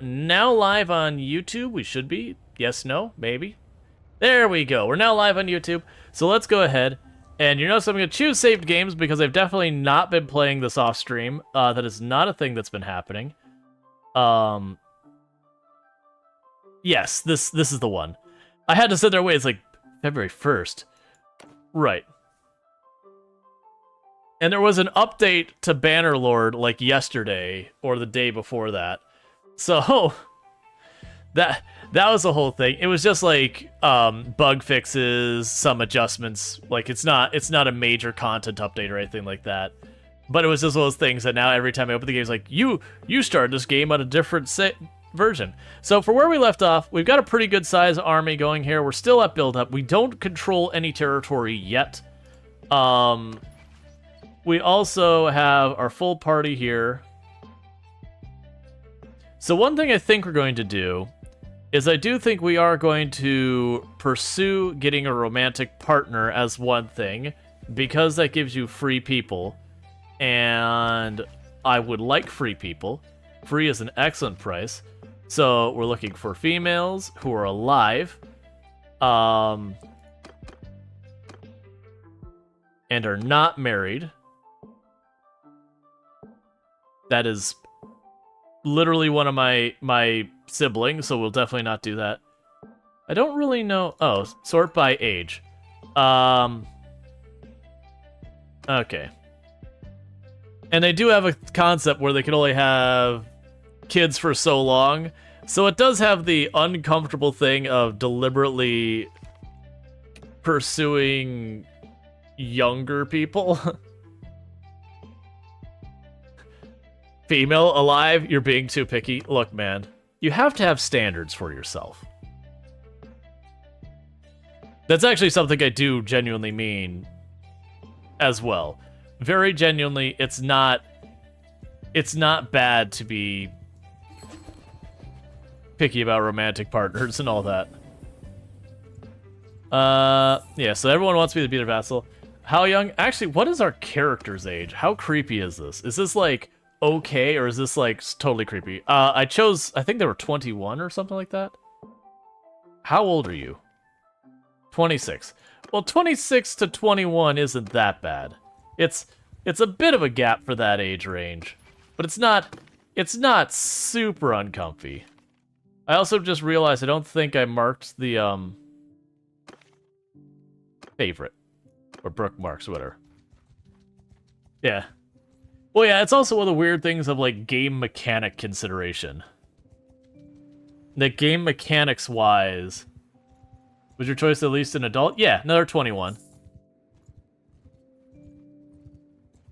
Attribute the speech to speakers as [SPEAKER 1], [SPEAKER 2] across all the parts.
[SPEAKER 1] Now live on YouTube. We should be. Yes, no, maybe. There we go. We're now live on YouTube. So let's go ahead. And you notice I'm going to choose saved games because I've definitely not been playing this off stream. That is not a thing that's been happening. Yes, this is the one. I had to sit there and wait. It's like February 1st. Right. And there was an update to Bannerlord like yesterday or the day before that. So that was the whole thing. It was just like bug fixes, some adjustments. Like it's not a major content update or anything like that. But it was just one of those things that now every time I open the game, it's like you started this game on a different version. So for where we left off, we've got a pretty good size army going here. We're still at build up. We don't control any territory yet. We also have our full party here. So one thing I think we're going to do is I do think we are going to pursue getting a romantic partner as one thing, because that gives you free people, and I would like free people. Free is an excellent price. So we're looking for females who are alive, and are not married. That is literally one of my siblings, so we'll definitely not do that. I don't really know. Oh, sort by age. Okay. And they do have a concept where they can only have kids for so long, so it does have the uncomfortable thing of deliberately pursuing younger people. Female alive, you're being too picky. Look, man, you have to have standards for yourself. That's actually something I do genuinely mean as well. Very genuinely, it's not bad to be picky about romantic partners and all that. Yeah, so everyone wants me to be their vassal. How young? Actually, what is our character's age? How creepy is this? Is this like okay, or is this like totally creepy? I think they were 21 or something like that. How old are you? 26. Well, 26 to 21 isn't that bad. It's a bit of a gap for that age range, but it's not super uncomfy. I also just realized I don't think I marked the favorite or bookmarks or whatever. Yeah. Well, yeah, it's also one of the weird things of, like, game mechanic consideration. The game mechanics-wise, was your choice at least an adult? Yeah, another 21.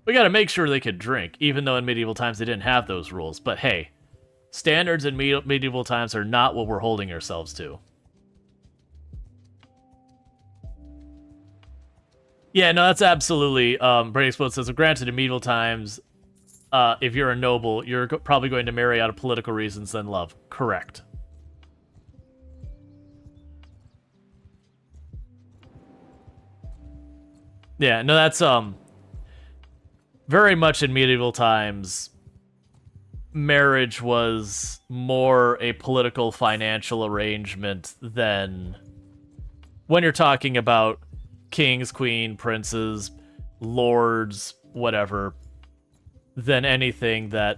[SPEAKER 1] We gotta make sure they could drink, even though in medieval times they didn't have those rules. But hey, standards in medieval times are not what we're holding ourselves to. Yeah, no, that's absolutely, Brady Explode says, granted in medieval times, if you're a noble, you're probably going to marry out of political reasons than love. Correct. Yeah, no, that's, very much in medieval times, marriage was more a political, financial arrangement than when you're talking about kings, queen, princes, lords, whatever, than anything that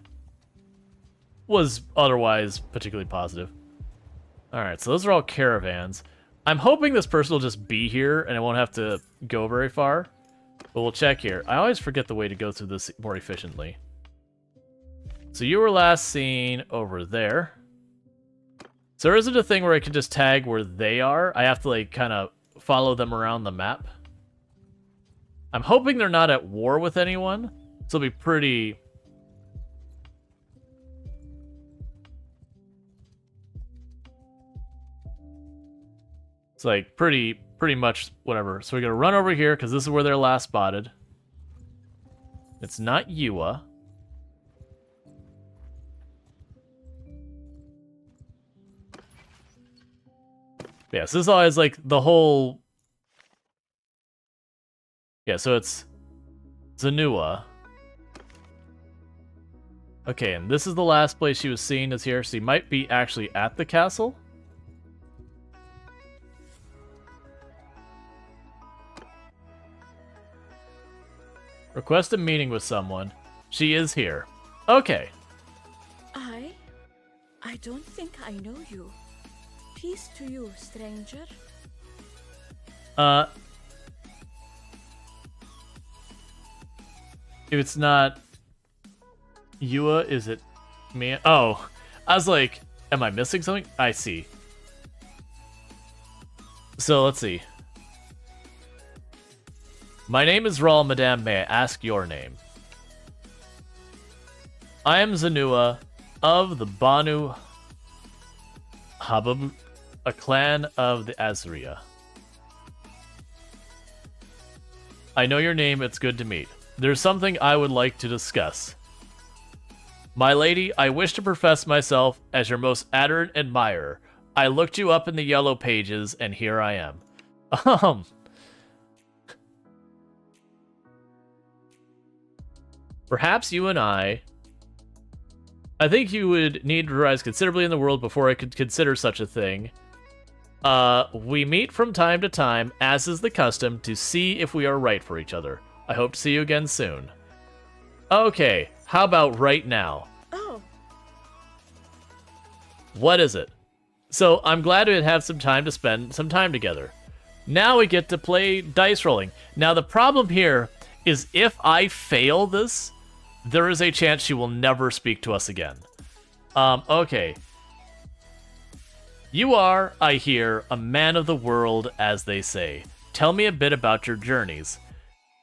[SPEAKER 1] was otherwise particularly positive. Alright, so those are all caravans. I'm hoping this person will just be here and I won't have to go very far. But we'll check here. I always forget the way to go through this more efficiently. So you were last seen over there. So there isn't a thing where I can just tag where they are. I have to, like, kind of follow them around the map. I'm hoping they're not at war with anyone. So it'll be pretty... It's like pretty much whatever. So we're gonna run over here because this is where they're last spotted. It's not Yua. Yeah, so this is always like the whole... Yeah, so it's Zanua. Okay, and this is the last place she was seen is here. She might be actually at the castle. Request a meeting with someone. She is here. Okay.
[SPEAKER 2] I don't think I know you. Peace to you, stranger.
[SPEAKER 1] If it's not Yua, is it me? Oh, I was like, am I missing something? I see. So let's see. My name is Rual, madame. May I ask your name? I am Zanua of the Banu Habab, a clan of the Azria. I know your name, it's good to meet. There's something I would like to discuss. My lady, I wish to profess myself as your most ardent admirer. I looked you up in the yellow pages, and here I am. Perhaps you and I think you would need to rise considerably in the world before I could consider such a thing. We meet from time to time, as is the custom, to see if we are right for each other. I hope to see you again soon. Okay, how about right now?
[SPEAKER 2] Oh.
[SPEAKER 1] What is it? So, I'm glad we'd have some time to spend some time together. Now we get to play dice rolling. Now, the problem here is if I fail this, there is a chance she will never speak to us again. Okay. You are, I hear, a man of the world, as they say. Tell me a bit about your journeys.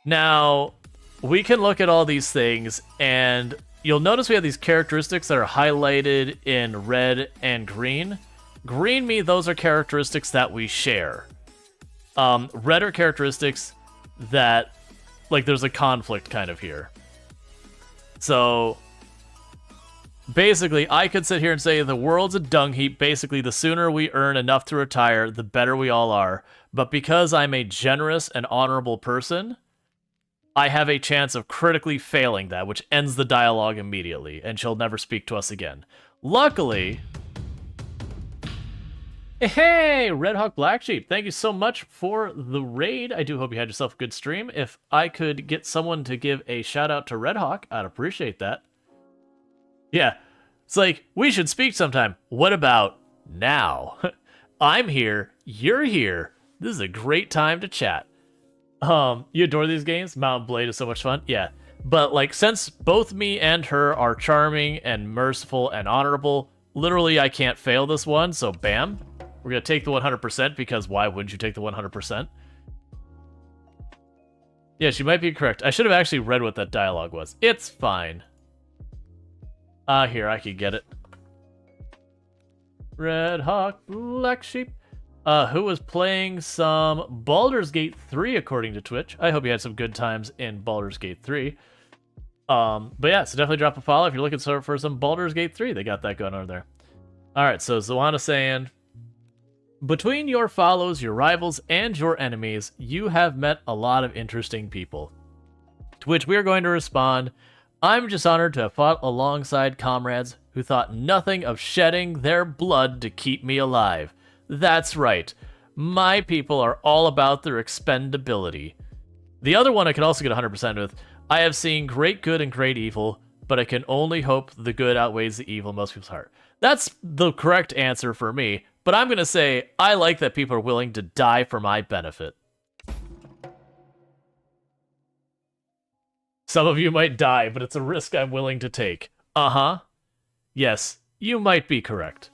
[SPEAKER 1] Now, we can look at all these things, and you'll notice we have these characteristics that are highlighted in red and green. Green mean those are characteristics that we share. Red are characteristics that, like, there's a conflict kind of here. So, basically, I could sit here and say the world's a dung heap. Basically, the sooner we earn enough to retire, the better we all are. But because I'm a generous and honorable person, I have a chance of critically failing that, which ends the dialogue immediately, and she'll never speak to us again. Luckily... Hey, Red Hawk Black Sheep, thank you so much for the raid. I do hope you had yourself a good stream. If I could get someone to give a shout out to Red Hawk, I'd appreciate that. Yeah, it's like, we should speak sometime. What about now? I'm here, you're here. This is a great time to chat. You adore these games? Mount Blade is so much fun. Yeah, but like, since both me and her are charming and merciful and honorable, literally I can't fail this one, so bam. We're going to take the 100% because why wouldn't you take the 100%? Yeah, she might be correct. I should have actually read what that dialogue was. It's fine. Here, I could get it. Red Hawk, Black Sheep. Who was playing some Baldur's Gate 3 according to Twitch. I hope you had some good times in Baldur's Gate 3. But yeah, so definitely drop a follow if you're looking for some Baldur's Gate 3. They got that going on there. Alright, so Zawana saying... Between your follows, your rivals, and your enemies, you have met a lot of interesting people. To which we are going to respond, I'm just honored to have fought alongside comrades who thought nothing of shedding their blood to keep me alive. That's right. My people are all about their expendability. The other one I can also get 100% with, I have seen great good and great evil, but I can only hope the good outweighs the evil in most people's heart. That's the correct answer for me. But I'm going to say, I like that people are willing to die for my benefit. Some of you might die, but it's a risk I'm willing to take. Uh-huh. Yes, you might be correct.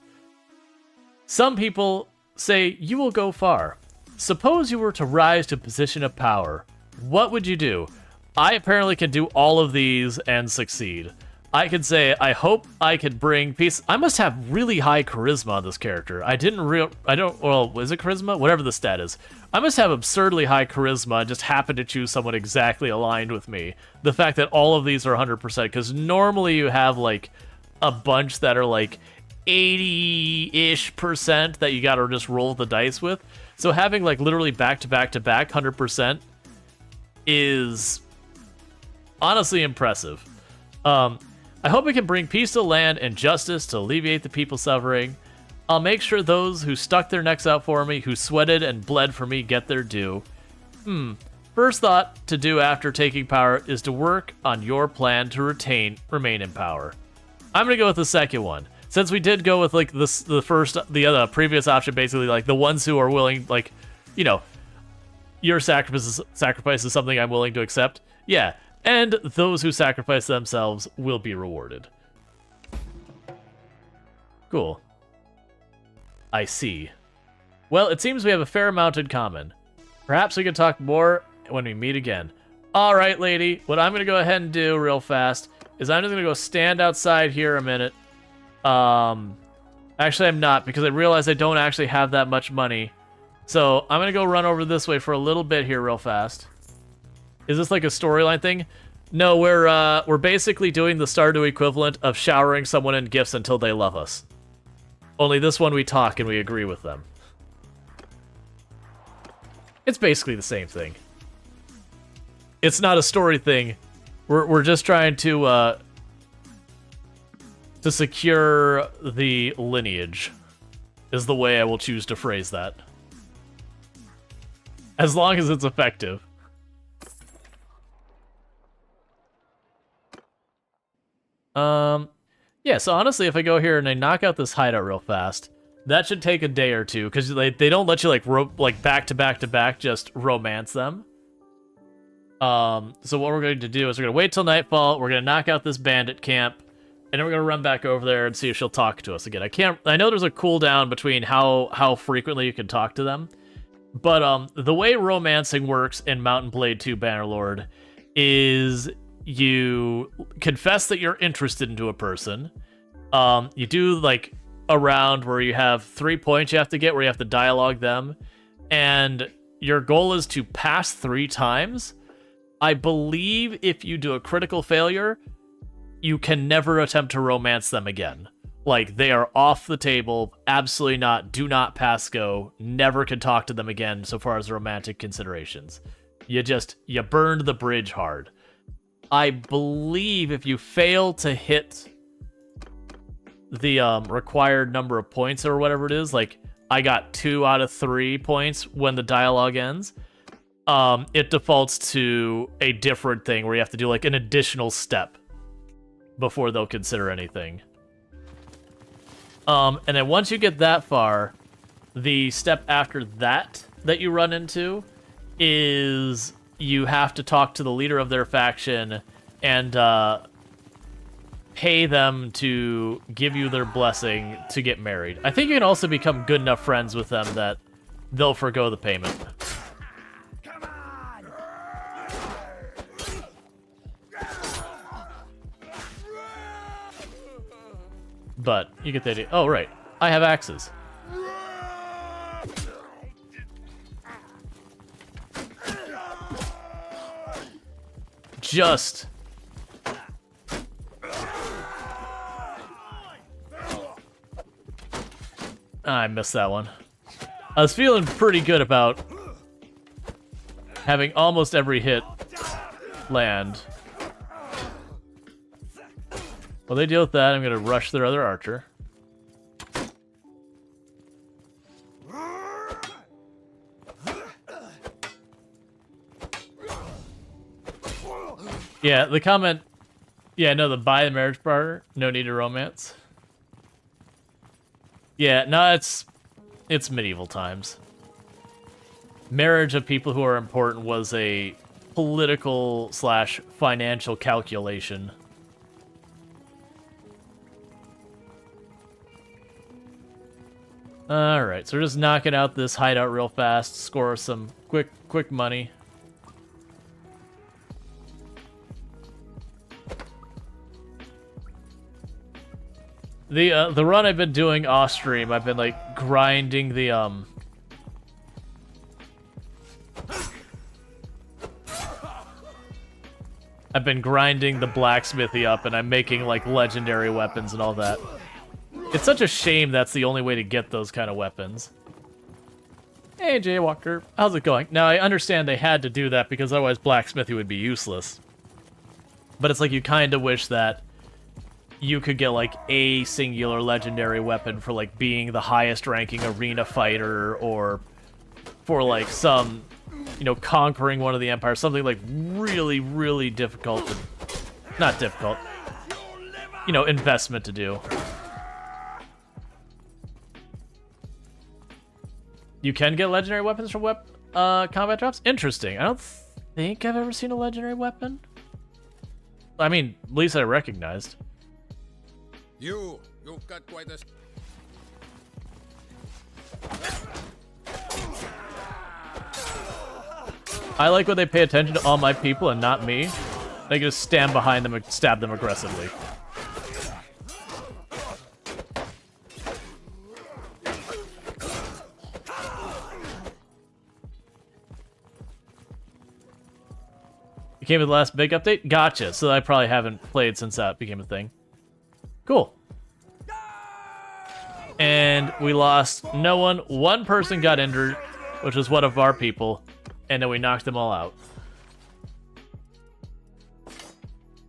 [SPEAKER 1] Some people say you will go far. Suppose you were to rise to a position of power. What would you do? I apparently can do all of these and succeed. I could say, I hope I could bring peace. I must have really high charisma on this character. Well, is it charisma? Whatever the stat is. I must have absurdly high charisma and just happen to choose someone exactly aligned with me. The fact that all of these are 100%, because normally you have, like, a bunch that are, like, 80-ish% that you gotta just roll the dice with. So having, like, literally back-to-back-to-back 100% is honestly impressive. I hope it can bring peace to the land and justice to alleviate the people suffering. I'll make sure those who stuck their necks out for me, who sweated and bled for me, get their due. First thought to do after taking power is to work on your plan to remain in power. I'm gonna go with the second one. Since we did go with like the other previous option, basically like the ones who are willing, like, you know, your sacrifice is something I'm willing to accept. Yeah, and those who sacrifice themselves will be rewarded. Cool. I see. Well, it seems we have a fair amount in common. Perhaps we can talk more when we meet again. All right, lady. What I'm going to go ahead and do real fast is I'm just going to go stand outside here a minute. Actually, I'm not, because I realize I don't actually have that much money. So I'm going to go run over this way for a little bit here real fast. Is this like a storyline thing? No, we're basically doing the Stardew equivalent of showering someone in gifts until they love us. Only this one we talk and we agree with them. It's basically the same thing. It's not a story thing. We're just trying to secure the lineage, is the way I will choose to phrase that. As long as it's effective. Yeah, so honestly, if I go here and I knock out this hideout real fast, that should take a day or two, because they don't let you like back to back to back just romance them. So what we're going to do is we're going to wait till nightfall, we're going to knock out this bandit camp, and then we're going to run back over there and see if she'll talk to us again. I know there's a cooldown between how frequently you can talk to them, but the way romancing works in Mount & Blade 2 Bannerlord is you confess that you're interested into a person. You do like a round where you have 3 points you have to get, where you have to dialogue them, and your goal is to pass 3 times. I believe if you do a critical failure, you can never attempt to romance them again. Like, they are off the table, absolutely not, do not pass go, never can talk to them again so far as romantic considerations. You burned the bridge hard. I believe if you fail to hit the required number of points or whatever it is, like I got 2 out of 3 points when the dialogue ends, it defaults to a different thing where you have to do like an additional step before they'll consider anything. And then once you get that far, the step after that you run into is you have to talk to the leader of their faction and pay them to give you their blessing to get married. I think you can also become good enough friends with them that they'll forgo the payment.
[SPEAKER 3] Come on!
[SPEAKER 1] But you get the idea. Oh, right. I have axes. Just... I missed that one. I was feeling pretty good about having almost every hit land. While they deal with that, I'm going to rush their other archer. Yeah, the comment... Yeah, no, the buy the marriage part, no need to romance. Yeah, no, it's medieval times. Marriage of people who are important was a political / financial calculation. Alright, so we're just knocking out this hideout real fast, score some quick money. The run I've been doing off stream, I've been like grinding the I've been grinding the blacksmithy up, and I'm making like legendary weapons and all that. It's such a shame that's the only way to get those kind of weapons. Hey Jaywalker, how's it going? Now I understand they had to do that because otherwise blacksmithy would be useless. But it's like you kind of wish that you could get like a singular legendary weapon for like being the highest ranking arena fighter, or for like some, you know, conquering one of the empires, something like really, really difficult to, not difficult, you know, investment to do. You can get legendary weapons from combat drops? Interesting. I don't think I've ever seen a legendary weapon. I mean, at least I recognized.
[SPEAKER 4] You've got quite a...
[SPEAKER 1] I like when they pay attention to all my people and not me. They can just stand behind them and stab them aggressively. You came with the last big update? Gotcha. So I probably haven't played since that became a thing. Cool. And we lost no one. One person got injured, which was one of our people, and then we knocked them all out.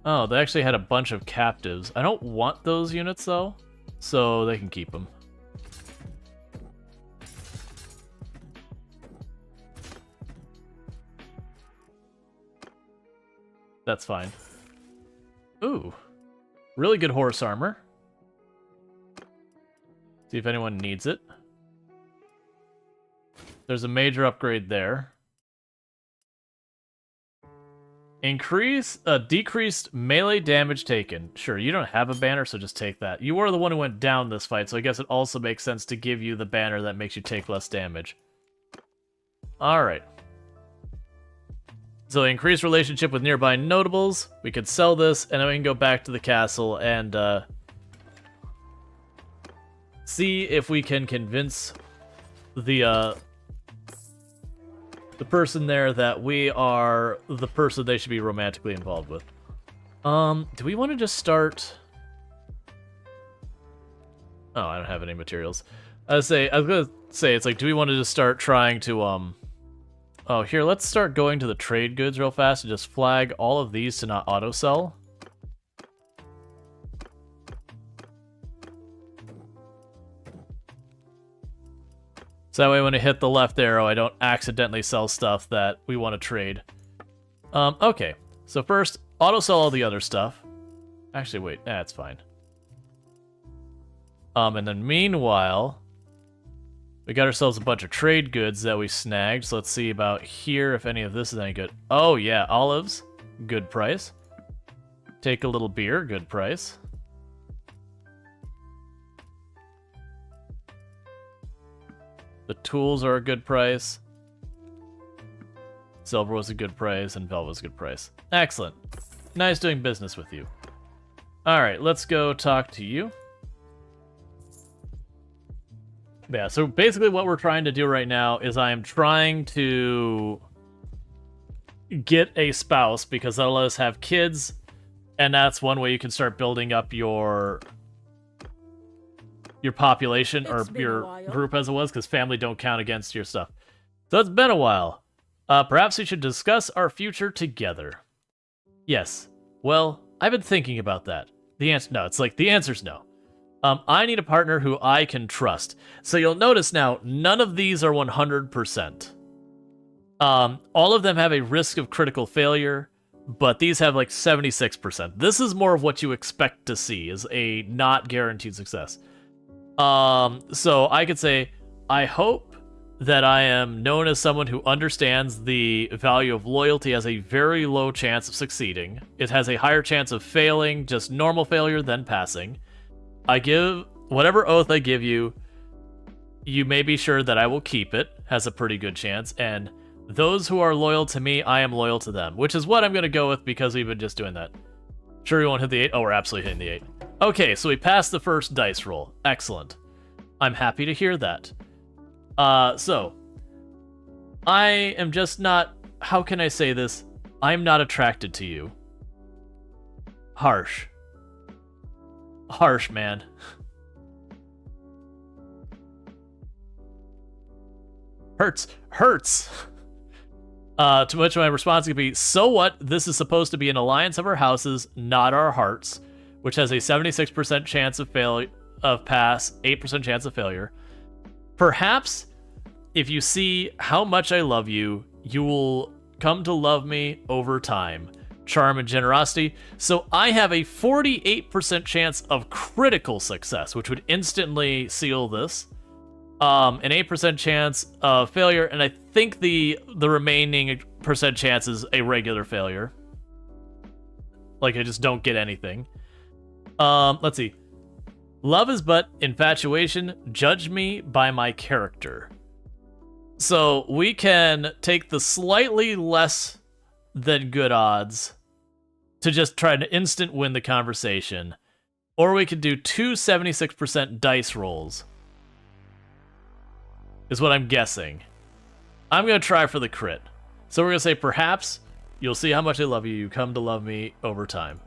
[SPEAKER 1] Oh, they actually had a bunch of captives. I don't want those units, though, so they can keep them. That's fine. Ooh. Really good horse armor. See if anyone needs it. There's a major upgrade there. Decreased melee damage taken. Sure, you don't have a banner, so just take that. You are the one who went down this fight, so I guess it also makes sense to give you the banner that makes you take less damage. Alright. So increased relationship with nearby notables. We could sell this, and then we can go back to the castle and see if we can convince the person there that we are the person they should be romantically involved with. Do we want to just start... Oh, I don't have any materials. I was gonna say, it's like, do we want to just start trying to, Oh, here, let's start going to the trade goods real fast and just flag all of these to not auto-sell. So that way when I hit the left arrow, I don't accidentally sell stuff that we want to trade. Okay. So first, auto-sell all the other stuff. Actually, wait. That's fine. And then meanwhile, we got ourselves a bunch of trade goods that we snagged. So let's see about here if any of this is any good. Oh, yeah. Olives. Good price. Take a little beer. Good price. The tools are a good price. Silver was a good price, and velvet was a good price. Excellent. Nice doing business with you. Alright, let's go talk to you. Yeah, so basically what we're trying to do right now is I am trying to get a spouse, because that'll let us have kids, and that's one way you can start building up your population, or your group as it was, because family don't count against your stuff. So it's been a while. Perhaps we should discuss our future together. Yes. Well, I've been thinking about that. The answer's no. I need a partner who I can trust. So you'll notice now, none of these are 100%. All of them have a risk of critical failure, but these have like 76%. This is more of what you expect to see, is a not guaranteed success. So I could say, I hope that I am known as someone who understands the value of loyalty has a very low chance of succeeding. It has a higher chance of failing, just normal failure, than passing. I give, whatever oath I give you, you may be sure that I will keep it, has a pretty good chance, and those who are loyal to me, I am loyal to them, which is what I'm going to go with because we've been just doing that. Sure we won't hit the 8? Oh, we're absolutely hitting the 8. Okay, so we passed the first dice roll. Excellent. I'm happy to hear that. So, I am just not, how can I say this? I'm not attracted to you. Harsh. Harsh, man. Hurts. To which my response could be, so what? This is supposed to be an alliance of our houses, not our hearts. which has a 76% chance of pass, 8% chance of failure. Perhaps if you see how much I love you, you will come to love me over time. Charm and generosity. So I have a 48% chance of critical success, which would instantly seal this. An 8% chance of failure, and I think the remaining percent chance is a regular failure. Like I just don't get anything. Let's see. Love is but infatuation. Judge me by my character. So we can take the slightly less than good odds to just try to instant win the conversation. Or we could do two 76% dice rolls. Is what I'm guessing. I'm going to try for the crit. So we're going to say, perhaps you'll see how much I love you. You come to love me over time.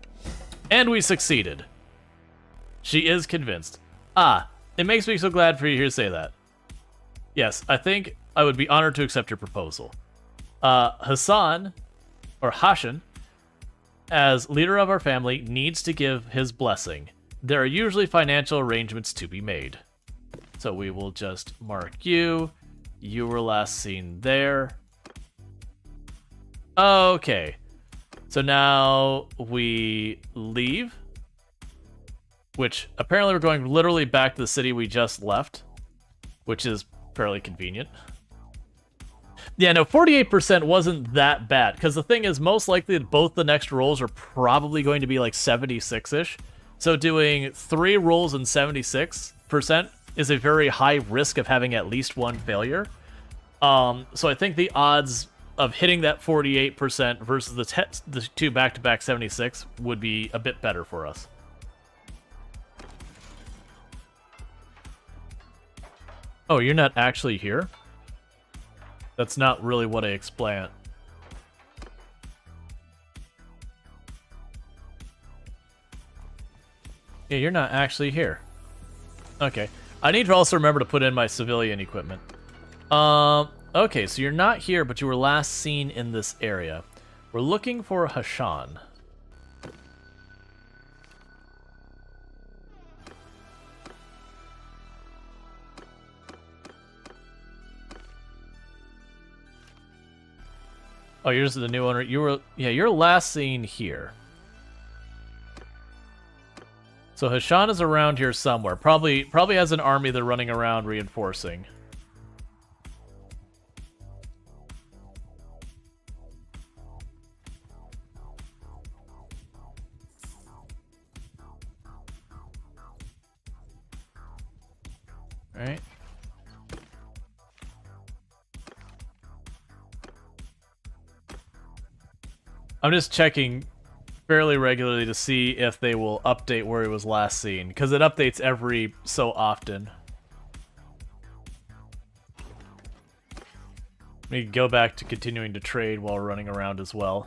[SPEAKER 1] And we succeeded. She is convinced. Ah, it makes me so glad for you to say that. Yes, I think I would be honored to accept your proposal. Hassan, or Hashan, as leader of our family, needs to give his blessing. There are usually financial arrangements to be made. So we will just mark you. You were last seen there. Okay. So now we leave. Which apparently we're going literally back to the city we just left. Which is fairly convenient. Yeah, no, 48% wasn't that bad. Because the thing is, most likely both the next rolls are probably going to be like 76-ish. So doing 3 rolls and 76% is a very high risk of having at least one failure. So I think the odds of hitting that 48% versus the 2 back-to-back 76 would be a bit better for us. Oh, you're not actually here? That's not really what I explained. Yeah, you're not actually here. Okay. I need to also remember to put in my civilian equipment. Okay, so you're not here, but you were last seen in this area. We're looking for Hashan. Oh, yours is the new owner. You're last seen here. So Hashan is around here somewhere. Probably has an army they're running around reinforcing. All right. I'm just checking fairly regularly to see if they will update where he was last seen, because it updates every so often. We can go back to continuing to trade while running around as well.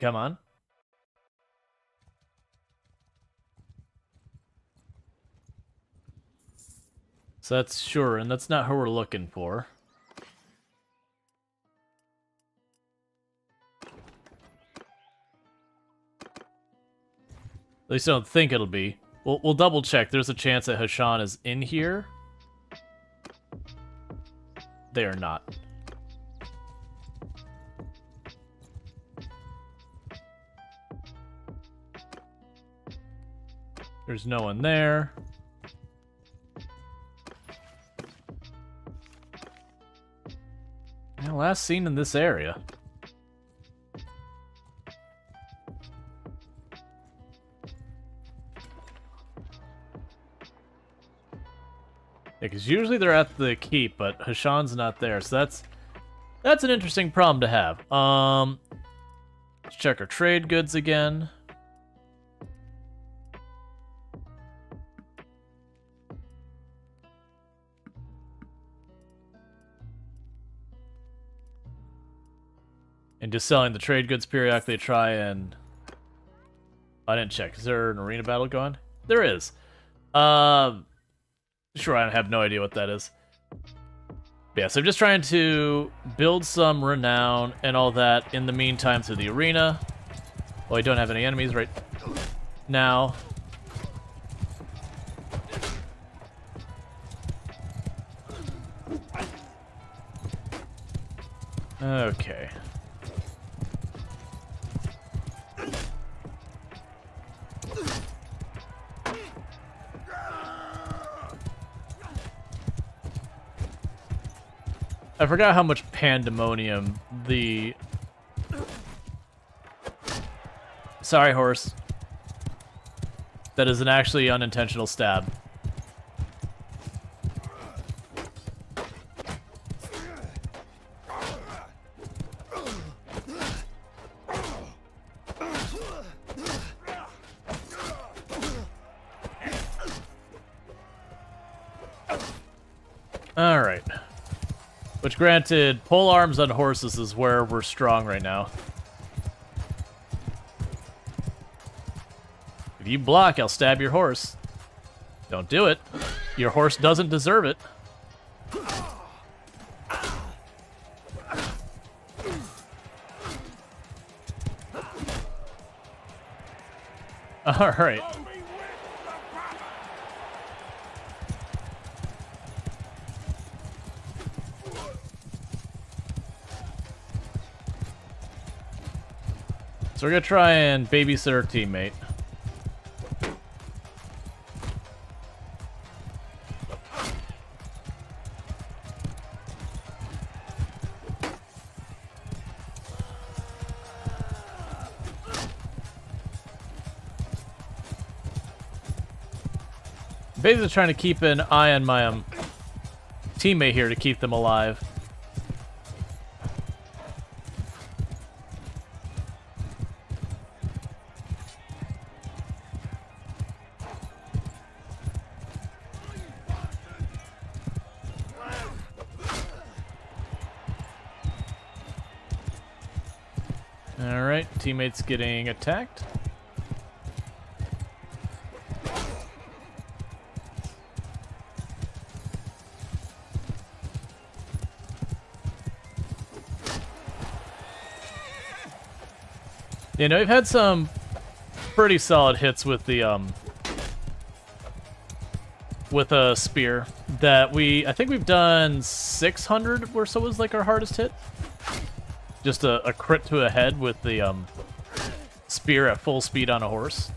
[SPEAKER 1] Come on. So that's sure, and that's not who we're looking for. At least I don't think it'll be. We'll double check. There's a chance that Hashan is in here. They are not. There's no one there. Yeah, last seen in this area. Yeah, because usually they're at the keep, but Hashan's not there, so that's an interesting problem to have. Let's check our trade goods again. And just selling the trade goods periodically to try and... I didn't check. Is there an arena battle going? There is. Sure, I have no idea what that is. Yeah, so I'm just trying to build some renown and all that in the meantime through the arena. Well, I don't have any enemies right now. Okay. I forgot how much pandemonium the... Sorry, horse. That is an actually unintentional stab. Alright. Which, granted, pole arms on horses is where we're strong right now. If you block, I'll stab your horse. Don't do it. Your horse doesn't deserve it. Alright. So we're gonna try and babysit our teammate. Basically trying to keep an eye on my teammate here to keep them alive. Alright, teammate's getting attacked. You know, we've had some pretty solid hits with the with a spear that I think we've done 600 or so was like our hardest hit. Just a crit to a head with the spear at full speed on a horse.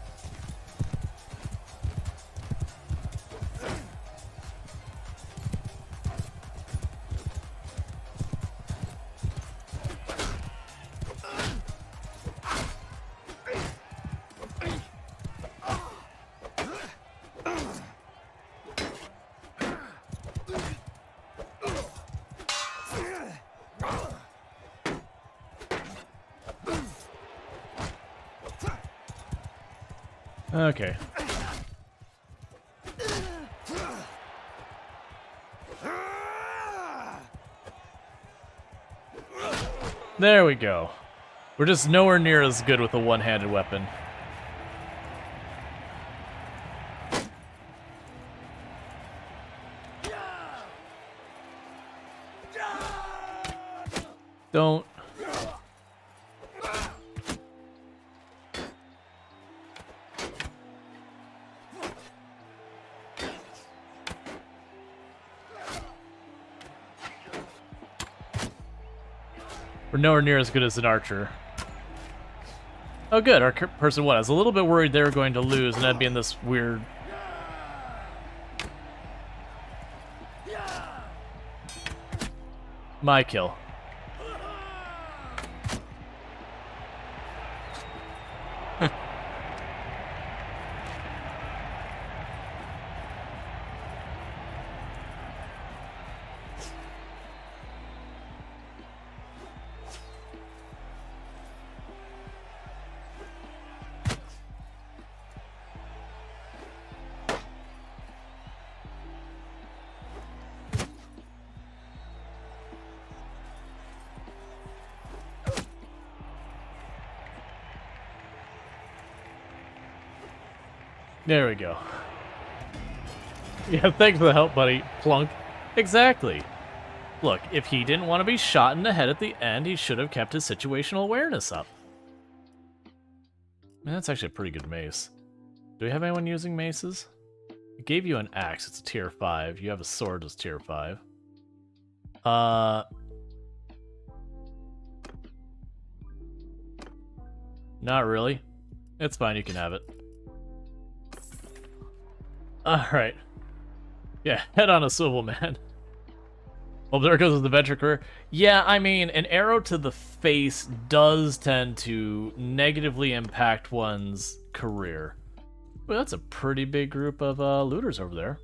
[SPEAKER 1] Okay. There we go. We're just nowhere near as good with a one-handed weapon. Don't. We're nowhere near as good as an archer. Oh good, our person won. I was a little bit worried they were going to lose and I'd be in this weird... My kill. There we go. Yeah, thanks for the help, buddy. Plunk. Exactly. Look, if he didn't want to be shot in the head at the end, he should have kept his situational awareness up. Man, that's actually a pretty good mace. Do we have anyone using maces? It gave you an axe, it's a tier 5. You have a sword, it's tier 5. Not really. It's fine, you can have it. Alright. Yeah, head on a swivel, man. Well, there goes the adventure career. Yeah, I mean, an arrow to the face does tend to negatively impact one's career. Well, that's a pretty big group of looters over there.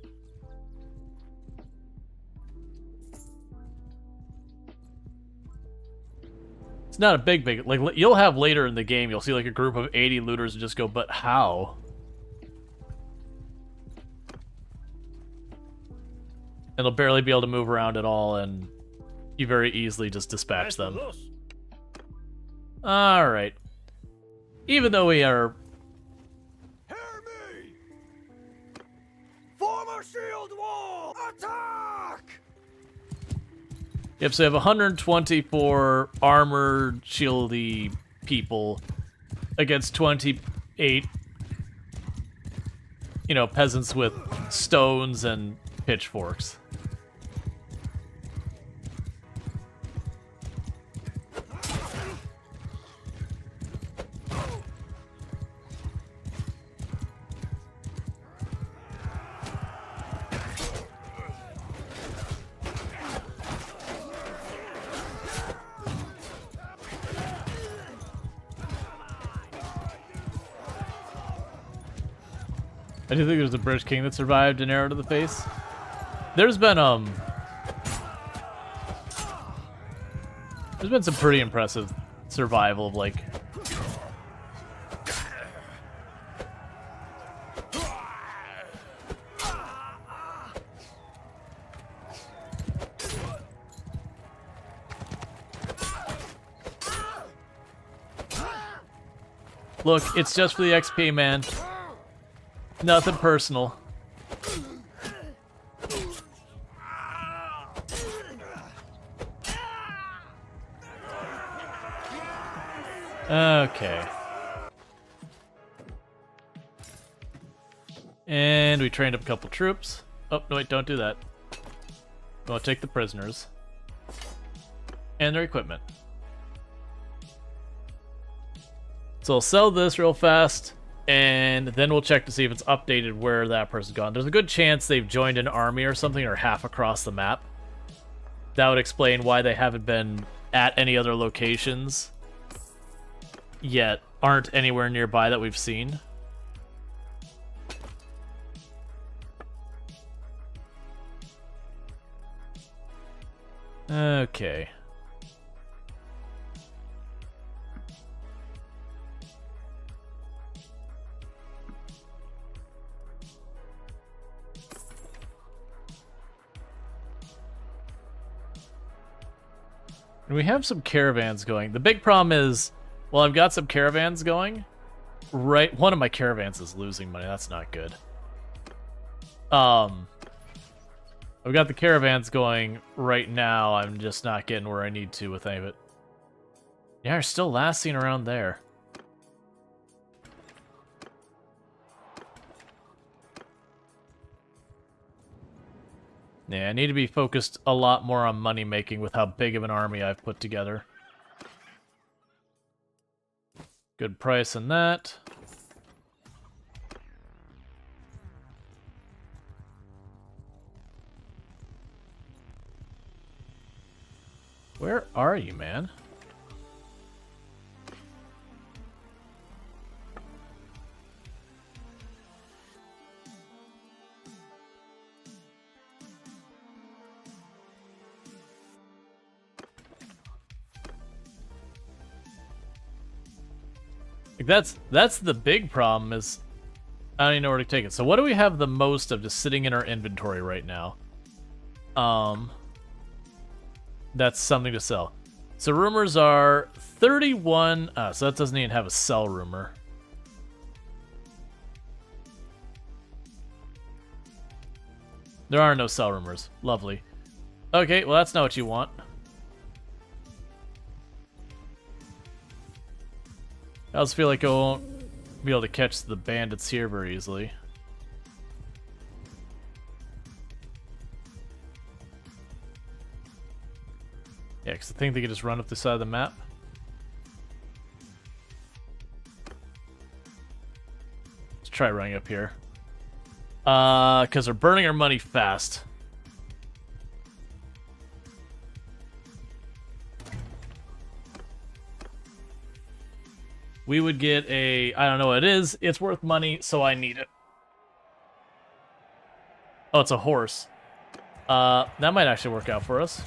[SPEAKER 1] It's not a big, like, you'll have later in the game, you'll see like a group of 80 looters and just go, but how? And they'll barely be able to move around at all, and you very easily just dispatch them. Alright. Even though we are...
[SPEAKER 3] Hear me! Form a shield wall! Attack!
[SPEAKER 1] Yep, so you have 124 armored, shieldy people against 28, you know, peasants with stones and pitchforks. I do think there's a British king that survived an arrow to the face. There's been some pretty impressive survival of like look, it's just for the XP, man. Nothing personal. Okay. And we trained up a couple troops. Oh, no, wait, don't do that. We want to take the prisoners. And their equipment. So I'll sell this real fast. And then we'll check to see if it's updated where that person's gone. There's a good chance they've joined an army or something, or half across the map. That would explain why they haven't been at any other locations yet, aren't anywhere nearby that we've seen. Okay. And we have some caravans going. The big problem is, well, I've got some caravans going. Right, one of my caravans is losing money. That's not good. I've got the caravans going right now. I'm just not getting where I need to with any of it. Yeah, we're still lasting around there. Yeah, I need to be focused a lot more on money making with how big of an army I've put together. Good price on that. Where are you, man? Like that's the big problem is I don't even know where to take it. So what do we have the most of just sitting in our inventory right now? That's something to sell. So rumors are 31. So that doesn't even have a sell rumor. There are no sell rumors. Lovely. Okay, well that's not what you want. I also feel like I won't be able to catch the bandits here very easily. Yeah, because I think they could just run up the side of the map. Let's try running up here. Because they're burning our money fast. We would get a... I don't know what it is. It's worth money, so I need it. Oh, it's a horse. That might actually work out for us.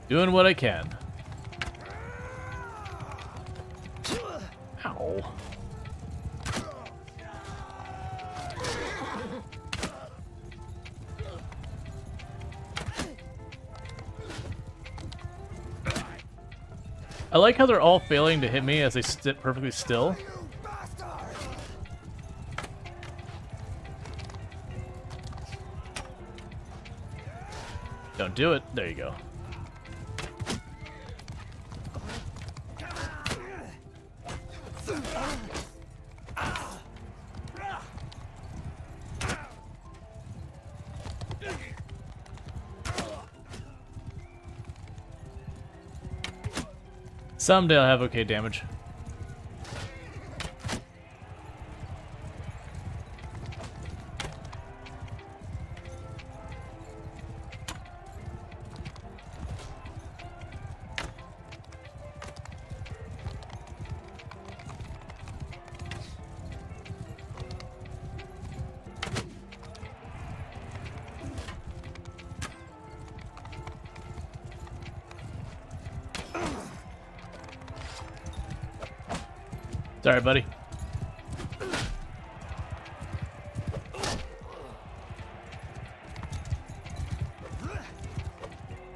[SPEAKER 1] Doing what I can. Ow. I like how they're all failing to hit me as they sit perfectly still.
[SPEAKER 3] You bastard!
[SPEAKER 1] Don't do it. There you go. Someday I'll have okay damage. Sorry, buddy.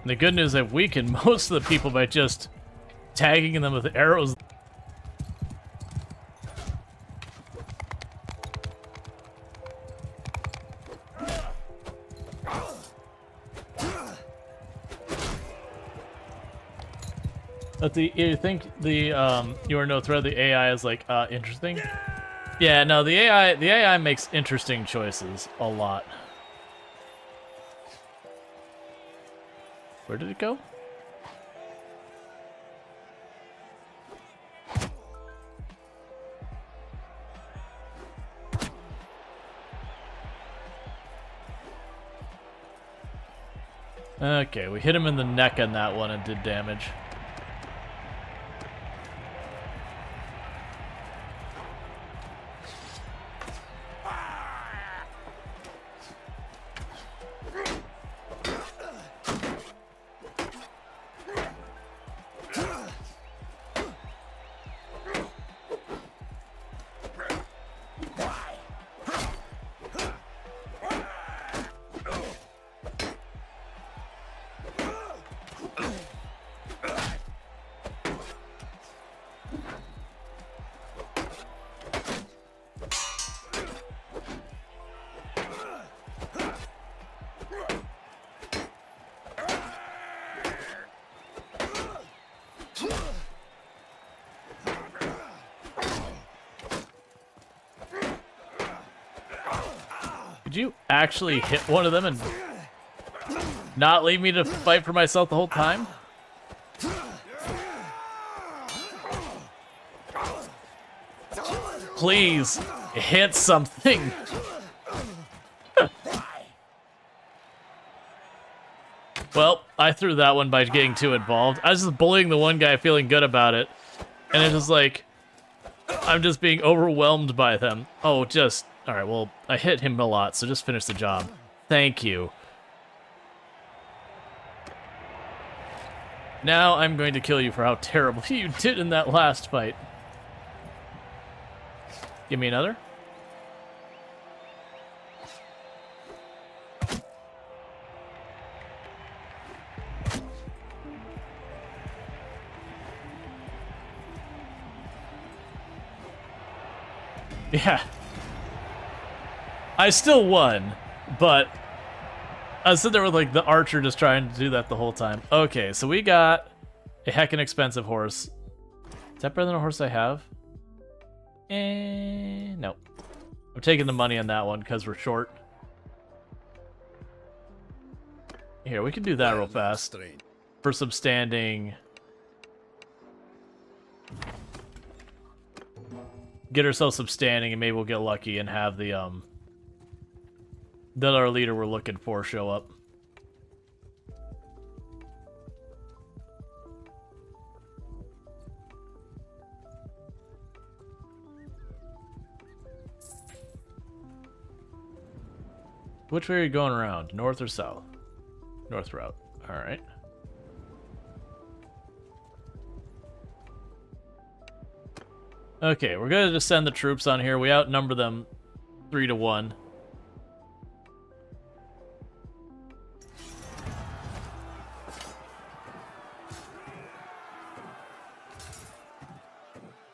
[SPEAKER 1] The good news is I've weakened most of the people by just tagging them with arrows. But you think the you are no threat, the AI is like interesting? Yeah, no, the AI makes interesting choices a lot. Where did it go? Okay, we hit him in the neck on that one and did damage. Did you actually hit one of them and not leave me to fight for myself the whole time? Please, hit something. Well, I threw that one by getting too involved. I was just bullying the one guy, feeling good about it. And it's just like, I'm just being overwhelmed by them. Oh, just... Alright, well, I hit him a lot, so just finish the job. Thank you. Now I'm going to kill you for how terrible you did in that last fight. Give me another. Yeah. I still won, but I was sitting there with like the archer just trying to do that the whole time. Okay, so we got a heckin' expensive horse. Is that better than a horse I have? No. I'm taking the money on that one because we're short. Here, we can do that real fast. For some standing. Get ourselves some standing and maybe we'll get lucky and have the that our leader we're looking for show up. Which way are you going around? North or south? North route. Alright. Okay, we're gonna just send the troops on here. We outnumber them 3-1.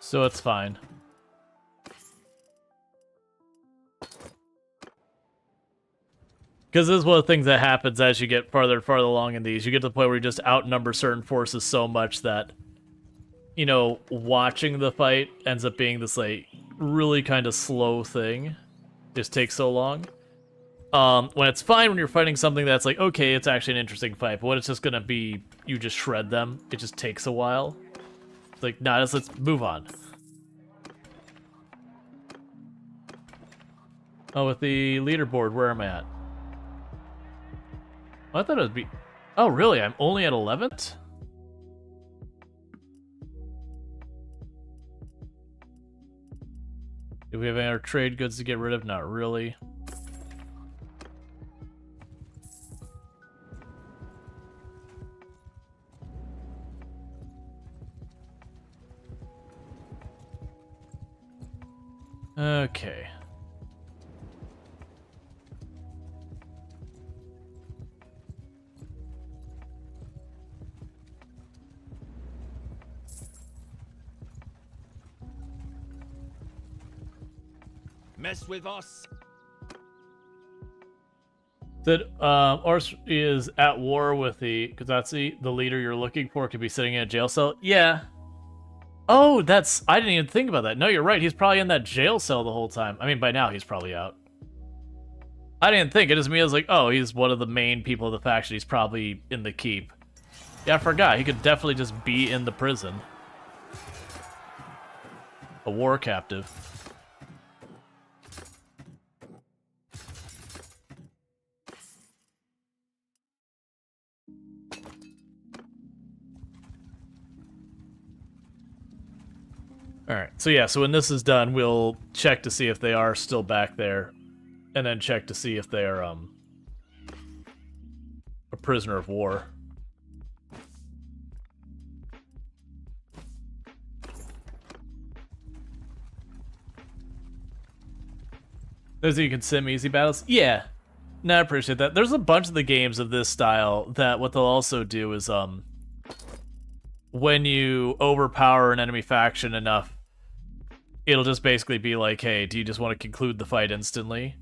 [SPEAKER 1] So it's fine. Because this is one of the things that happens as you get farther and farther along in these. You get to the point where you just outnumber certain forces so much that, you know, watching the fight ends up being this, like, really kind of slow thing. Just takes so long. When it's fine when you're fighting something that's like, okay, it's actually an interesting fight, but when it's just gonna be, you just shred them, it just takes a while. It's like, nah, let's move on. Oh, with the leaderboard, where am I at? I thought it would be... Oh, really? I'm only at 11th? Do we have any other trade goods to get rid of? Not really. Okay.
[SPEAKER 3] Mess with us.
[SPEAKER 1] That Ors is at war with the Kazatsi, the leader you're looking for, could be sitting in a jail cell. Yeah. Oh, that's... I didn't even think about that. No, you're right. He's probably in that jail cell the whole time. I mean, by now he's probably out. I didn't think. It just me. I was like, oh, he's one of the main people of the faction. He's probably in the keep. Yeah, I forgot. He could definitely just be in the prison. A war captive. Alright, so yeah, so when this is done, we'll check to see if they are still back there, and then check to see if they are, a prisoner of war. There's you can sim easy battles? Yeah. No, I appreciate that. There's a bunch of the games of this style that what they'll also do is, when you overpower an enemy faction enough, it'll just basically be like, hey, do you just want to conclude the fight instantly?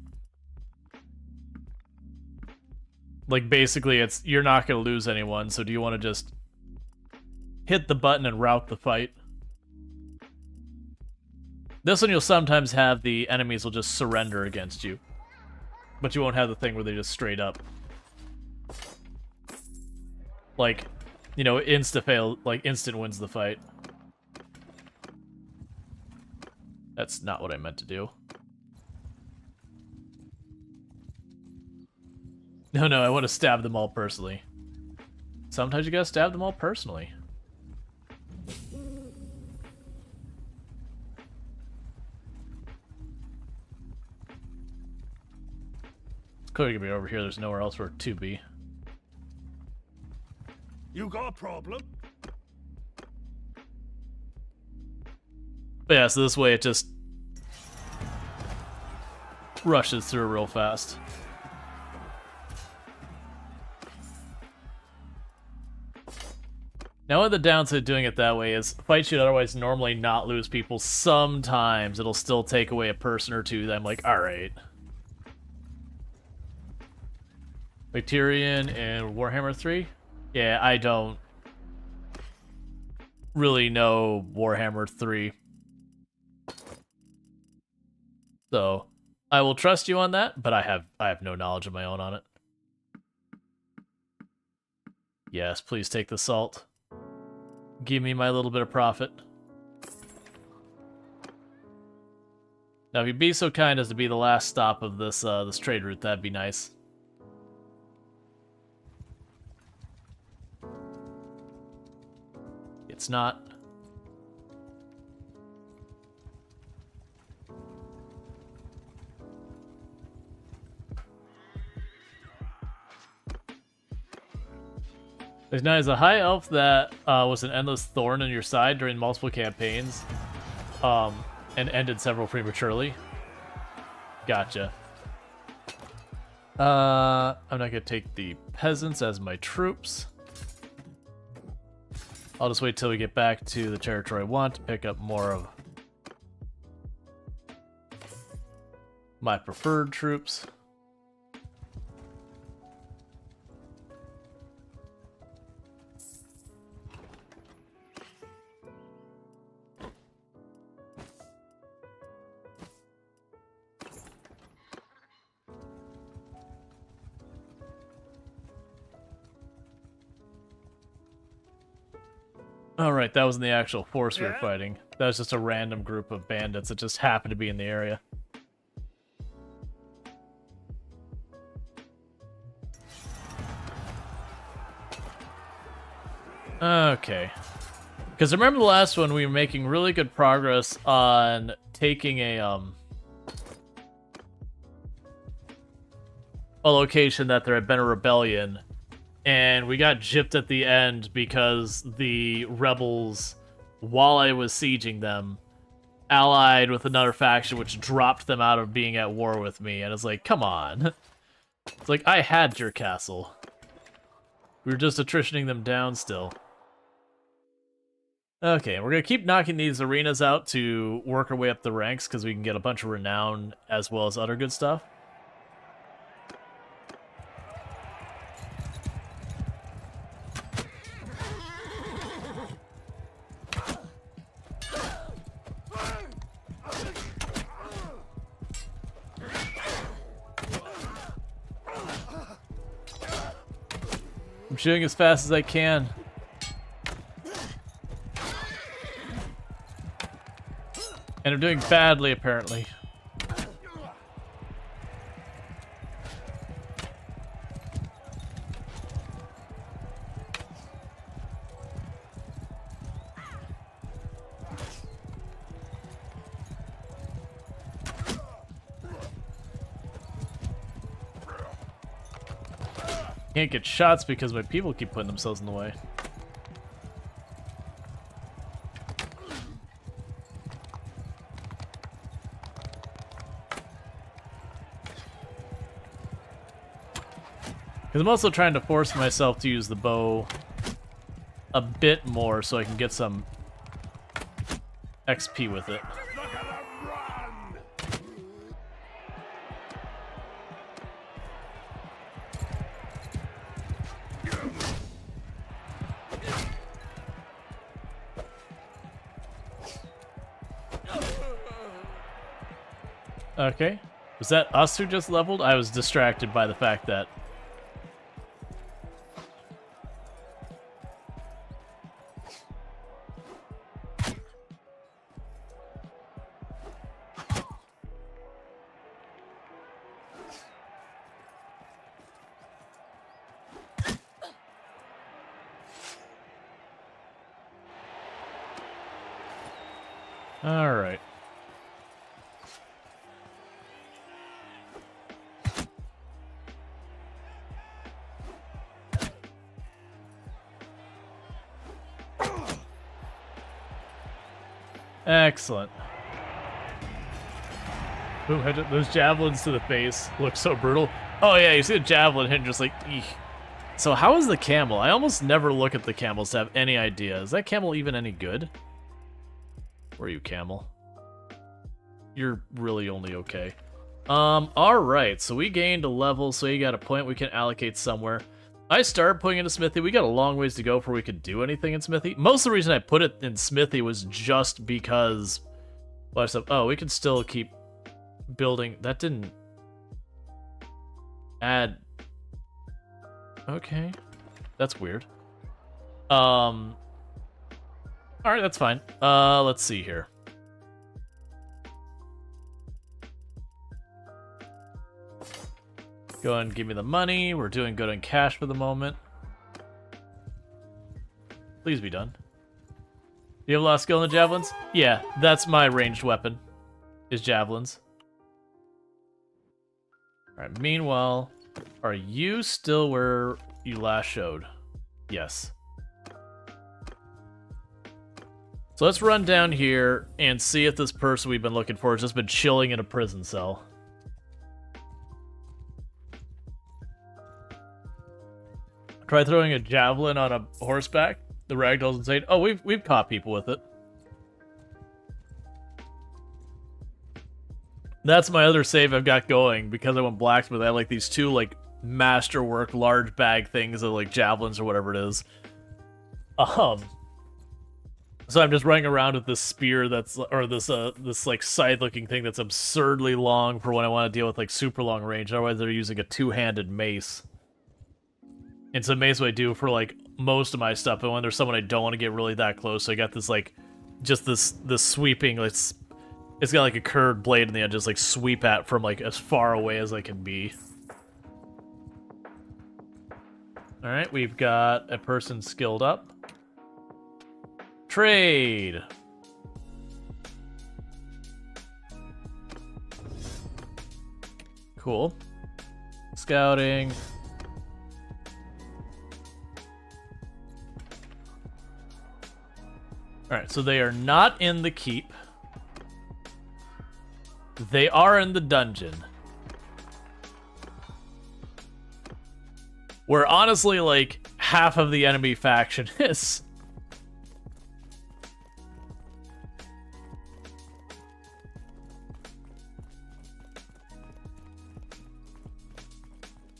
[SPEAKER 1] Like, basically, it's, you're not going to lose anyone, so do you want to just hit the button and route the fight? This one you'll sometimes have the enemies will just surrender against you. But you won't have the thing where they just straight up. Like, you know, insta-fail, like, instant wins the fight. That's not what I meant to do. No, I want to stab them all personally. Sometimes you gotta stab them all personally. It's clearly gonna be over here. There's nowhere else for it to be.
[SPEAKER 3] You got a problem?
[SPEAKER 1] Yeah, so this way it just rushes through real fast. Now, one of the downside of doing it that way is fights you'd otherwise normally not lose people. Sometimes it'll still take away a person or two that I'm like, alright. Victorian and Warhammer 3? Yeah, I don't really know Warhammer 3. So, I will trust you on that, but I have no knowledge of my own on it. Yes, please take the salt. Give me my little bit of profit. Now, if you'd be so kind as to be the last stop of this this trade route, that'd be nice. It's not. There's now a high elf that was an endless thorn in your side during multiple campaigns, and ended several prematurely. Gotcha. I'm not gonna take the peasants as my troops. I'll just wait till we get back to the territory I want to pick up more of my preferred troops. Alright, that wasn't the actual force we were fighting. That was just a random group of bandits that just happened to be in the area. Okay. Because remember the last one, we were making really good progress on taking a location that there had been a rebellion. And we got gypped at the end because the rebels, while I was sieging them, allied with another faction which dropped them out of being at war with me. And it's like, come on. It's like, I had your castle. We were just attritioning them down still. Okay, we're going to keep knocking these arenas out to work our way up the ranks because we can get a bunch of renown as well as other good stuff. I'm shooting as fast as I can. And I'm doing badly, apparently. Can't get shots because my people keep putting themselves in the way. Because I'm also trying to force myself to use the bow a bit more so I can get some XP with it. Okay. Was that us who just leveled? I was distracted by the fact that... All right. Excellent. Boom, those javelins to the face look so brutal. Oh yeah, you see the javelin hit just like, eek. So how is the camel? I almost never look at the camels to have any idea. Is that camel even any good? Where are you, camel? You're really only okay. Alright, so we gained a level, so you got a point we can allocate somewhere. I started putting it into Smithy. We got a long ways to go before we could do anything in Smithy. Most of the reason I put it in Smithy was just because... Well, I said, oh, we can still keep building. That didn't add... Okay. That's weird. Alright, that's fine. Let's see here. Go ahead and give me the money. We're doing good on cash for the moment. Please be done. You have a lot of skill in the javelins? Yeah, that's my ranged weapon. Is javelins. Alright, meanwhile, are you still where you last showed? Yes. So let's run down here and see if this person we've been looking for has just been chilling in a prison cell. Try throwing a javelin on a horseback. The ragdoll's insane. Oh, we've caught people with it. That's my other save I've got going because I went blacksmith. I have like these two like masterwork large bag things of like javelins or whatever it is. So I'm just running around with this spear that's, or this like scythe looking thing that's absurdly long for when I want to deal with like super long range. Otherwise they're using a two-handed mace. It's a mace what I do for like most of my stuff, but when there's someone I don't want to get really that close, so I got this like, just this sweeping, it's got like a curved blade in the end, just like sweep at from like as far away as I can be. Alright, we've got a person skilled up. Trade! Cool. Scouting. Alright, so they are not in the keep. They are in the dungeon. Where honestly, like, half of the enemy faction is.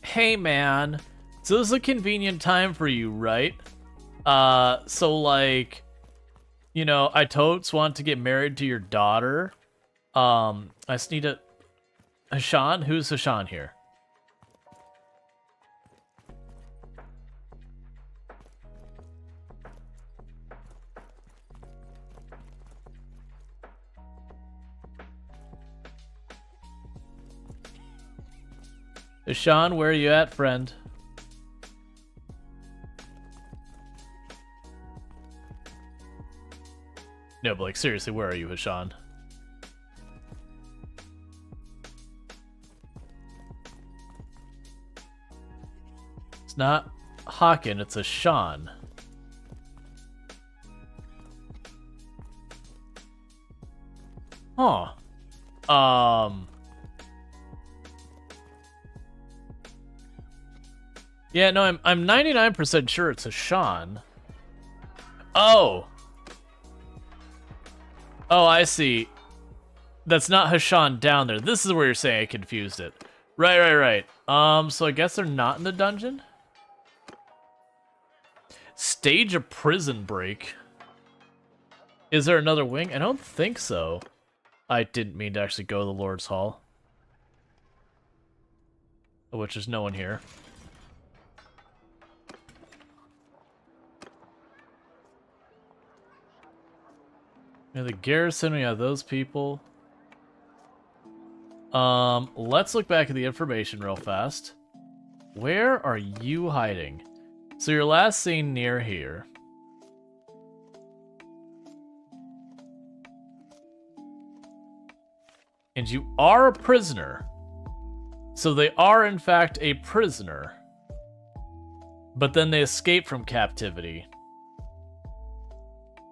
[SPEAKER 1] Hey man, so this is a convenient time for you, right? So like, you know, I totes want to get married to your daughter. I just need a... Hashan? Who's Hashan here? Hashan, where are you at, friend? No, but like, seriously, where are you, Hashan? It's not Hawken, it's Hashan. Huh. Yeah, no, I'm 99% sure it's Hashan. Oh! Oh, I see. That's not Hashan down there. This is where you're saying I confused it. Right. So I guess they're not in the dungeon? Stage a prison break. Is there another wing? I don't think so. I didn't mean to actually go to the Lord's Hall. Which there's no one here. Yeah, the garrison, we have those people. Let's look back at the information real fast. Where are you hiding? So your last seen near here. And you are a prisoner. So they are in fact a prisoner. But then they escape from captivity.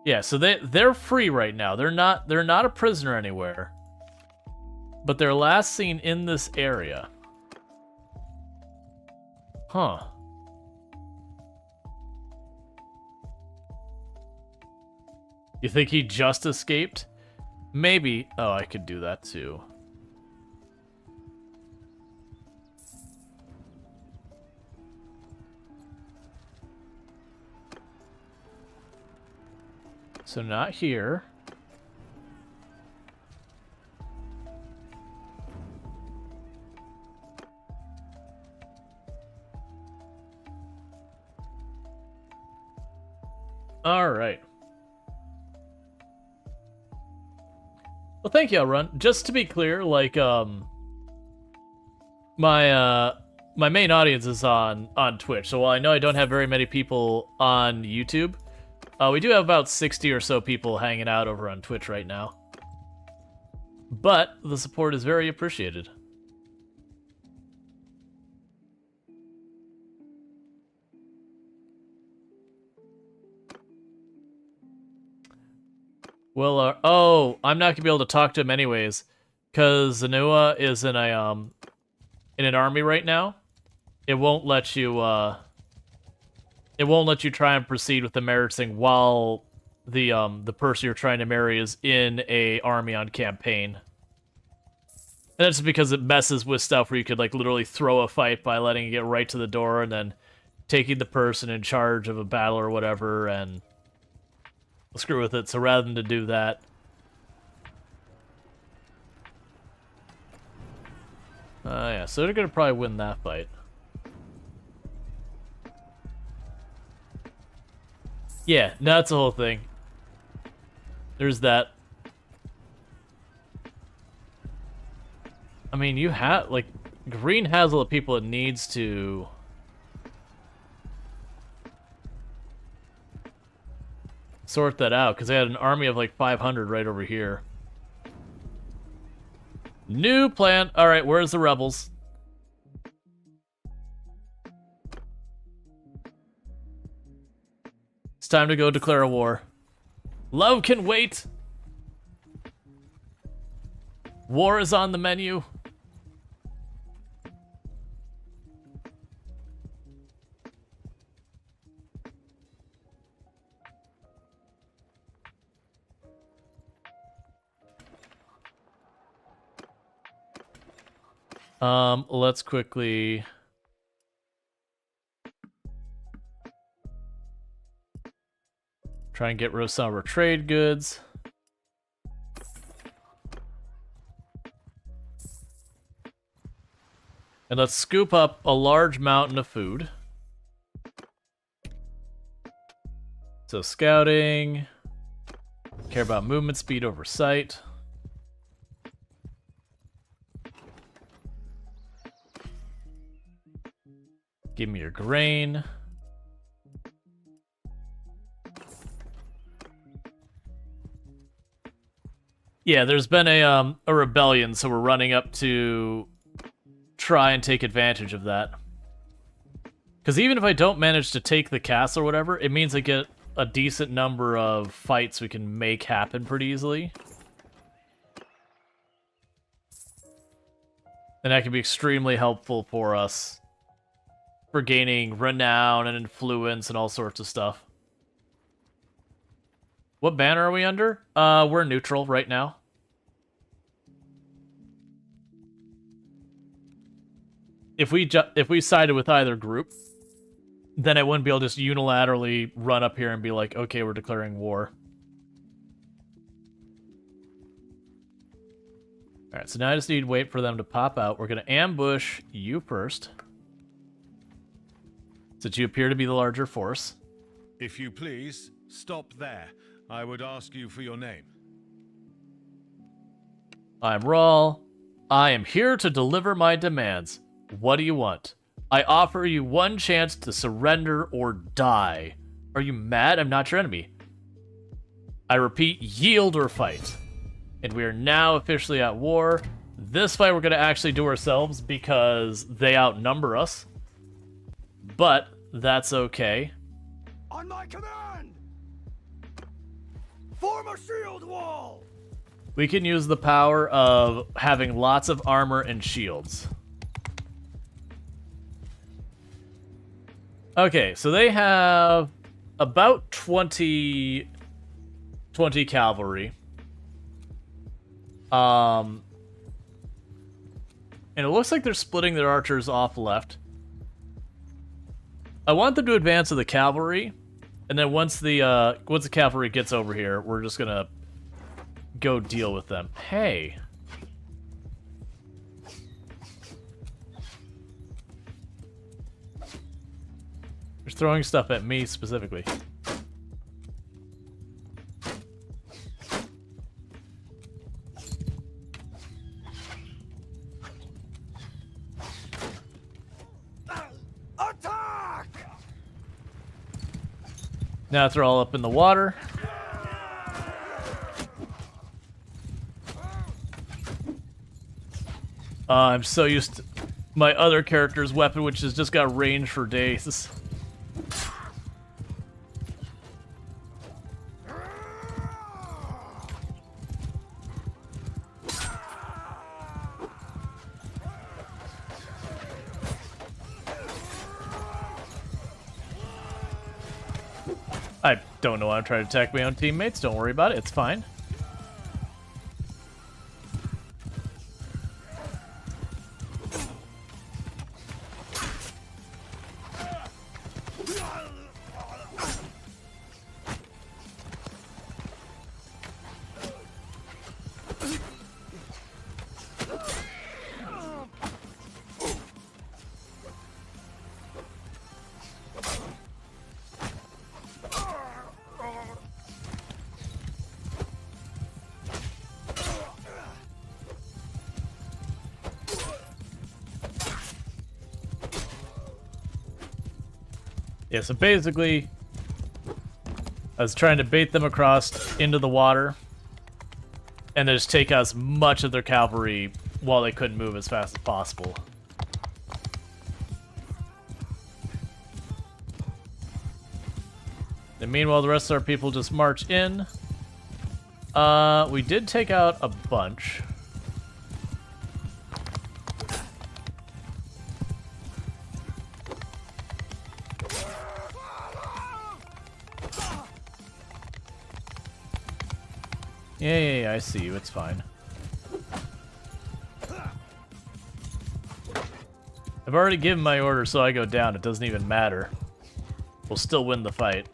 [SPEAKER 1] Yeah, so they're free right now. They're not a prisoner anywhere. but they're last seen in this area. Huh. You think he just escaped? Maybe. Oh, I could do that too. So not here. All right. Well, thank you, Run. Just to be clear, like, my main audience is on Twitch. So while I know I don't have very many people on YouTube, we do have about 60 or so people hanging out over on Twitch right now. But the support is very appreciated. Well, oh, I'm not gonna be able to talk to him anyways, cause Zanua is in an army right now. It won't let you try and proceed with the marriage thing while the person you're trying to marry is in a army on campaign. And that's because it messes with stuff where you could like literally throw a fight by letting it get right to the door and then taking the person in charge of a battle or whatever and screw with it. So rather than to do that, yeah, so they're gonna probably win that fight. Yeah, no, that's the whole thing. There's that. I mean, you have, like, Green has all the people it needs to sort that out, because they had an army of, like, 500 right over here. New plan. Alright, where's the rebels? It's time to go declare a war. Love can wait. War is on the menu. Let's quickly try and get rid of some of our trade goods. And let's scoop up a large mountain of food. So scouting, care about movement speed over sight. Give me your grain. Yeah, there's been a rebellion, so we're running up to try and take advantage of that. Because even if I don't manage to take the castle or whatever, it means I get a decent number of fights we can make happen pretty easily. And that can be extremely helpful for us for gaining renown and influence and all sorts of stuff. What banner are we under? We're neutral right now. If we sided with either group, then I wouldn't be able to just unilaterally run up here and be like, okay, we're declaring war. Alright, so now I just need to wait for them to pop out. We're going to ambush you first, since you appear to be the larger force.
[SPEAKER 5] If you please, stop there. I would ask you for your name.
[SPEAKER 1] I'm Rual. I am here to deliver my demands. What do you want? I offer you one chance to surrender or die. Are you mad? I'm not your enemy. I repeat, yield or fight. And we are now officially at war. This fight we're going to actually do ourselves because they outnumber us. But that's okay.
[SPEAKER 3] On my command! Form a shield wall!
[SPEAKER 1] We can use the power of having lots of armor and shields. Okay, so they have about 20 cavalry. And it looks like they're splitting their archers off left. I want them to advance to the cavalry, and then once the cavalry gets over here, we're just gonna go deal with them. Hey. They're throwing stuff at me specifically.
[SPEAKER 3] Attack!
[SPEAKER 1] Now they're all up in the water. I'm so used to my other character's weapon, which has just got range for days. I don't know why I'm trying to attack my own teammates. Don't worry about it. It's fine. Yeah, so basically, I was trying to bait them across into the water and then just take out as much of their cavalry while they couldn't move as fast as possible. And meanwhile, the rest of our people just march in. We did take out a bunch. Yeah, I see you. It's fine. I've already given my order, so I go down. It doesn't even matter. We'll still win the fight.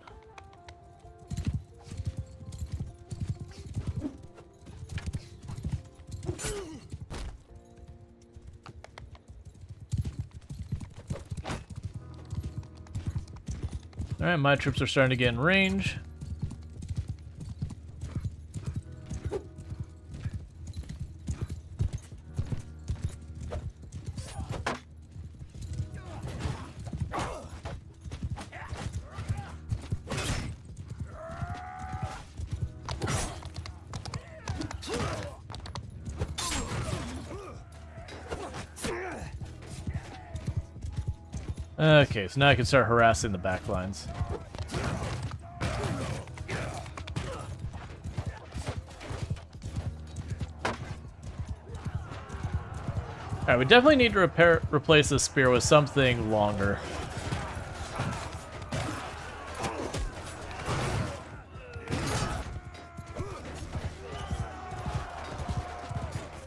[SPEAKER 1] Alright, my troops are starting to get in range. Okay, so now I can start harassing the back lines. Alright, we definitely need to replace this spear with something longer.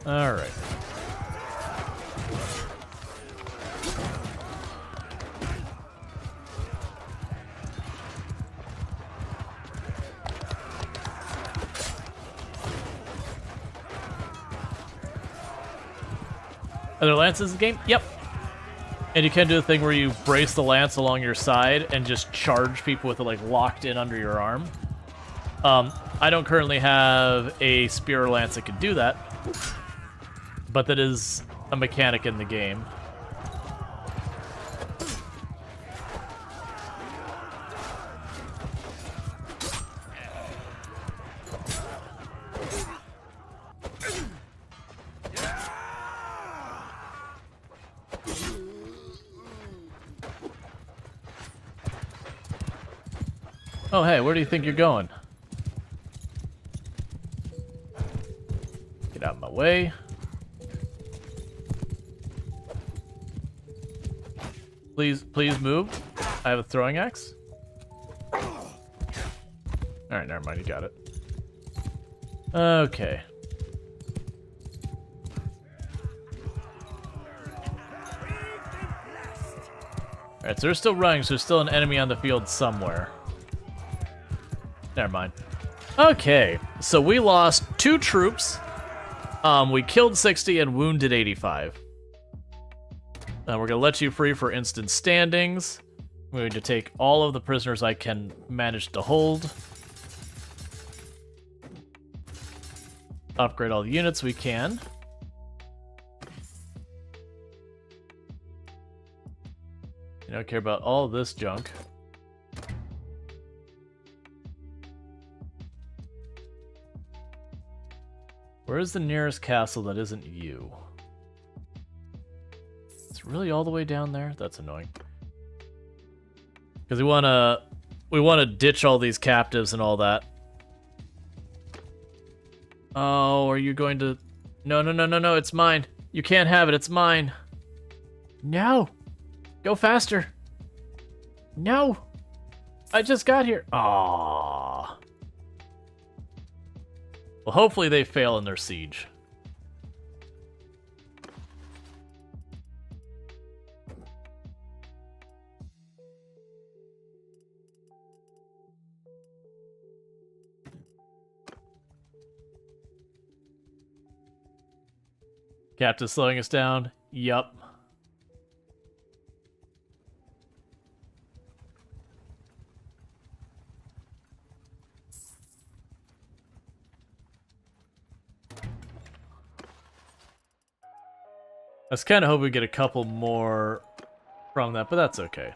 [SPEAKER 1] Alright. Are there lances in the game? Yep. And you can do the thing where you brace the lance along your side and just charge people with it like locked in under your arm. I don't currently have a spear or lance that can do that, but that is a mechanic in the game. Oh, hey, where do you think you're going? way. Please move. I have a throwing axe. Alright, never mind, you got it. Okay. Alright, so they're still running, so there's still an enemy on the field somewhere. Never mind. Okay, so we lost 2 troops. We killed 60 and wounded 85. We're gonna let you free for instant standings. I'm going to take all of the prisoners I can manage to hold. Upgrade all the units we can. You don't care about all this junk. Where is the nearest castle that isn't you? It's really all the way down there? That's annoying. Because we wanna ditch all these captives and all that. Oh, are you going to... No, it's mine. You can't have it, it's mine. No! Go faster! No! I just got here. Aww. Well, hopefully they fail in their siege. Captain's slowing us down. Yup. I was kind of hoping we get a couple more from that, but that's okay.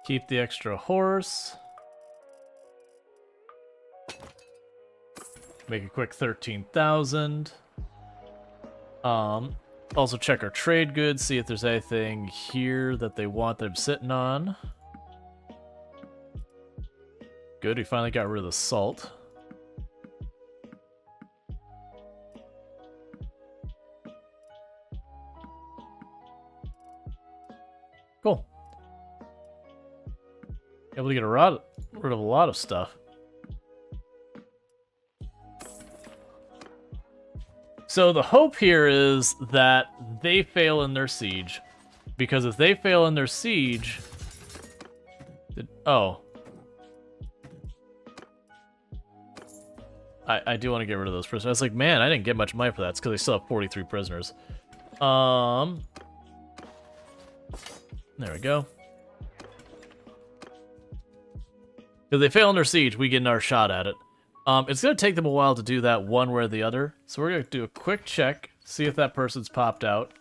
[SPEAKER 1] Keep the extra horse. Make a quick 13,000. Also check our trade goods, see if there's anything here that they want that I'm sitting on. Good, we finally got rid of the salt. Cool. Able to get rid of a lot of stuff. So the hope here is that they fail in their siege, because if they fail in their siege, I do want to get rid of those prisoners. I was like, man, I didn't get much money for that. It's because they still have 43 prisoners. There we go. If they fail in their siege, we get another shot at it. It's going to take them a while to do that one way or the other. So we're going to do a quick check, see if that person's popped out.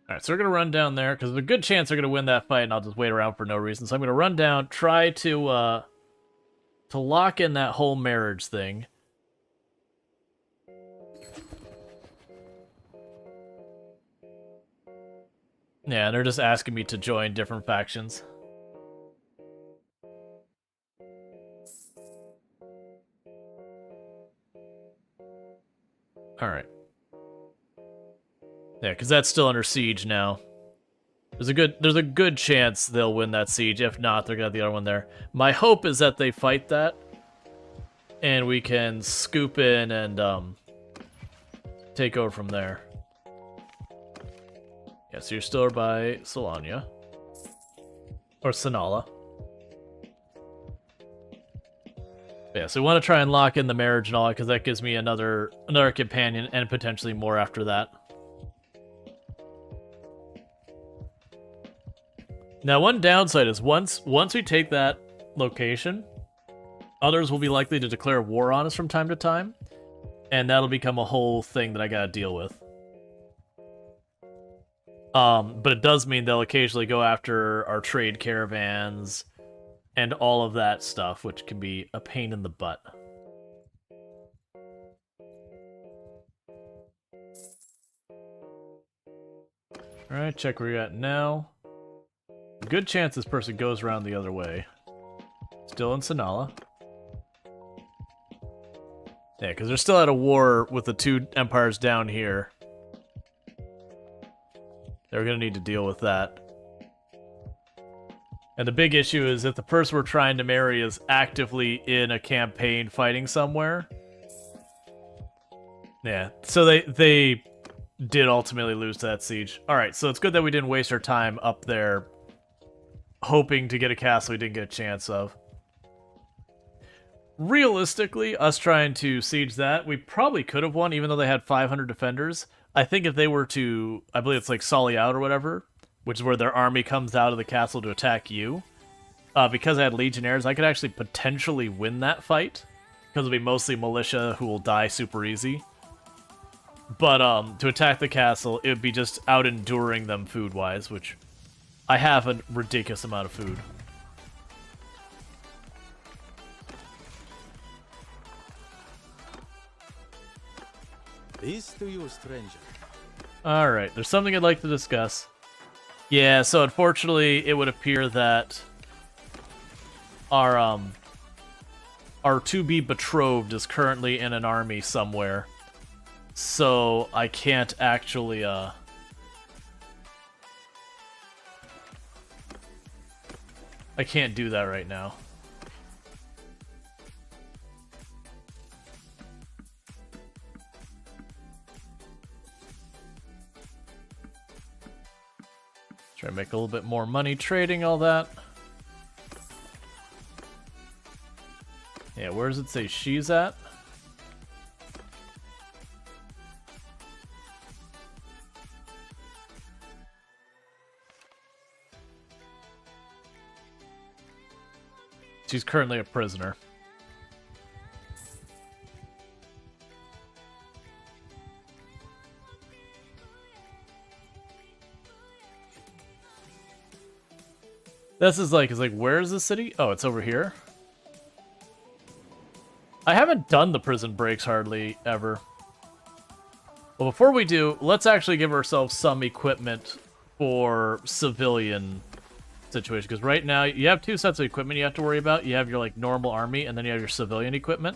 [SPEAKER 1] Alright, so we're going to run down there, because there's a good chance they're going to win that fight, and I'll just wait around for no reason. So I'm going to run down, try to lock in that whole marriage thing. Yeah, they're just asking me to join different factions. Alright. Yeah, because that's still under siege now. There's a good chance they'll win that siege. If not, they're gonna have the other one there. My hope is that they fight that, and we can scoop in and take over from there. Yeah, so you're still by Solania. Or Sanala. Yeah, so we want to try and lock in the marriage and all that, because that gives me another companion, and potentially more after that. Now, one downside is once we take that location, others will be likely to declare war on us from time to time, and that'll become a whole thing that I gotta deal with. But it does mean they'll occasionally go after our trade caravans and all of that stuff, which can be a pain in the butt. Alright, check where you're at now. Good chance this person goes around the other way. Still in Sanala. Yeah, because they're still at a war with the two empires down here. They're going to need to deal with that. And the big issue is if the person we're trying to marry is actively in a campaign fighting somewhere. Yeah, so they did ultimately lose to that siege. Alright, so it's good that we didn't waste our time up there hoping to get a castle we didn't get a chance of. Realistically, us trying to siege that, we probably could have won even though they had 500 defenders. I think if they were to, I believe it's like Sully out or whatever, which is where their army comes out of the castle to attack you, because I had legionnaires, I could actually potentially win that fight, because it'll be mostly militia who will die super easy. But to attack the castle, it would be just out-enduring them food-wise, which I have a ridiculous amount of food.
[SPEAKER 3] Peace to you, stranger.
[SPEAKER 1] Alright, there's something I'd like to discuss. Yeah, so unfortunately, it would appear that our to-be betrothed is currently in an army somewhere. So I can't actually, I can't do that right now. Try to make a little bit more money trading all that. Yeah, where does it say she's at? She's currently a prisoner. This is like, where's the city? Oh, it's over here. I haven't done the prison breaks hardly ever. Well, before we do, let's actually give ourselves some equipment for civilian situation, because right now you have two sets of equipment you have to worry about. You have your like normal army, and then you have your civilian equipment.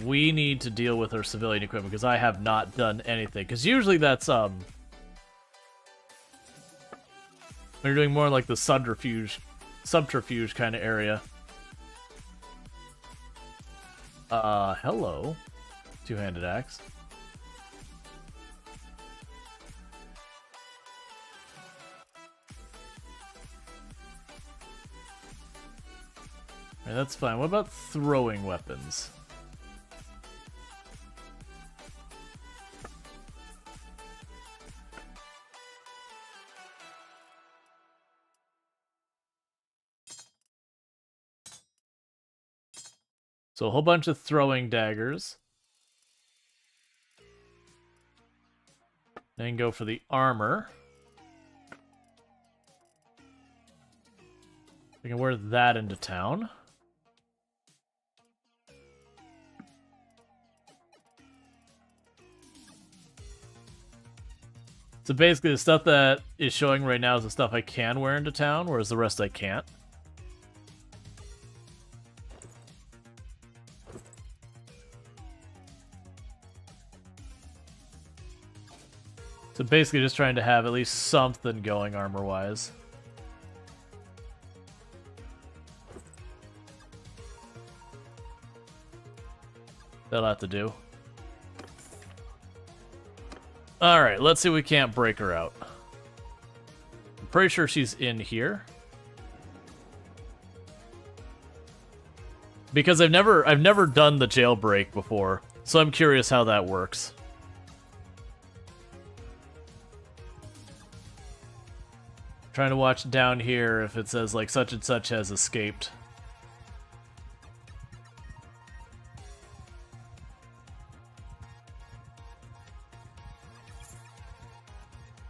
[SPEAKER 1] We need to deal with our civilian equipment because I have not done anything. Because usually that's when you're doing more like the subterfuge kind of area. Hello, two-handed axe. Alright, that's fine. What about throwing weapons? So a whole bunch of throwing daggers. Then go for the armor. We can wear that into town. So basically the stuff that is showing right now is the stuff I can wear into town, whereas the rest I can't. So basically just trying to have at least something going armor-wise. That'll have to do. Alright, let's see if we can't break her out. I'm pretty sure she's in here. Because I've never done the jailbreak before, so I'm curious how that works. Trying to watch down here if it says like such and such has escaped.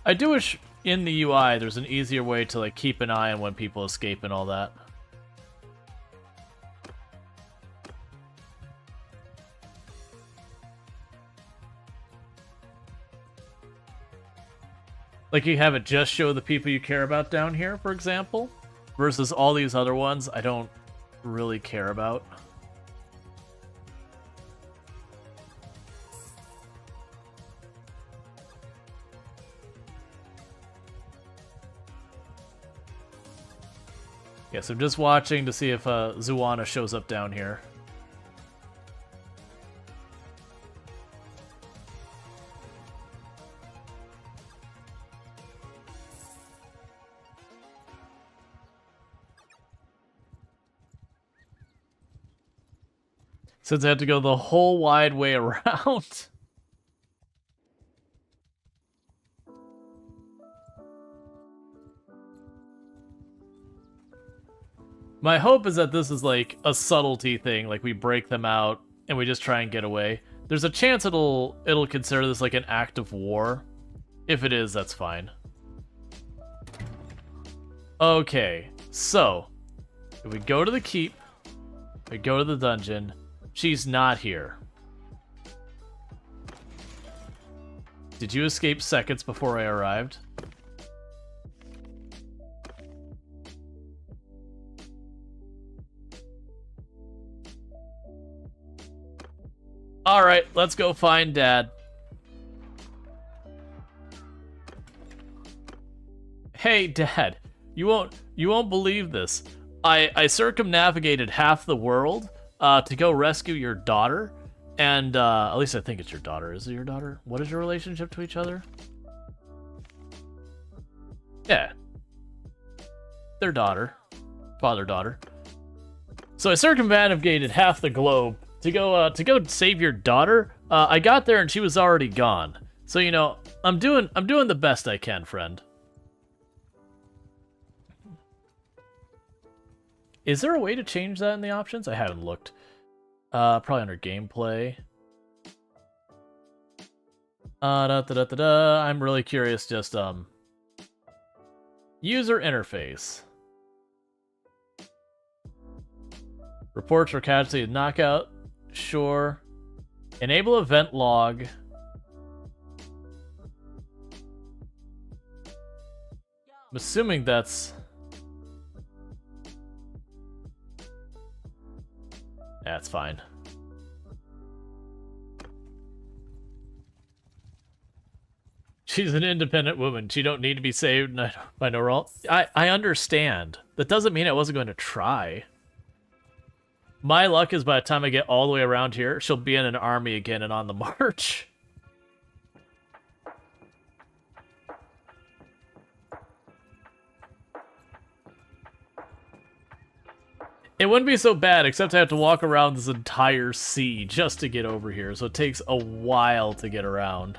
[SPEAKER 1] I do wish in the UI there's an easier way to like keep an eye on when people escape and all that. Like you have it just show the people you care about down here, for example, versus all these other ones I don't really care about. Yes, I'm just watching to see if Zuana shows up down here. Since I have to go the whole wide way around. My hope is that this is like a subtlety thing, like we break them out and we just try and get away. There's a chance it'll consider this like an act of war. If it is, that's fine. Okay, so if we go to the keep, we go to the dungeon, she's not here. Did you escape seconds before I arrived? Alright, let's go find Dad. Hey, Dad, you won't believe this. I circumnavigated half the world to go rescue your daughter, and at least I think it's your daughter. Is it your daughter? What is your relationship to each other? Yeah. Their daughter. Father-daughter. So I circumnavigated half the globe to go save your daughter. I got there and she was already gone. So, you know, I'm doing the best I can, friend. Is there a way to change that in the options? I haven't looked. Probably under gameplay. I'm really curious, just user interface. Reports for casualty knockout. Sure. Enable event log. I'm assuming that's... That's fine. She's an independent woman. She don't need to be saved by no Rual. I understand. That doesn't mean I wasn't going to try. My luck is by the time I get all the way around here, she'll be in an army again and on the march. It wouldn't be so bad, except I have to walk around this entire sea just to get over here, so it takes a while to get around.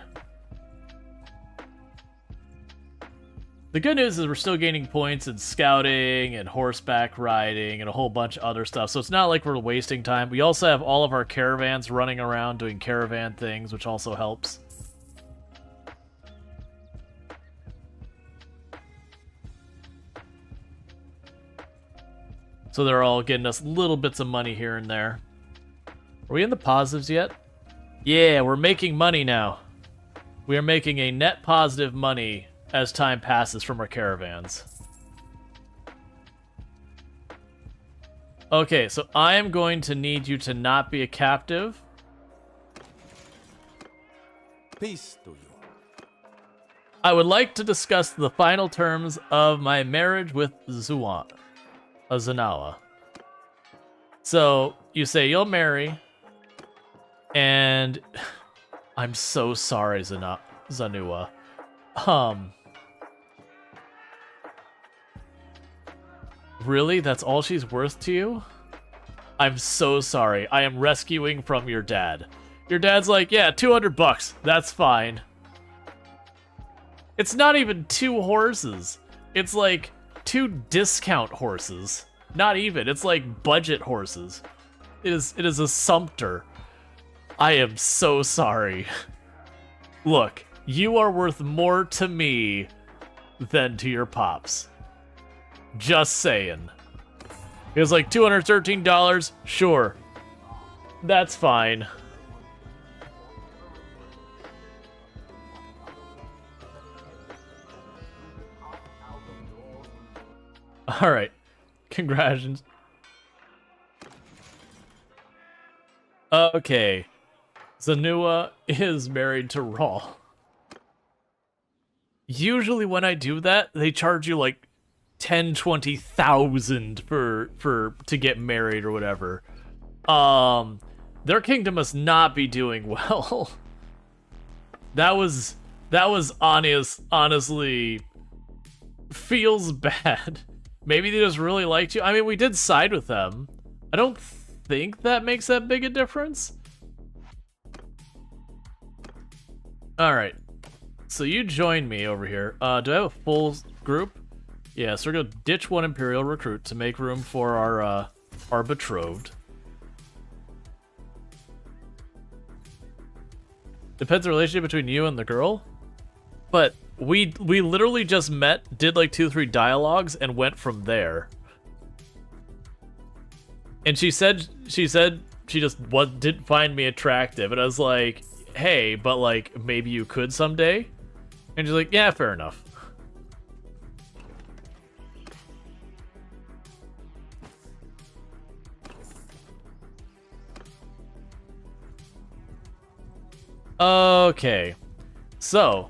[SPEAKER 1] The good news is we're still gaining points in scouting and horseback riding and a whole bunch of other stuff, so it's not like we're wasting time. We also have all of our caravans running around doing caravan things, which also helps. So they're all getting us little bits of money here and there. Are we in the positives yet? Yeah, we're making money now. We are making a net positive money as time passes from our caravans. Okay, so I am going to need you to not be a captive.
[SPEAKER 3] Peace to you.
[SPEAKER 1] I would like to discuss the final terms of my marriage with Zanawa. So, you say you'll marry, and I'm so sorry, Zanua. Really? That's all she's worth to you? I'm so sorry. I am rescuing from your dad. Your dad's like, yeah, $200. That's fine. It's not even 2 horses. It's like 2 discount horses. Not even. It's like budget horses. It is a sumpter. I am so sorry. Look, You are worth more to me than to your pops. Just saying. It was like $213. Sure. That's fine. Alright. Congratulations. Okay. Zanua is married to Rual. Usually when I do that, they charge you like 10,000-20,000 to get married or whatever. Their kingdom must not be doing well. that was honestly feels bad. Maybe they just really liked you. I mean, we did side with them. I don't think that makes that big a difference. Alright. So you join me over here. Do I have a full group? Yeah, so we're gonna ditch one Imperial recruit to make room for our betrothed. Depends on the relationship between you and the girl. But we literally just met, did like 2-3 dialogues, and went from there. And she said she just didn't find me attractive, and I was like, hey, but like maybe you could someday. And she's like, yeah, fair enough. Okay, so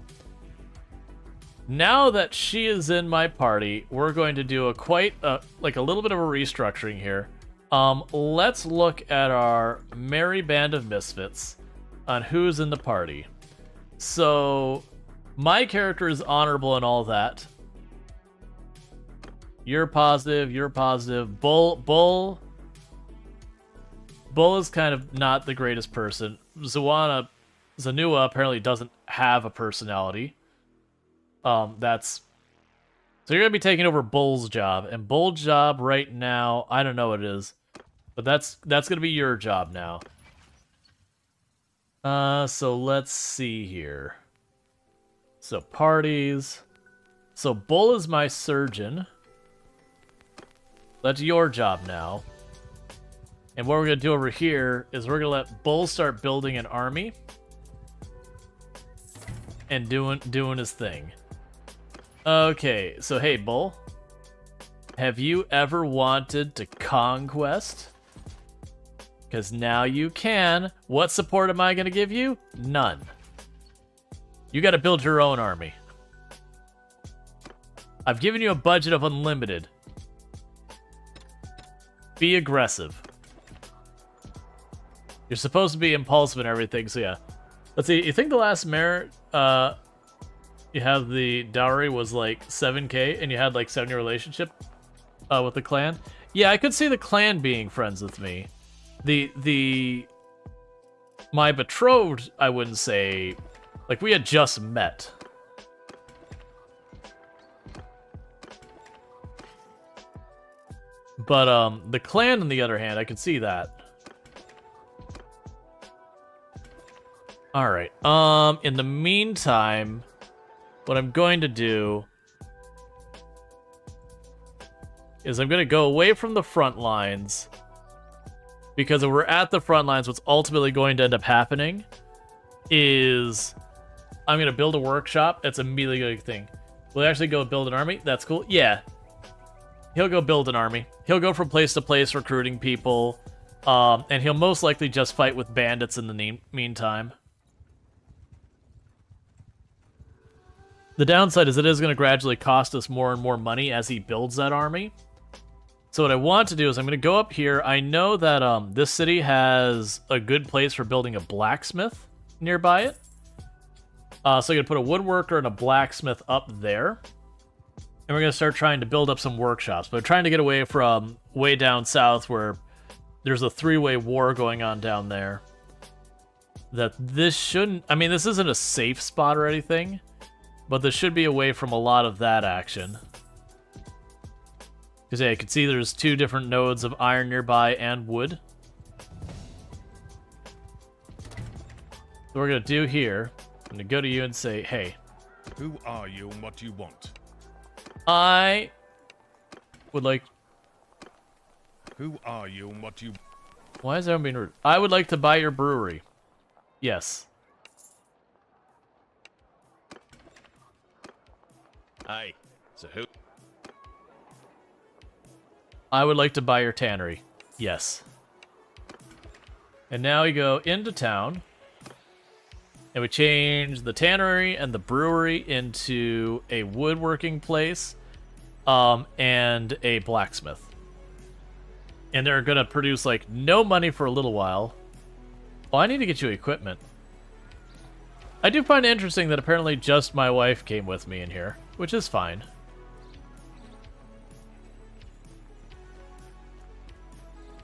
[SPEAKER 1] now that she is in my party, we're going to do a little bit of a restructuring here. Let's look at our merry band of misfits on who's in the party. So my character is honorable and all that. You're positive. Bull is kind of not the greatest person. Zanua apparently doesn't have a personality. So you're gonna be taking over Bull's job, and Bull's job right now, I don't know what it is, but that's gonna be your job now. So let's see here. So parties. So Bull is my surgeon. That's your job now. And what we're gonna do over here is we're gonna let Bull start building an army and doing his thing. Okay, so hey, Bull. Have you ever wanted to conquest? Because now you can. What support am I going to give you? None. You got to build your own army. I've given you a budget of unlimited. Be aggressive. You're supposed to be impulsive and everything, so yeah. Let's see, you think the last merit, you have the dowry was like 7k and you had like 7-year relationship with the clan? Yeah, I could see the clan being friends with me. My betrothed, I wouldn't say, like we had just met. But the clan on the other hand, I could see that. Alright, in the meantime, what I'm going to do is I'm going to go away from the front lines, because if we're at the front lines, what's ultimately going to end up happening is I'm going to build a workshop. That's immediately a good thing. Will he actually go build an army? That's cool. Yeah. He'll go build an army. He'll go from place to place recruiting people, and he'll most likely just fight with bandits in the meantime. The downside is it is going to gradually cost us more and more money as he builds that army. So what I want to do is I'm going to go up here. I know that this city has a good place for building a blacksmith nearby it. So I'm going to put a woodworker and a blacksmith up there. And we're going to start trying to build up some workshops. But I'm trying to get away from way down south where there's a 3-way war going on down there. That this shouldn't... I mean, this isn't a safe spot or anything. But this should be away from a lot of that action. Because, yeah, you can see there's 2 different nodes of iron nearby and wood. So what we're going to do here I'm gonna go to you and say, hey,
[SPEAKER 5] Who are you and what do you want?
[SPEAKER 1] I would like...
[SPEAKER 5] Who are you and what do you...
[SPEAKER 1] Why is everyone being rude? I would like to buy your brewery. Yes.
[SPEAKER 6] Aye. So who?
[SPEAKER 1] I would like to buy your tannery. Yes. And now we go into town. And we change the tannery and the brewery into a woodworking place. And a blacksmith. And they're gonna produce, like, no money for a little while. Oh, I need to get you equipment. I do find it interesting that apparently just my wife came with me in here, which is fine.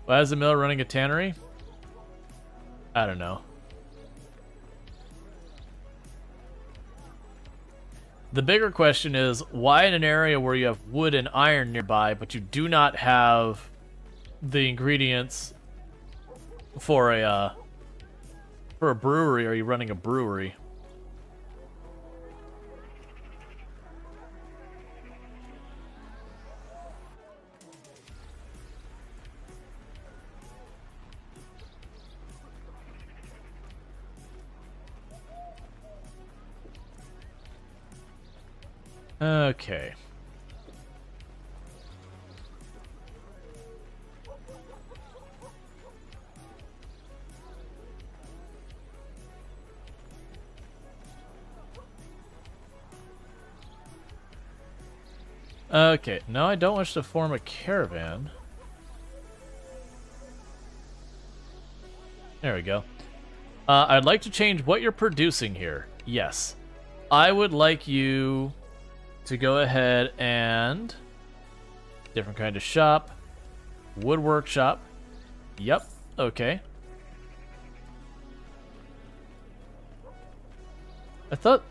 [SPEAKER 1] Why is the mill running a tannery? I don't know. The bigger question is, why in an area where you have wood and iron nearby, but you do not have the ingredients for a brewery, are you running a brewery? Okay. Okay, no, I don't wish to form a caravan. There we go. I'd like to change what you're producing here. Yes. I would like you to go ahead and... Different kind of shop. Woodwork shop. Yep, okay. I thought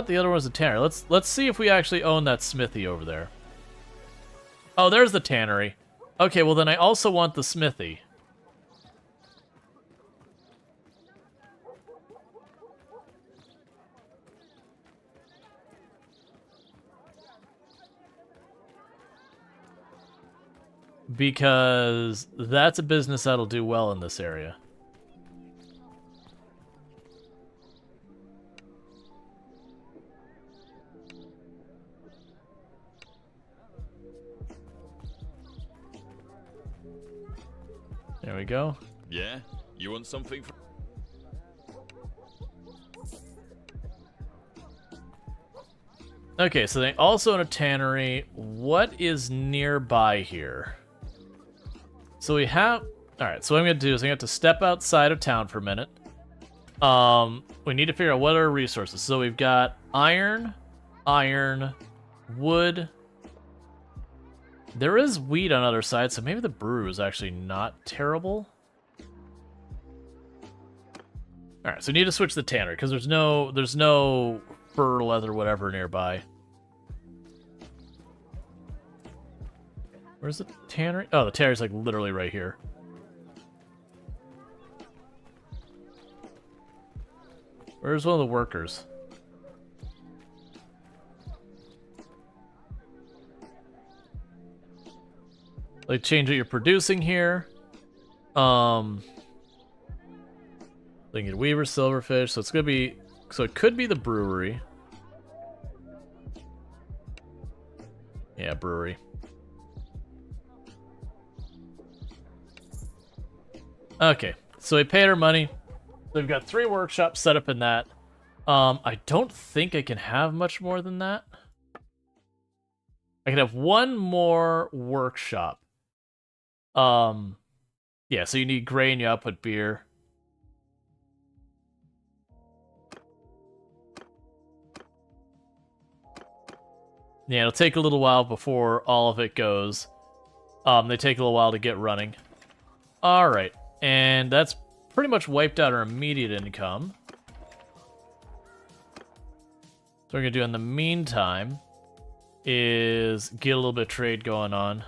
[SPEAKER 1] the other one was a tannery. Let's see if we actually own that smithy over there. Oh, there's the tannery. Okay, well then I also want the smithy. Because that's a business that'll do well in this area. There we go.
[SPEAKER 6] Yeah? You want something from...
[SPEAKER 1] Okay, so they also own a tannery. What is nearby here? So we have... Alright, so what I'm going to do is I'm going to have to step outside of town for a minute. We need to figure out what are our resources. So we've got iron, wood. There is wheat on the other side, so maybe the brew is actually not terrible. Alright, so we need to switch the tannery, because there's no fur, leather, whatever nearby. Where's the tannery? Oh, the tannery's like literally right here. Where's one of the workers? Like, change what you're producing here. Lincoln Weaver, Silverfish. So it's gonna be. So it could be the brewery. Yeah, brewery. Okay, so we paid our money. We've got 3 workshops set up in that. I don't think I can have much more than that. I can have 1 more workshop. Yeah, so you need grain, you output beer. Yeah, it'll take a little while before all of it goes. They take a little while to get running. Alright, and that's pretty much wiped out our immediate income. So what we're going to do in the meantime is get a little bit of trade going on.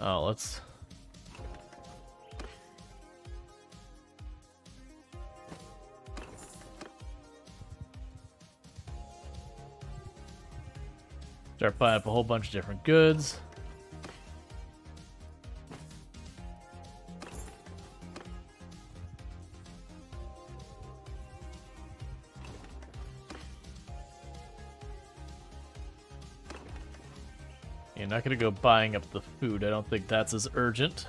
[SPEAKER 1] Oh, let's... start buying up a whole bunch of different goods. You're not gonna go buying up the food. I don't think that's as urgent.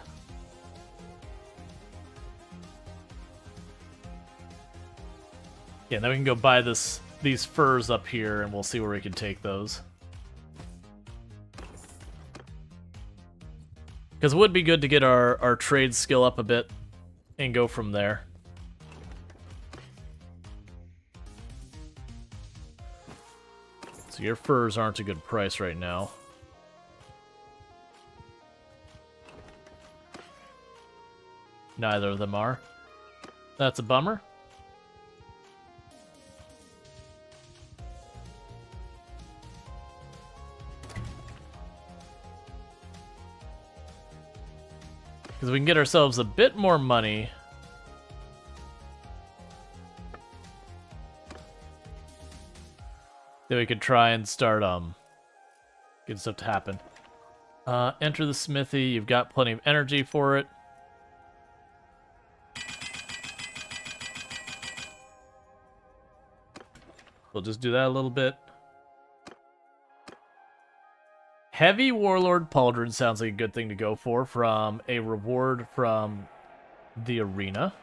[SPEAKER 1] Yeah, then we can go buy these furs up here, and we'll see where we can take those. Because it would be good to get our trade skill up a bit and go from there. So your furs aren't a good price right now. Neither of them are. That's a bummer. Because we can get ourselves a bit more money. Then we could try and start getting stuff to happen. Enter the smithy. You've got plenty of energy for it. We'll just do that a little bit. Heavy Warlord Pauldron sounds like a good thing to go for from a reward from the arena.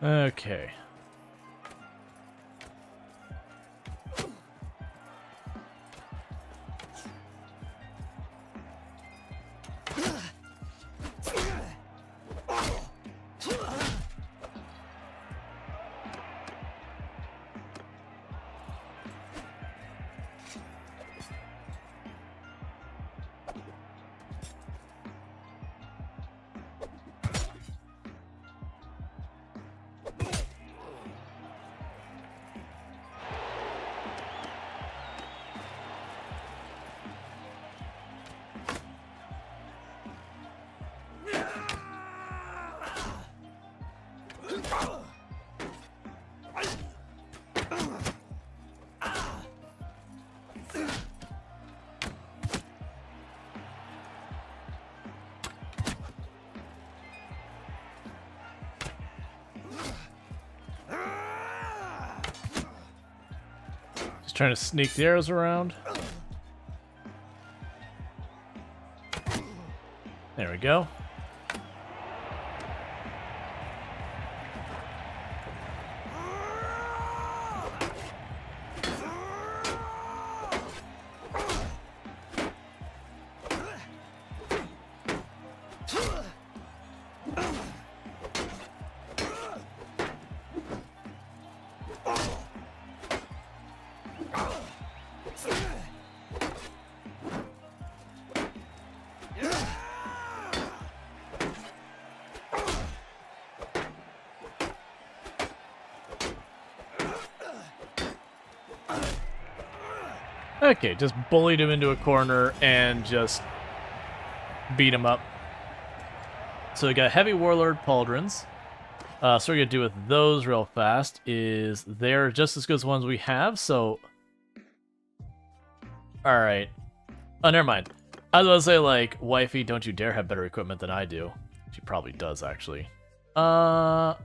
[SPEAKER 1] Okay. Trying to sneak the arrows around. There we go. Okay, just bullied him into a corner and just beat him up. So we got Heavy Warlord Pauldrons. So what we're going to do with those real fast is they're just as good as ones we have, so... Alright. Oh, never mind. I was going to say, like, wifey, don't you dare have better equipment than I do. She probably does, actually. I'd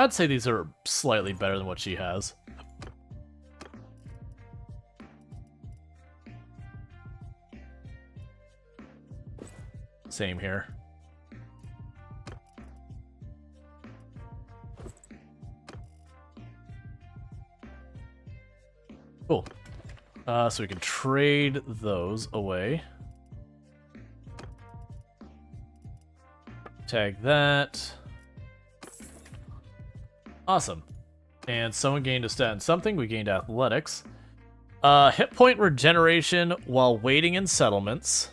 [SPEAKER 1] say these are slightly better than what she has. Same here. Cool. So we can trade those away. Tag that. Awesome. And someone gained a stat in something. We gained athletics. Hit point regeneration while waiting in settlements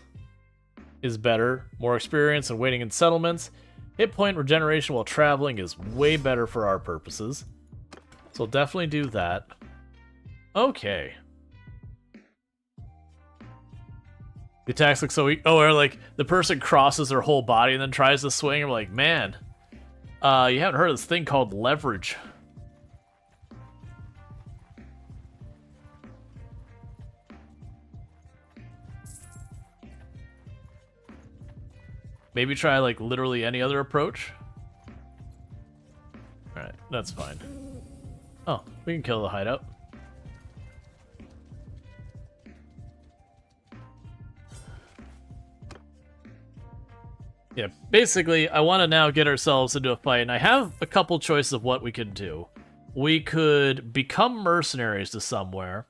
[SPEAKER 1] is better. More experience and waiting in settlements. Hit point regeneration while traveling is way better for our purposes. So we'll definitely do that. Okay. The attacks look so weak. Oh, or like the person crosses their whole body and then tries to swing. I'm like, man, you haven't heard of this thing called leverage. Maybe try like literally any other approach. Alright, that's fine. Oh, we can kill the hideout. Yeah, basically, I want to now get ourselves into a fight, and I have a couple choices of what we could do. We could become mercenaries to somewhere,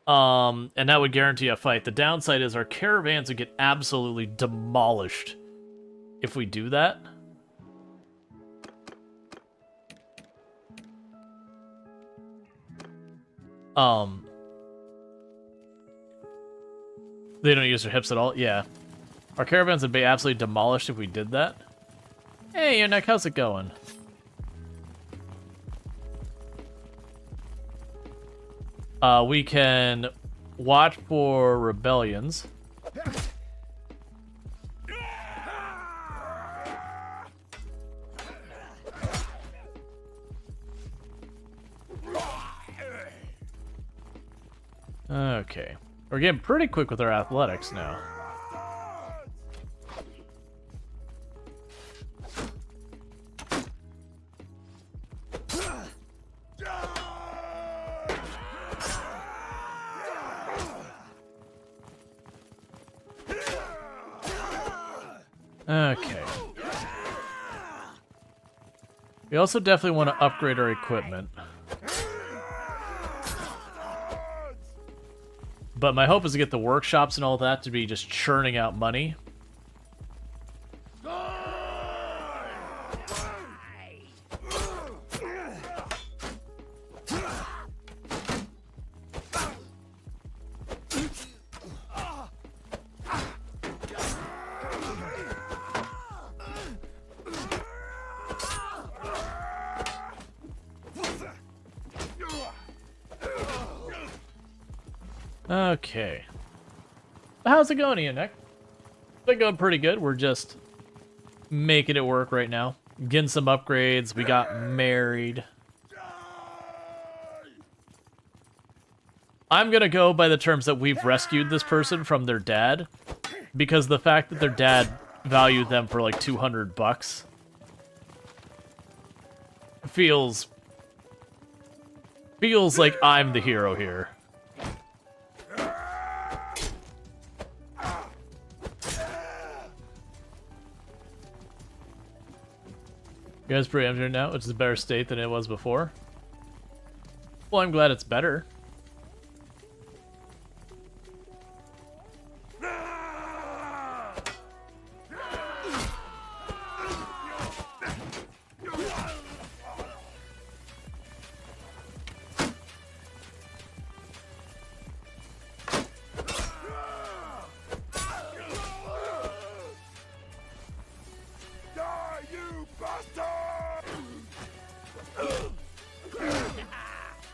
[SPEAKER 1] and that would guarantee a fight. The downside is our caravans would get absolutely demolished if we do that. They don't use their hips at all? Yeah. Our caravans would be absolutely demolished if we did that. Hey, Eunuch, how's it going? We can watch for rebellions. Okay. We're getting pretty quick with our athletics now. Okay. We also definitely want to upgrade our equipment. But my hope is to get the workshops and all that to be just churning out money. Okay. How's it going, Eunuch? It's been going pretty good. We're just making it work right now. Getting some upgrades. We got married. I'm gonna go by the terms that we've rescued this person from their dad, because the fact that their dad valued them for like $200 feels like I'm the hero here. You guys pretty empty now, which is a better state than it was before. Well, I'm glad it's better.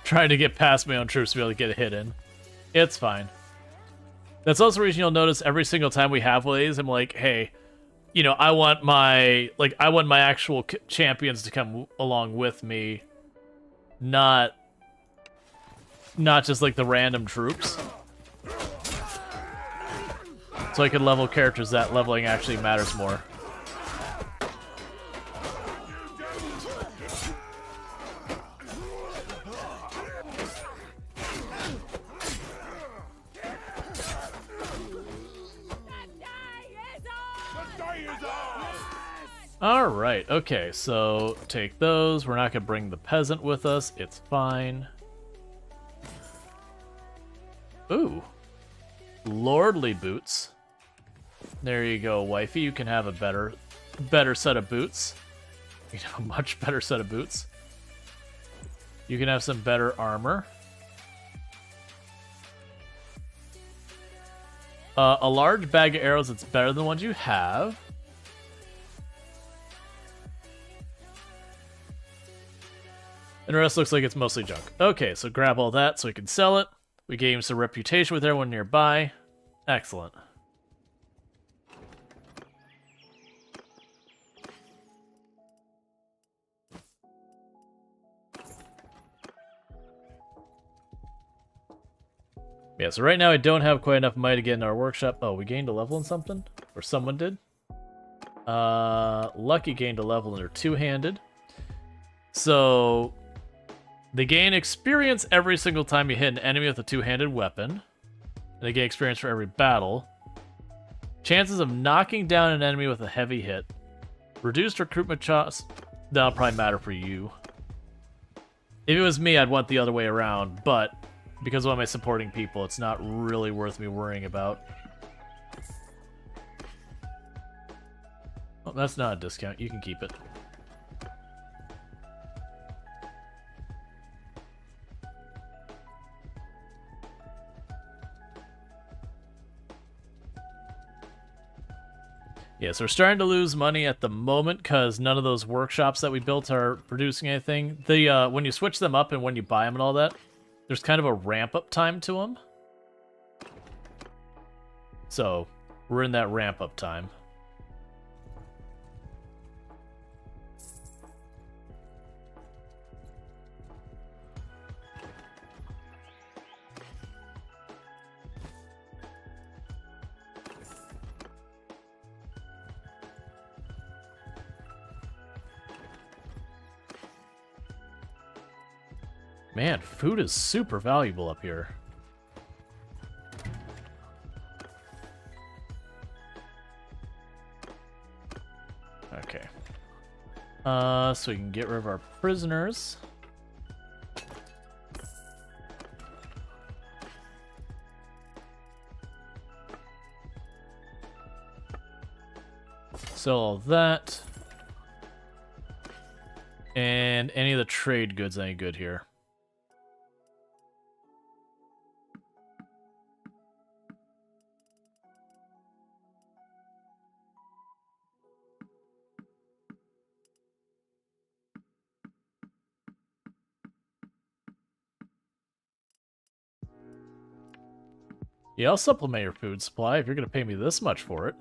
[SPEAKER 1] Trying to get past my own troops to be able to get a hit in. It's fine. That's also the reason you'll notice every single time we have ways, I'm like, hey, you know, I want my actual champions to come along with me, not just like the random troops. So I can level characters that leveling actually matters more. Alright, okay, so take those. We're not going to bring the peasant with us. It's fine. Ooh. Lordly boots. There you go, wifey. You can have a better better set of boots. You can have a much better set of boots. You can have some better armor. A large bag of arrows that's better than the ones you have. And the rest looks like it's mostly junk. Okay, so grab all that so we can sell it. We gain some reputation with everyone nearby. Excellent. Yeah, so right now I don't have quite enough money to get in our workshop. Oh, we gained a level in something? Or someone did? Lucky gained a level in their two-handed. So they gain experience every single time you hit an enemy with a two-handed weapon. And they gain experience for every battle. Chances of knocking down an enemy with a heavy hit. Reduced recruitment costs. That'll probably matter for you. If it was me, I'd want the other way around, but because of all my supporting people, it's not really worth me worrying about. Oh, that's not a discount. You can keep it. Yeah, so we're starting to lose money at the moment because none of those workshops that we built are producing anything. The when you switch them up and when you buy them and all that, there's kind of a ramp-up time to them. So, we're in that ramp-up time. Man, food is super valuable up here. Okay. So we can get rid of our prisoners. Sell all that. And any of the trade goods ain't good here. Yeah, I'll supplement your food supply if you're going to pay me this much for it.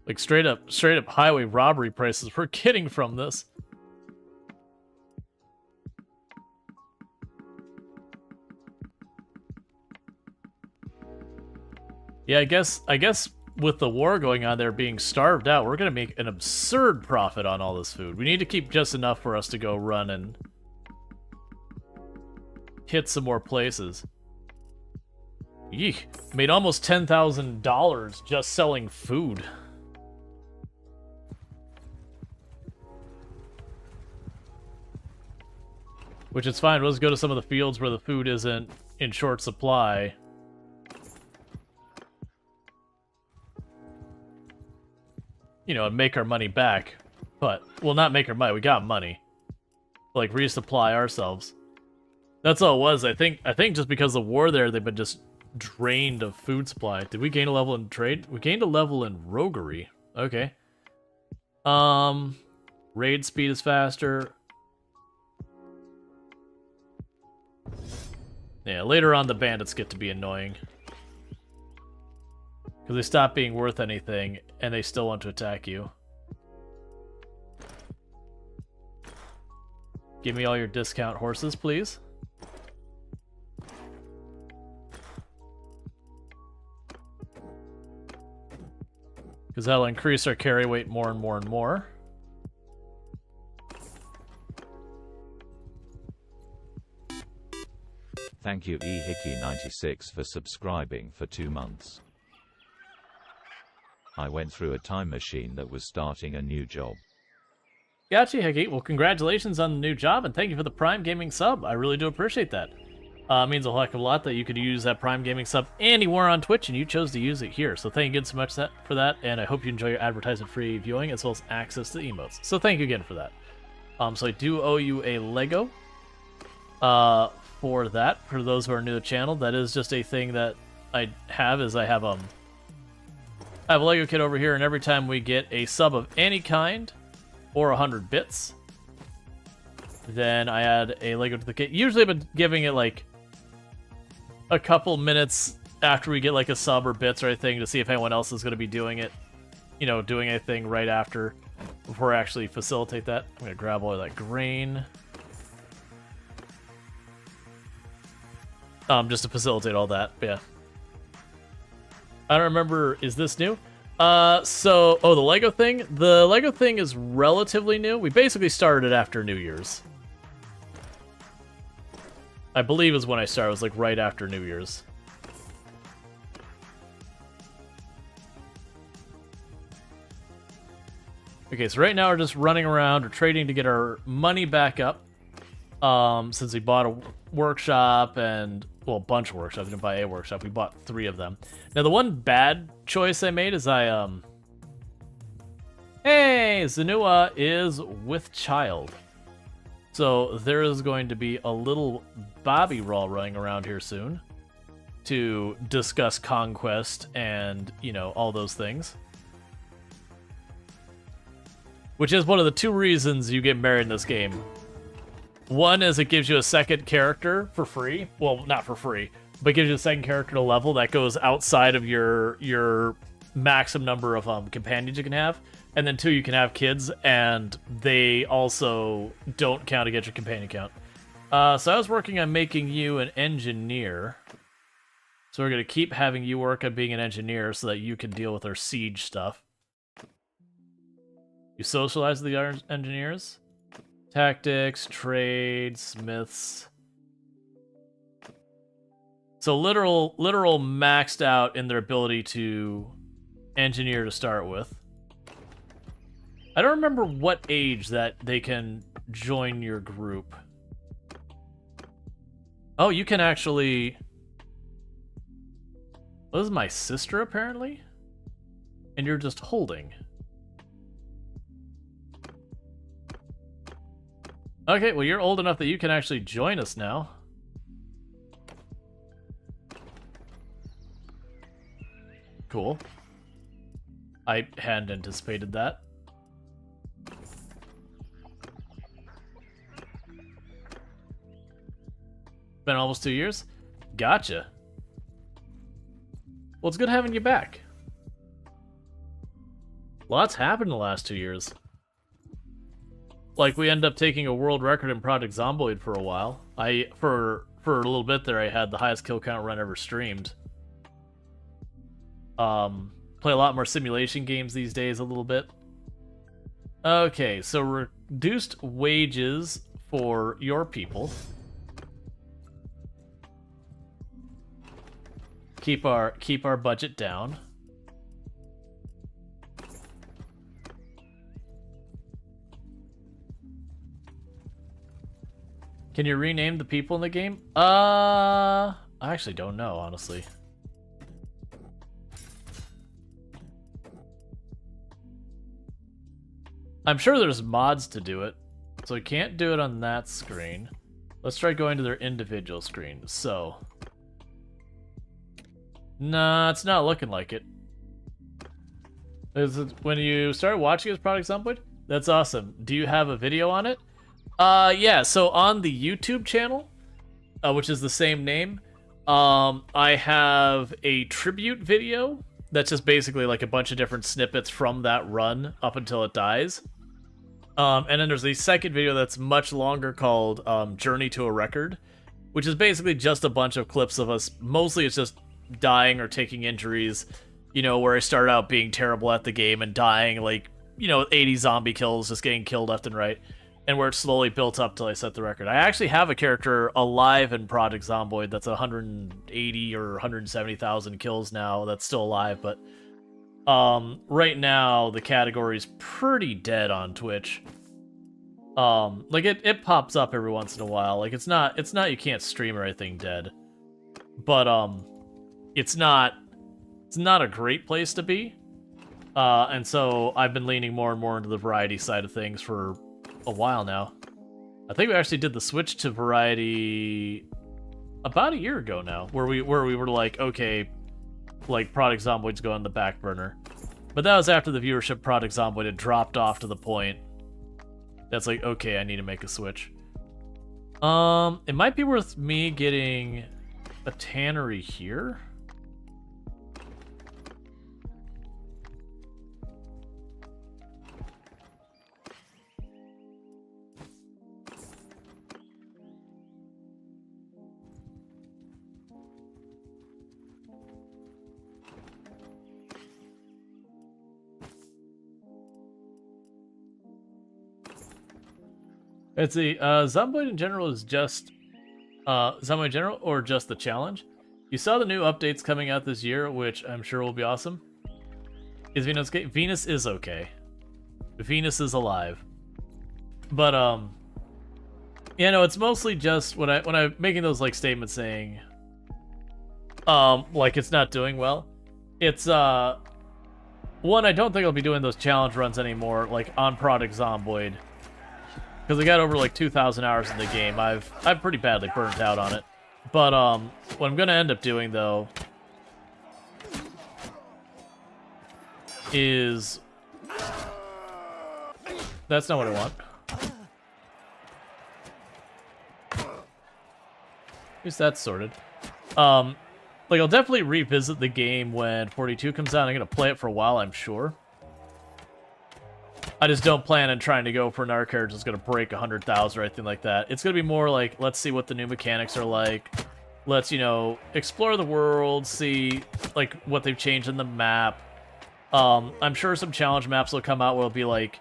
[SPEAKER 1] Like straight up highway robbery prices we're getting from this. Yeah, I guess with the war going on, they're being starved out. We're gonna make an absurd profit on all this food. We need to keep just enough for us to go run and hit some more places. Yeek. Made almost $10,000 just selling food. Which is fine. We'll just go to some of the fields where the food isn't in short supply. You know, and make our money back. But, well, not make our money. We got money. Like, resupply ourselves. That's all it was. I think just because of the war there, they've been just drained of food supply. Did we gain a level in trade? We gained a level in roguery. Okay. Raid speed is faster. Yeah, later on the bandits get to be annoying. Because they stop being worth anything, and they still want to attack you. Give me all your discount horses, please. Because that'll increase our carry weight more and more and more.
[SPEAKER 7] Thank you eHickey96 for subscribing for 2 months. I went through a time machine that was starting a new job.
[SPEAKER 1] Gotcha, Hickey. Well, congratulations on the new job, and thank you for the Prime Gaming sub. I really do appreciate that. It means a heck of a lot that you could use that Prime Gaming sub anywhere on Twitch, and you chose to use it here. So thank you again so much for that, and I hope you enjoy your advertisement-free viewing as well as access to emotes. So thank you again for that. So I do owe you a Lego for that. For those who are new to the channel, that is just a thing that I have. I have a Lego kit over here, and every time we get a sub of any kind, or 100 bits, then I add a Lego to the kit. Usually I've been giving it like a couple minutes after we get like a sub or bits or anything to see if anyone else is going to be doing it, you know, doing anything right after before I actually facilitate that. I'm going to grab all of that grain. Just to facilitate all that, but yeah. I don't remember, is this new? The Lego thing? The Lego thing is relatively new. We basically started after New Year's. I believe is when I started. It was like right after New Year's. Okay, so right now we're just running around or trading to get our money back up. Since we bought a workshop and, well, a bunch of workshops. We didn't buy a workshop. We bought 3 of them. Now, the one bad choice I made is hey, Zanua is with child. So there is going to be a little Bobby Rual running around here soon to discuss conquest and, you know, all those things. Which is one of the 2 reasons you get married in this game. One is it gives you a second character for free. Well, not for free, but gives you a second character to level that goes outside of your maximum number of companions you can have. And then 2, you can have kids, and they also don't count against your companion count. So I was working on making you an engineer. So we're going to keep having you work on being an engineer so that you can deal with our siege stuff. You socialize with the engineers. Tactics, trade, smiths. So literal maxed out in their ability to engineer to start with. I don't remember what age that they can join your group. Oh, you can actually... Well, this is my sister, apparently? And you're just holding. Okay, well, you're old enough that you can actually join us now. Cool. I hadn't anticipated that. Been almost 2 years? Gotcha. Well, it's good having you back. Lots happened in the last 2 years. Like, we ended up taking a world record in Project Zomboid for a while. For a little bit there, I had the highest kill count run ever streamed. Play a lot more simulation games these days a little bit. Okay, so reduced wages for your people. Keep our budget down. Can you rename the people in the game? I actually don't know, honestly. I'm sure there's mods to do it, so I can't do it on that screen. Let's try going to their individual screen. So, nah, it's not looking like it. Is it when you started watching this Project Zomboid? That's awesome. Do you have a video on it? Yeah, so on the YouTube channel, which is the same name, I have a tribute video that's just basically like a bunch of different snippets from that run up until it dies. And then there's a second video that's much longer called Journey to a Record, which is basically just a bunch of clips of us. Mostly it's just dying or taking injuries, you know, where I started out being terrible at the game and dying, like, you know, 80 zombie kills, just getting killed left and right. And where it slowly built up till I set the record. I actually have a character alive in Project Zomboid that's 180 or 170,000 kills now that's still alive, but right now the category's pretty dead on Twitch. Like it pops up every once in a while. Like it's not you can't stream or anything dead. But it's not a great place to be. And so I've been leaning more and more into the variety side of things for a while now. I think we actually did the switch to variety about a year ago now, where we were like, okay, like Product Zomboid's going on the back burner. But that was after the viewership Product Zomboid had dropped off to the point that's like, okay, I need to make a switch. It might be worth me getting a tannery here. It's the Zomboid in general is just Zomboid in general or just the challenge. You saw the new updates coming out this year, which I'm sure will be awesome. Is Venus okay? Venus is okay. Venus is alive. But yeah, no, it's mostly just when I'm making those like statements saying like it's not doing well. It's one, I don't think I'll be doing those challenge runs anymore, like on Product Zomboid. Because I got over like 2,000 hours in the game. I've pretty badly burnt out on it. But what I'm gonna end up doing though is that's not what I want. At least that's sorted. Like I'll definitely revisit the game when 42 comes out. I'm gonna play it for a while, I'm sure. I just don't plan on trying to go for an arc character that's going to break 100,000 or anything like that. It's going to be more like, let's see what the new mechanics are like. Let's, you know, explore the world, see, like, what they've changed in the map. I'm sure some challenge maps will come out where it'll be like,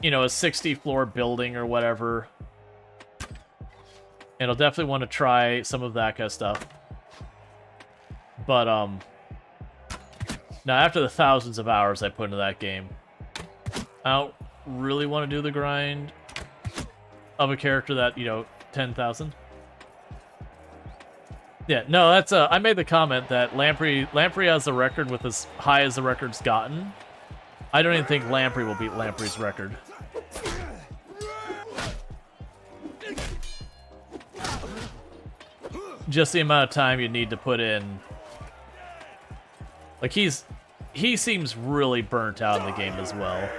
[SPEAKER 1] you know, a 60-floor building or whatever. And I'll definitely want to try some of that kind of stuff. But, now after the thousands of hours I put into that game, I don't really want to do the grind of a character that, you know, 10,000. Yeah, no, that's I made the comment that Lamprey has the record with as high as the record's gotten. I don't even think Lamprey will beat Lamprey's record. Just the amount of time you need to put in. Like he seems really burnt out in the game as well.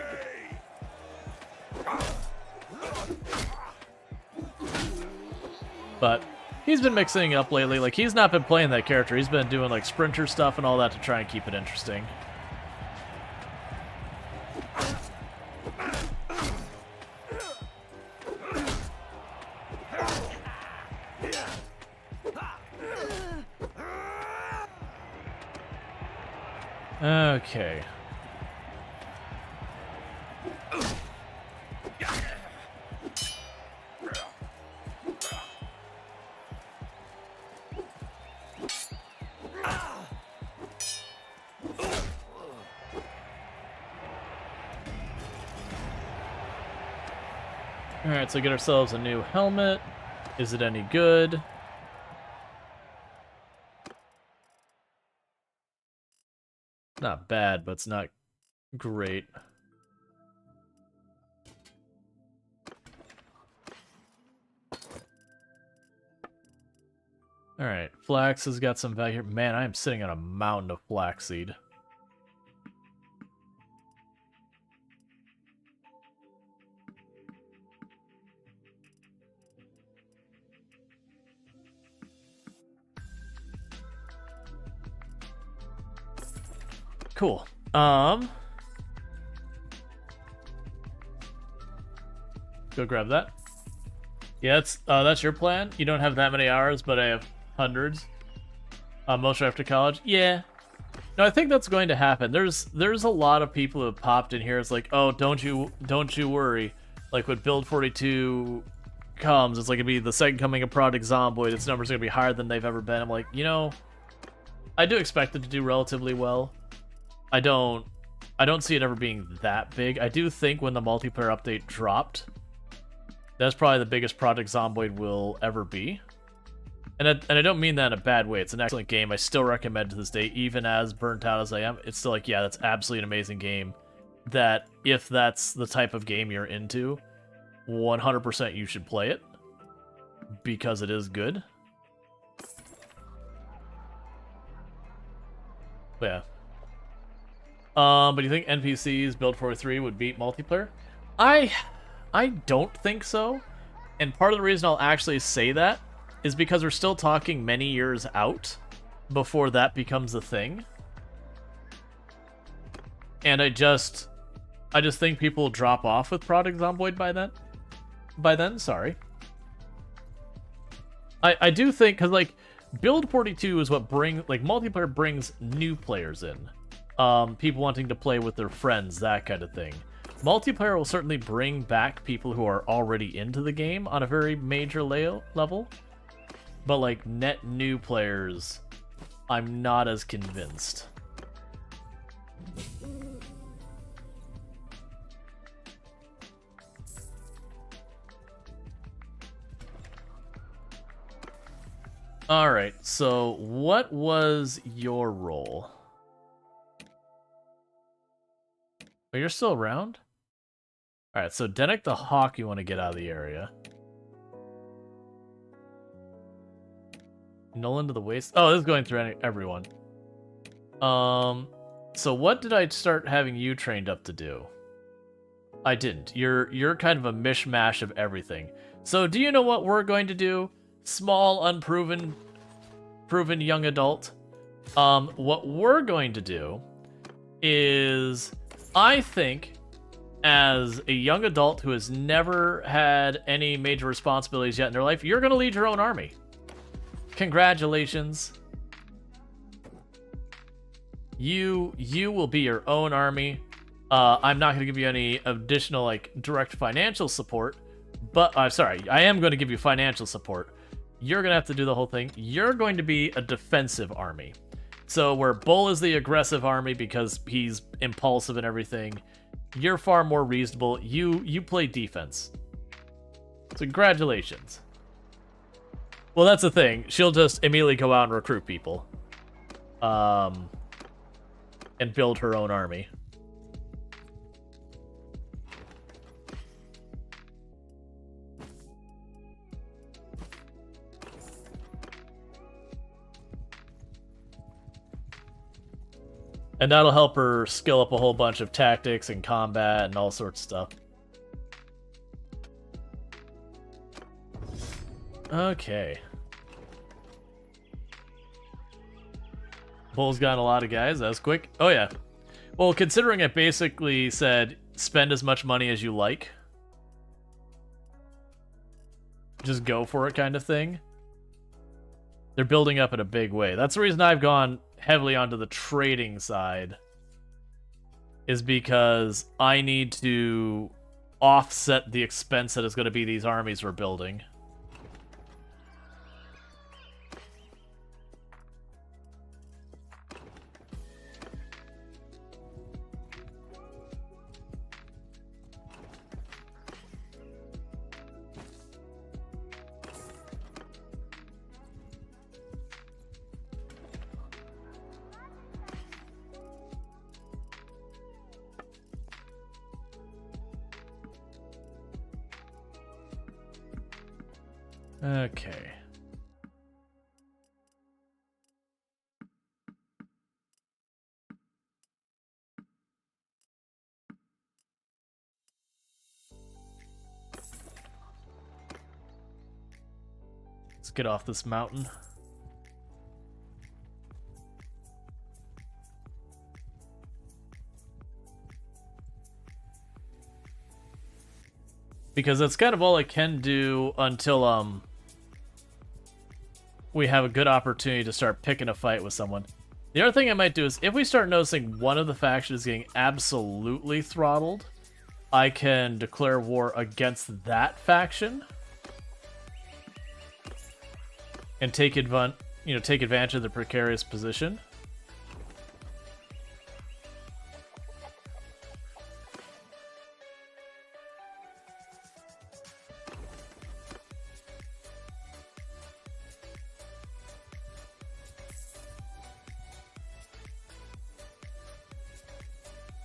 [SPEAKER 1] But he's been mixing up lately. Like, he's not been playing that character. He's been doing, like, sprinter stuff and all that to try and keep it interesting. Okay. Alright, so get ourselves a new helmet. Is it any good? Not bad, but it's not great. Alright, flax has got some value here. Man, I am sitting on a mountain of flaxseed. Cool. Go grab that. Yeah, that's your plan? You don't have that many hours, but I have hundreds. Mostly after college? Yeah. No, I think that's going to happen. There's a lot of people who have popped in here. It's like, oh, don't you worry. Like when Build 42 comes, it's like it'd be the second coming of Product Zomboid. Its numbers are gonna be higher than they've ever been. I'm like, you know, I do expect it to do relatively well. I don't see it ever being that big. I do think when the multiplayer update dropped, That's probably the biggest Project Zomboid will ever be. And I don't mean that in a bad way. It's an excellent game. I still recommend to this day, even as burnt out as I am. It's still like, yeah, that's absolutely an amazing game. That if that's the type of game you're into, 100% you should play it. Because it is good. But yeah. But do you think NPCs Build 43 would beat multiplayer? I don't think so. And part of the reason I'll actually say that is because we're still talking many years out before that becomes a thing. And I just think people will drop off with Project Zomboid by then, sorry. I do think, because like Build 42 is what multiplayer brings new players in. People wanting to play with their friends, that kind of thing. Multiplayer will certainly bring back people who are already into the game on a very major level. But like net new players, I'm not as convinced. Alright, so what was your role? Oh, you're still around? Alright, so Dennick the Hawk you want to get out of the area. Nolan to the Waste. Oh, this is going through everyone. So what did I start having you trained up to do? I didn't. You're kind of a mishmash of everything. So do you know what we're going to do? Small, proven young adult. What we're going to do is, I think, as a young adult who has never had any major responsibilities yet in their life, you're going to lead your own army. Congratulations. You will be your own army. I'm not going to give you any additional, like, direct financial support, but, sorry, I am going to give you financial support. You're going to have to do the whole thing. You're going to be a defensive army. So where Bull is the aggressive army because he's impulsive and everything, you're far more reasonable. You play defense. So congratulations. Well, that's the thing. She'll just immediately go out and recruit people. And build her own army. And that'll help her skill up a whole bunch of tactics and combat and all sorts of stuff. Okay. Bull's got a lot of guys. That was quick. Oh, yeah. Well, considering it basically said, spend as much money as you like. Just go for it kind of thing. They're building up in a big way. That's the reason I've gone heavily onto the trading side. Is because I need to offset the expense that is going to be these armies we're building. Okay. Let's get off this mountain. Because that's kind of all I can do until, we have a good opportunity to start picking a fight with someone. The other thing I might do is, if we start noticing one of the factions getting absolutely throttled, I can declare war against that faction. And take advantage of the precarious position.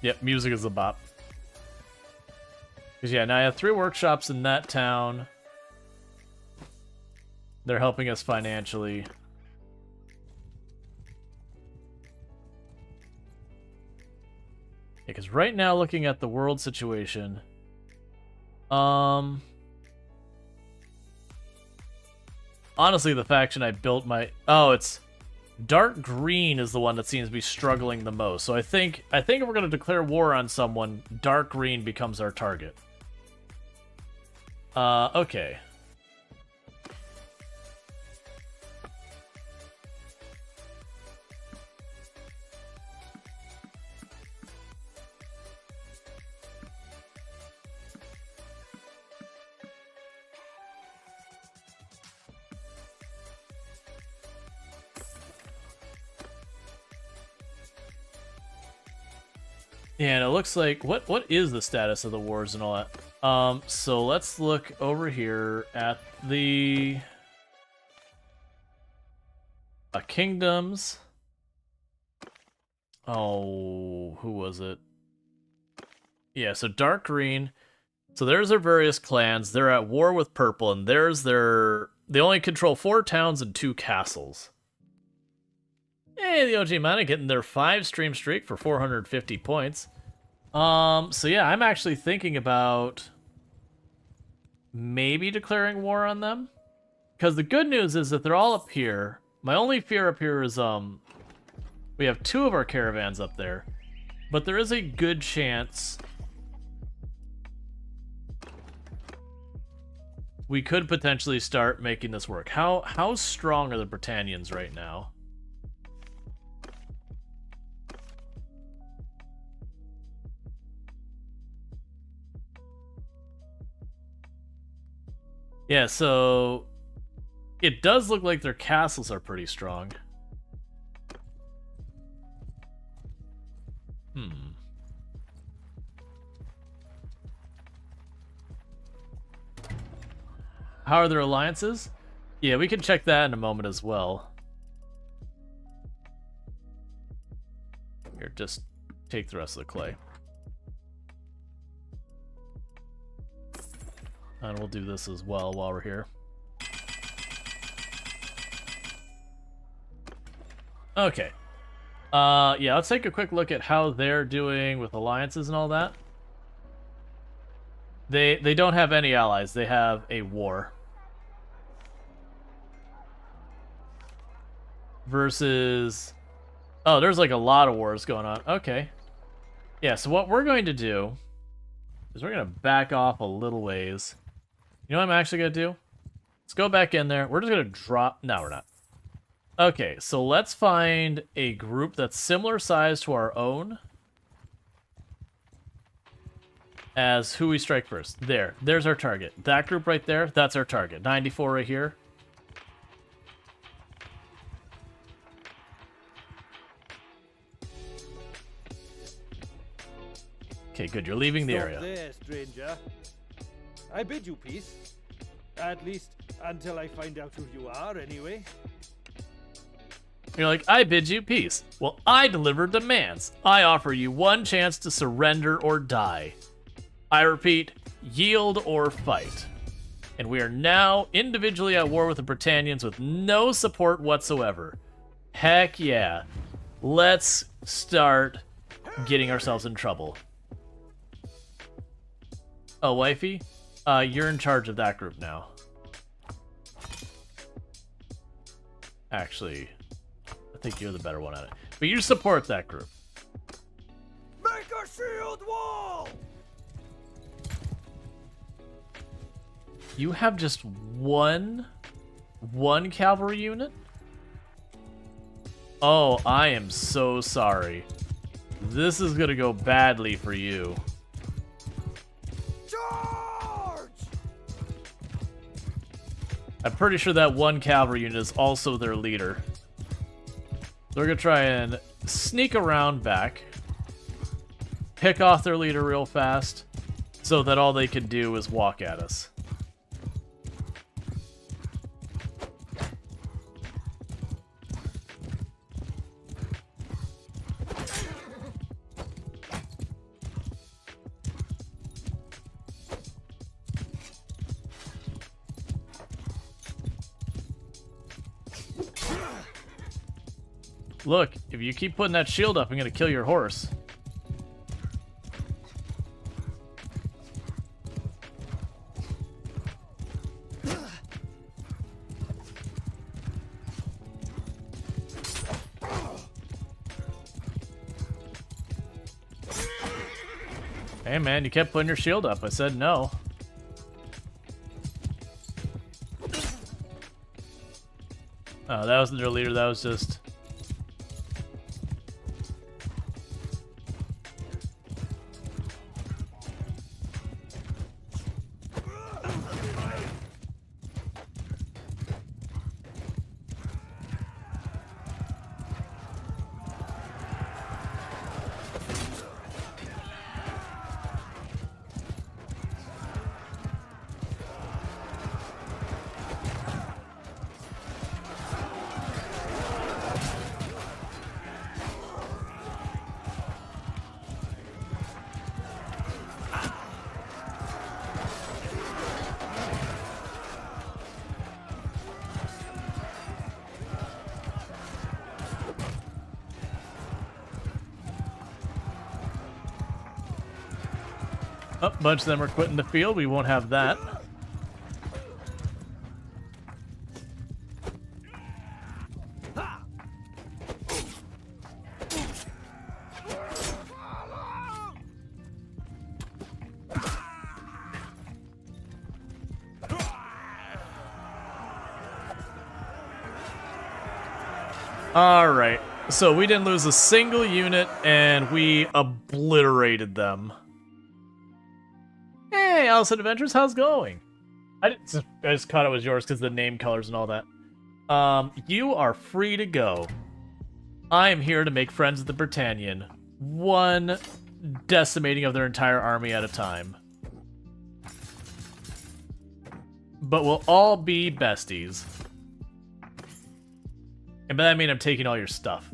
[SPEAKER 1] Yep, music is a bop. Because, yeah, now I have 3 workshops in that town. They're helping us financially. Because right now, looking at the world situation, honestly, the faction I built my... Oh, it's... Dark green is the one that seems to be struggling the most. So I think if we're going to declare war on someone, dark green becomes our target. Okay. Yeah, and it looks like what is the status of the wars and all that? So let's look over here at the kingdoms. Oh, who was it? Yeah, so dark green. So there's their various clans. They're at war with purple, and there's their... They only control 4 towns and 2 castles. Hey, the OG Mana getting their 5 stream streak for 450 points. So yeah, I'm actually thinking about maybe declaring war on them. Because the good news is that they're all up here. My only fear up here is, we have 2 of our caravans up there. But there is a good chance we could potentially start making this work. How strong are the Britannians right now? Yeah, so it does look like their castles are pretty strong. How are their alliances? Yeah, we can check that in a moment as well. Here, just take the rest of the clay. And we'll do this as well while we're here. Okay. Yeah, let's take a quick look at how they're doing with alliances and all that. They don't have any allies. They have a war. Versus... Oh, there's like a lot of wars going on. Okay. Yeah, so what we're going to do is we're going to back off a little ways. You know what I'm actually going to do? Let's go back in there. We're just going to drop... No, we're not. Okay, so let's find a group that's similar size to our own as who we strike first. There's our target. That group right there, that's our target. 94 right here. Okay, good. You're leaving the area.
[SPEAKER 8] There, stranger. I bid you peace. At least until I find out who you are, anyway.
[SPEAKER 1] You're like, I bid you peace. Well, I deliver demands. I offer you one chance to surrender or die. I repeat, yield or fight. And we are now individually at war with the Britannians with no support whatsoever. Heck yeah. Let's start getting ourselves in trouble. Oh, wifey? You're in charge of that group now. Actually, I think you're the better one at it. But you support that group.
[SPEAKER 8] Make a shield wall!
[SPEAKER 1] You have just one cavalry unit? Oh, I am so sorry. This is gonna go badly for you.
[SPEAKER 8] Charge!
[SPEAKER 1] I'm pretty sure that one cavalry unit is also their leader. So we're gonna try and sneak around back, pick off their leader real fast, so that all they can do is walk at us. Look, if you keep putting that shield up, I'm gonna kill your horse. Hey man, you kept putting your shield up. I said no. Oh, that wasn't their leader, that was just... Oh, a bunch of them are quitting the field. We won't have that. Alright, so we didn't lose a single unit, and we obliterated them. Hey, Alice Adventures, how's it going? I just caught it was yours because the name colors and all that. You are free to go. I am here to make friends with the Britannian. One decimating of their entire army at a time. But we'll all be besties. And by that I mean I'm taking all your stuff.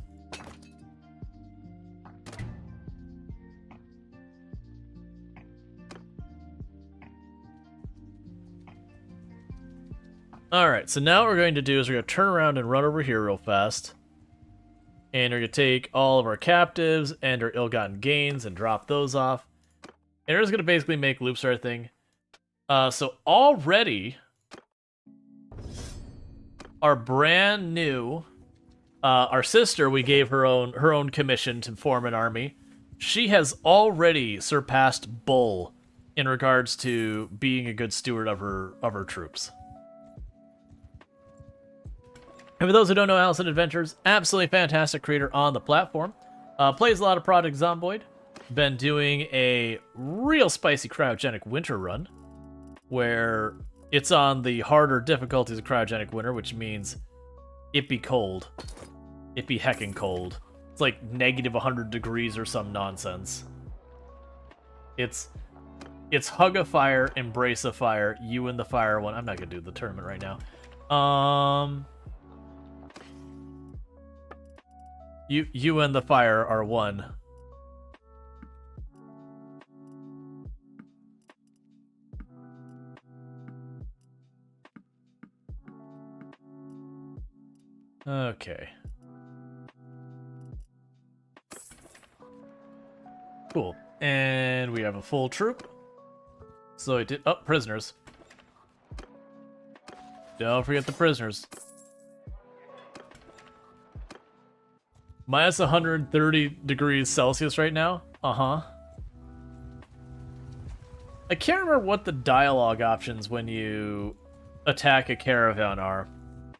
[SPEAKER 1] Alright, so now what we're going to do is we're going to turn around and run over here real fast. And we're going to take all of our captives and our ill-gotten gains and drop those off. And we're just going to basically make loops our thing. So already, our brand new, our sister, we gave her own commission to form an army. She has already surpassed Bull in regards to being a good steward of her troops. And for those who don't know Alice Adventures, absolutely fantastic creator on the platform. Plays a lot of Project Zomboid. Been doing a real spicy cryogenic winter run, where it's on the harder difficulties of cryogenic winter, which means it be cold. It be heckin' cold. It's like negative 100 degrees or some nonsense. It's hug a fire, embrace a fire, you and the fire one. I'm not gonna do the tournament right now. You and the fire are one. Okay. Cool. And we have a full troop. So I did... Oh, prisoners. Don't forget the prisoners. Minus 130 degrees Celsius right now? Uh-huh. I can't remember what the dialogue options when you attack a caravan are.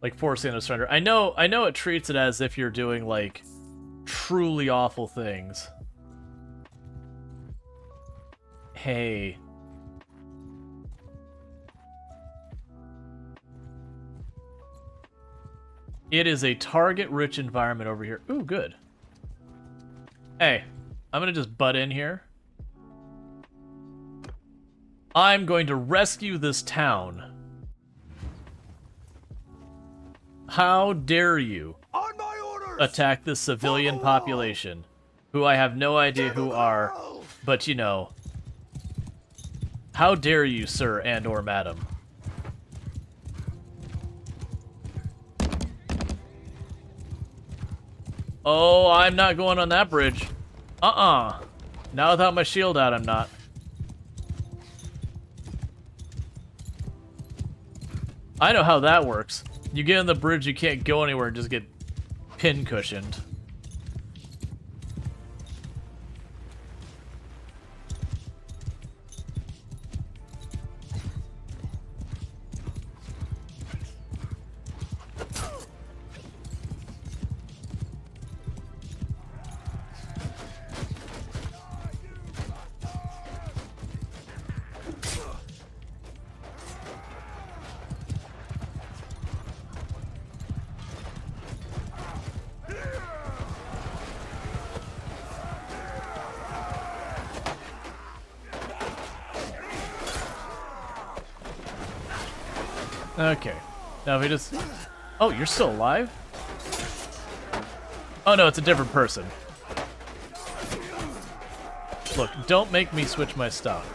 [SPEAKER 1] Like, forcing them to surrender. I know it treats it as if you're doing, like, truly awful things. Hey. It is a target-rich environment over here. Ooh, good. Hey, I'm gonna just butt in here. I'm going to rescue this town. How dare you attack this civilian population, who I have no idea who are, but you know. How dare you, sir and or madam? Oh, I'm not going on that bridge. Uh-uh. Now without my shield out, I'm not. I know how that works. You get on the bridge, you can't go anywhere and just get pin cushioned. Okay. Now if we just... Oh, you're still alive? Oh no, it's a different person. Look, don't make me switch my stuff.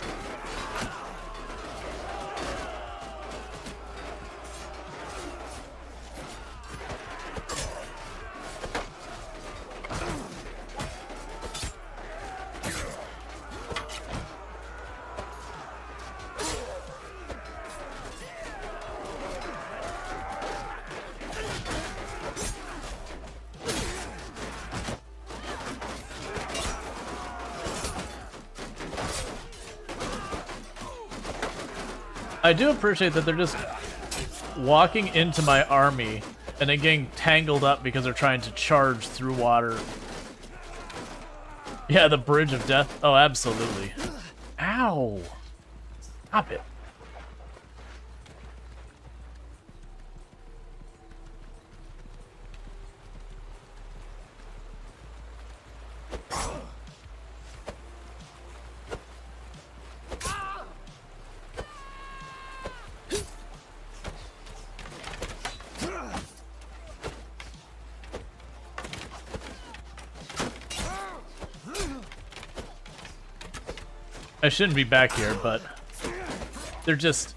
[SPEAKER 1] I do appreciate that they're just walking into my army and then getting tangled up because they're trying to charge through water. Yeah, the bridge of death. Oh, absolutely. Ow. Stop it. I shouldn't be back here, but they're just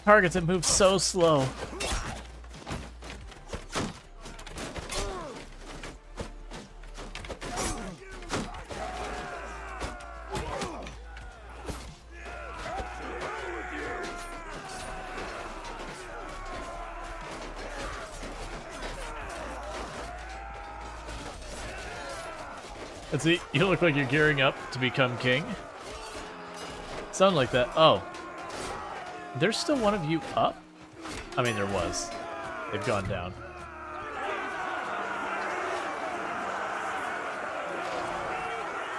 [SPEAKER 1] targets that move so slow. Let's see, you look like you're gearing up to become king. Sound like that. Oh. There's still one of you up? I mean, there was. They've gone down.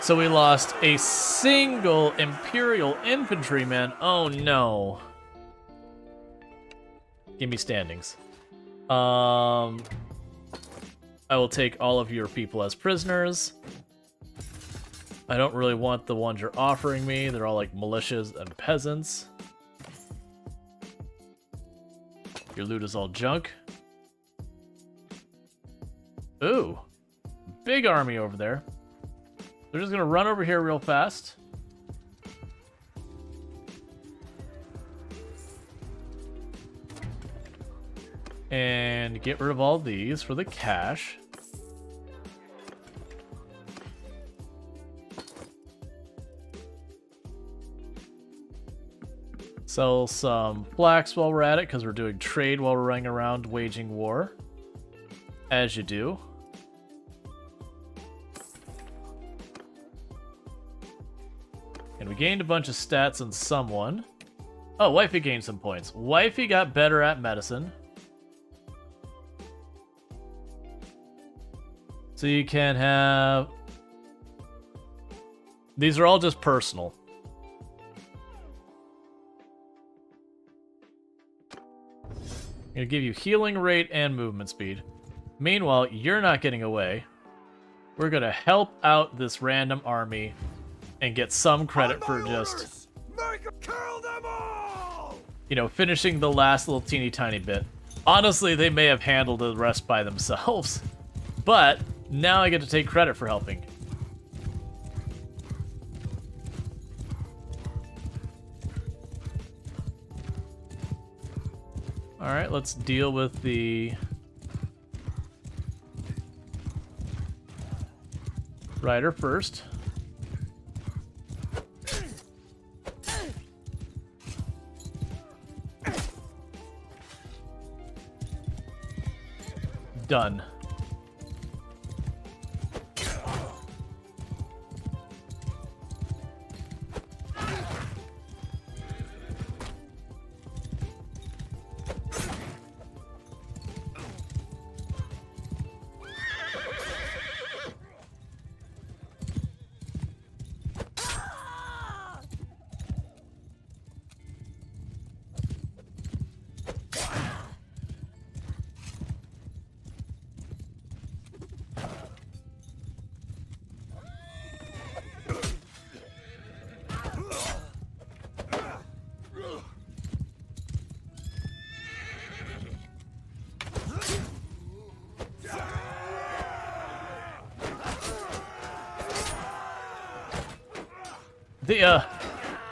[SPEAKER 1] So we lost a single Imperial infantryman. Oh no. Give me standings. I will take all of your people as prisoners. I don't really want the ones you're offering me. They're all like militias and peasants. Your loot is all junk. Ooh. Big army over there. They're just gonna run over here real fast. And get rid of all these for the cash. Sell some flax while we're at it, because we're doing trade while we're running around waging war. As you do. And we gained a bunch of stats on someone. Oh, Wifey gained some points. Wifey got better at medicine. So you can have... These are all just personal. I'm gonna give you healing rate and movement speed. Meanwhile, you're not getting away. We're gonna help out this random army and get some credit for just, you know, finishing the last little teeny tiny bit. Honestly, they may have handled the rest by themselves, but now I get to take credit for helping. Alright, let's deal with the Rider first. Done.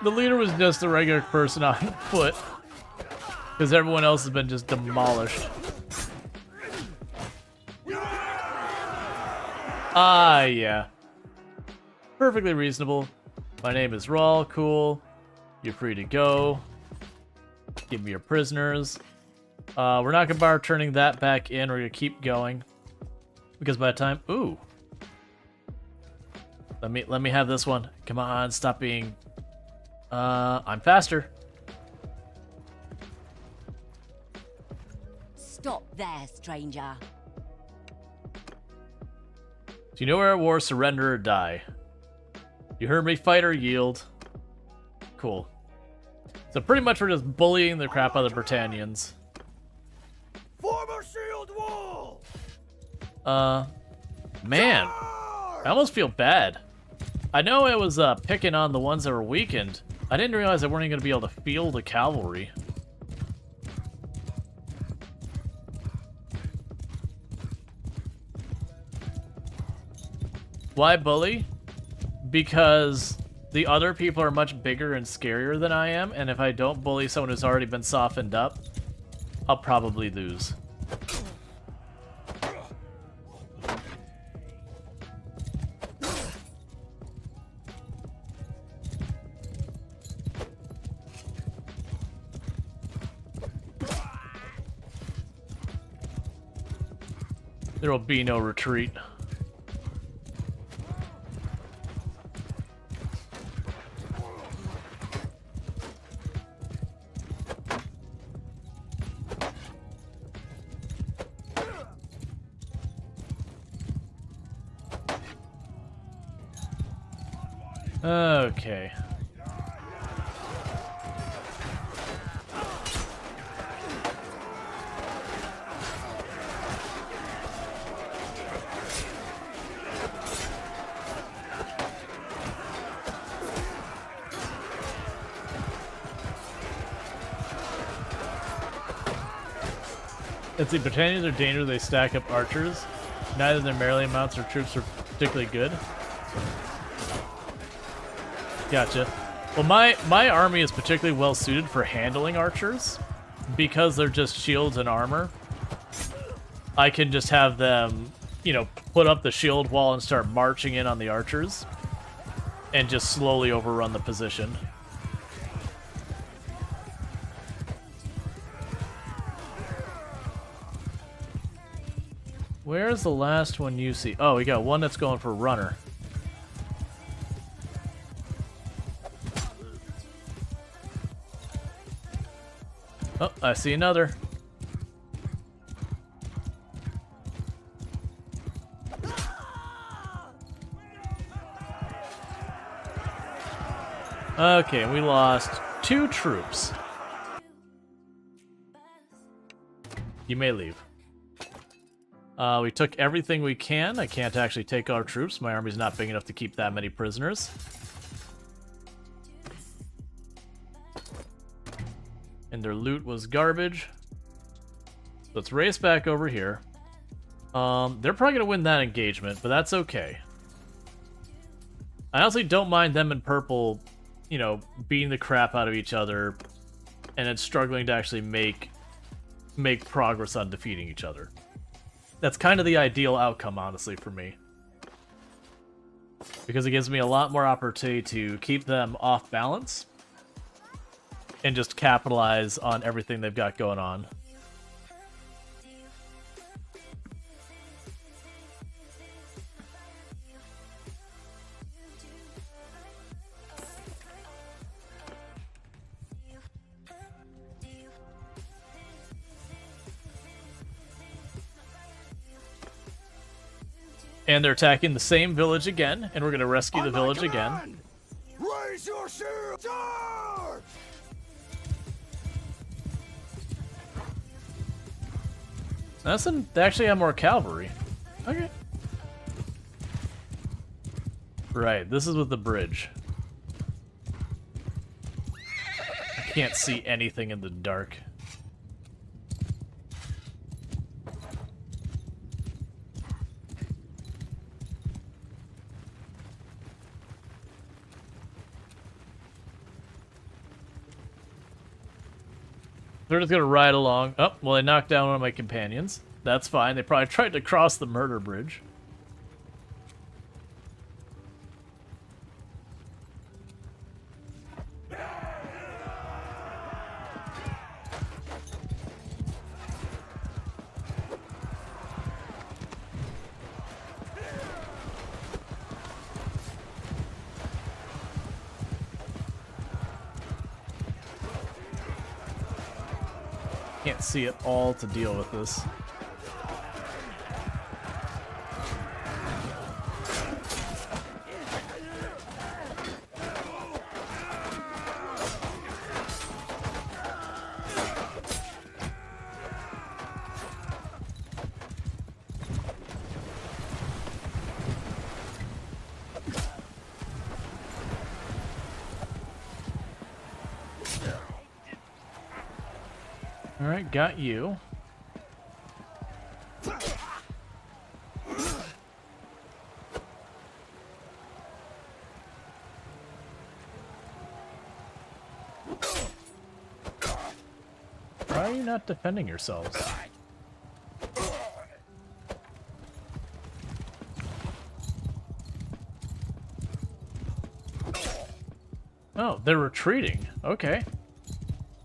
[SPEAKER 1] The leader was just a regular person on foot, because everyone else has been just demolished. Ah, yeah. Perfectly reasonable. My name is Rual, cool. You're free to go. Give me your prisoners. We're not gonna bother turning that back in, we're gonna keep going. Because by the time... Ooh. Let me have this one. Come on, stop being... I'm faster.
[SPEAKER 9] Stop there, stranger.
[SPEAKER 1] Do you know where at war, surrender or die? You heard me, fight or yield. Cool. So pretty much we're just bullying the crap out of the Britannians.
[SPEAKER 8] Form a shield wall!
[SPEAKER 1] Man. I almost feel bad. I know I was picking on the ones that were weakened. I didn't realize I weren't even going to be able to field the cavalry. Why bully? Because the other people are much bigger and scarier than I am, and if I don't bully someone who's already been softened up, I'll probably lose. There will be no retreat. Okay. Let's see, Britannians are dangerous, they stack up archers. Neither their melee amounts or troops are particularly good. Gotcha. Well, my army is particularly well suited for handling archers because they're just shields and armor. I can just have them, you know, put up the shield wall and start marching in on the archers and just slowly overrun the position. Where's the last one you see? Oh, we got one that's going for runner. Oh, I see another. Okay, we lost 2 troops. You may leave. We took everything we can. I can't actually take our troops. My army's not big enough to keep that many prisoners. And their loot was garbage. Let's race back over here. They're probably going to win that engagement, but that's okay. I honestly don't mind them in purple, you know, beating the crap out of each other and then struggling to actually make progress on defeating each other. That's kind of the ideal outcome, honestly, for me. because it gives me a lot more opportunity to keep them off balance and just capitalize on everything they've got going on. And they're attacking the same village again, and we're going to rescue the village again.
[SPEAKER 4] Raise your shield! Charge!
[SPEAKER 1] They actually have more cavalry. Okay. Right, this is with the bridge. I can't see anything in the dark. They're just gonna ride along. Oh, well, they knocked down one of my companions. That's fine. They probably tried to cross the murder bridge. Can't see it all to deal with this. Alright, got you. Why are you not defending yourselves? Oh, they're retreating. Okay.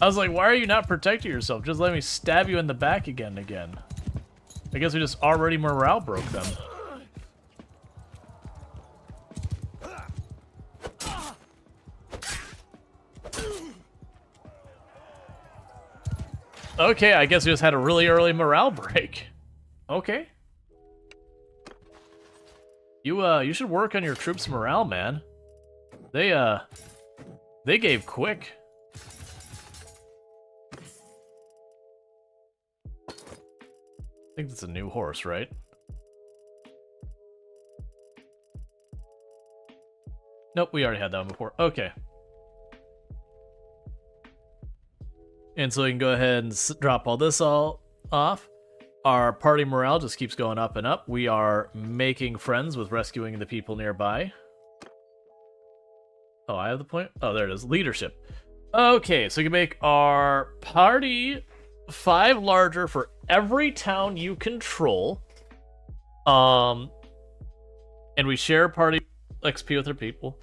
[SPEAKER 1] I was like, why are you not protecting yourself? Just let me stab you in the back again and again. I guess we just already morale broke them. Okay, I guess we just had a really early morale break. Okay. You should work on your troops' morale, man. They gave quick. I think that's a new horse, right? Nope, we already had that one before. Okay. And so we can go ahead and drop all this off. Our party morale just keeps going up and up. We are making friends with rescuing the people nearby. Oh, I have the point? Oh, there it is. Leadership. Okay, so we can make our party 5 larger for every town you control. And we share party XP with our people.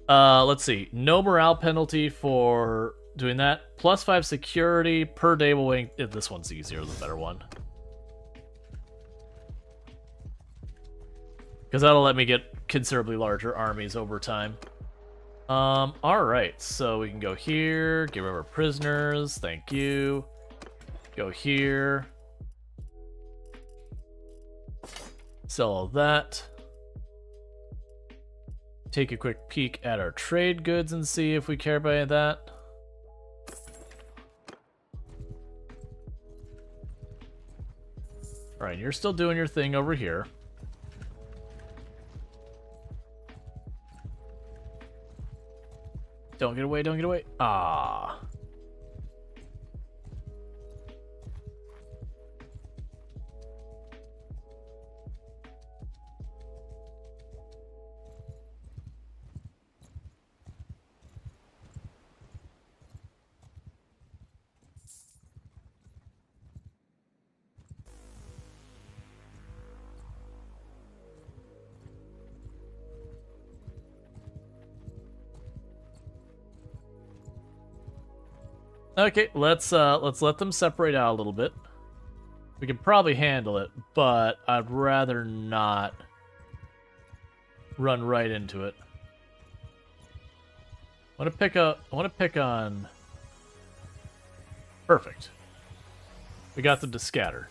[SPEAKER 1] Let's see. No morale penalty for doing that. +5 security per day will wait. This one's easier, the better one. Because that'll let me get considerably larger armies over time. Alright, so we can go here, get rid of our prisoners, thank you. Go here. Sell all that. Take a quick peek at our trade goods and see if we care about any of that. Alright, you're still doing your thing over here. Don't get away, don't get away. Ah. Okay, let's let them separate out a little bit. We can probably handle it, but I'd rather not run right into it. I want to pick on. Perfect. We got them to scatter.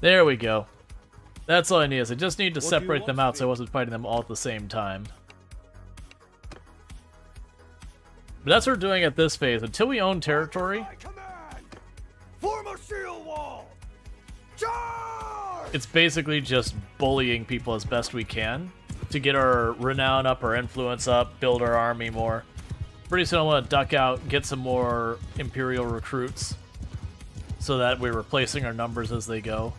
[SPEAKER 1] There we go. That's all I need. I just need to separate them out so I wasn't fighting them all at the same time. But that's what we're doing at this phase. Until we own territory,
[SPEAKER 4] Form a shield wall! Charge!
[SPEAKER 1] it's basically just bullying people as best we can to get our renown up, our influence up, build our army more. Pretty soon I want to duck out, get some more Imperial recruits so that we're replacing our numbers as they go.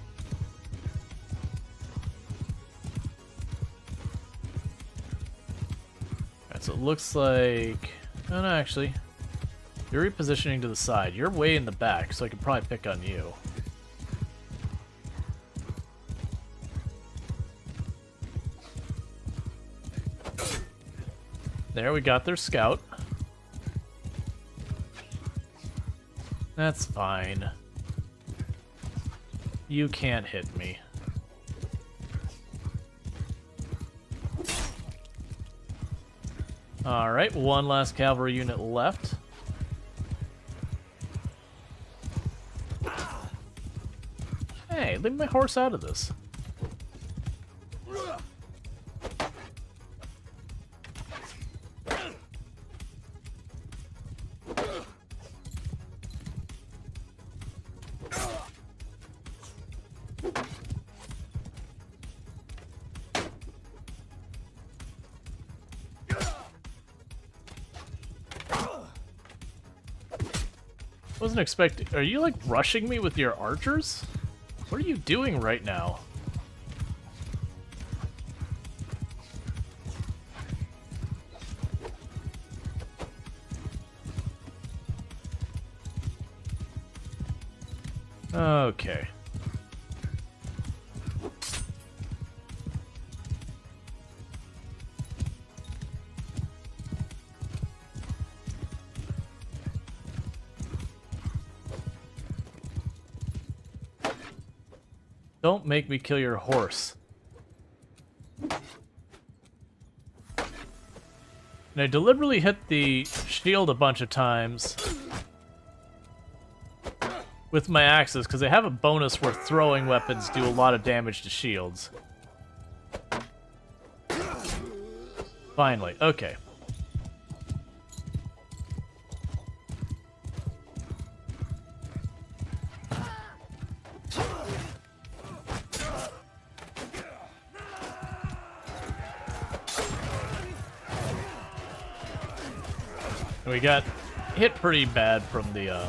[SPEAKER 1] Alright, so it looks like... Oh, no, actually. You're repositioning to the side. You're way in the back, so I could probably pick on you. There, we got their scout. That's fine. You can't hit me. Alright, one last cavalry unit left. Hey, leave my horse out of this. Wasn't expecting. Are you like rushing me with your archers? What are you doing right now? Okay. Don't make me kill your horse. And I deliberately hit the shield a bunch of times with my axes, because they have a bonus where throwing weapons do a lot of damage to shields. Finally, okay. We got hit pretty bad from the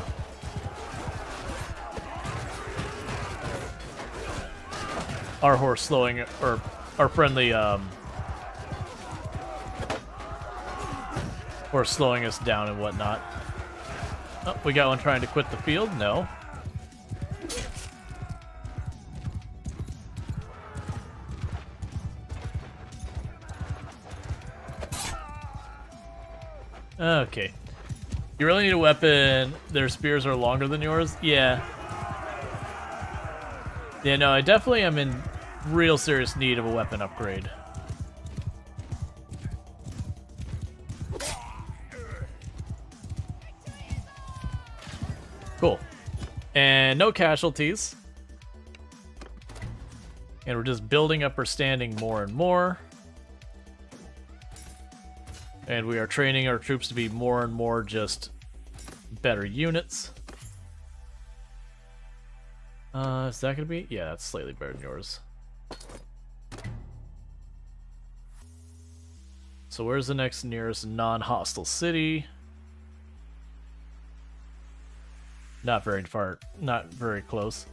[SPEAKER 1] our horse slowing, or our friendly horse slowing us down and whatnot. Oh, we got one trying to quit the field. No. Okay. You really need a weapon. Their spears are longer than yours? Yeah. Yeah, no, I definitely am in real serious need of a weapon upgrade. Cool. And no casualties. And we're just building up our standing more and more. And we are training our troops to be more and more just better units. Is that gonna be? Yeah, that's slightly better than yours. So where's the next nearest non-hostile city? Not very far, not very close.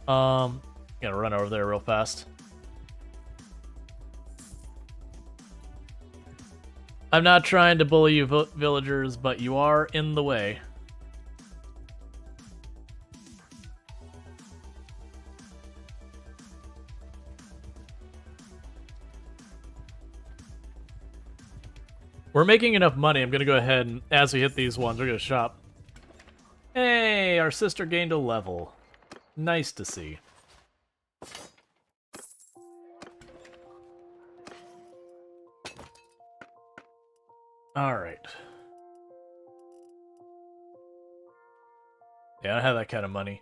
[SPEAKER 1] Gonna run over there real fast. I'm not trying to bully you villagers, but you are in the way. We're making enough money. I'm gonna go ahead and, as we hit these ones, we're gonna shop. Hey, our sister gained a level. Nice to see. Alright. Yeah, I don't have that kind of money.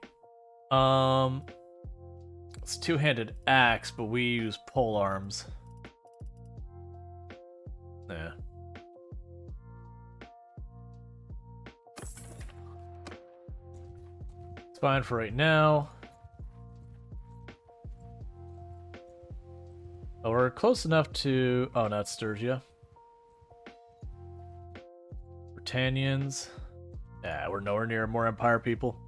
[SPEAKER 1] It's two-handed axe, but we use pole arms. Yeah. It's fine for right now. Oh, we're close enough to... Oh, not Storge. Britannians. Yeah, we're nowhere near more Empire people.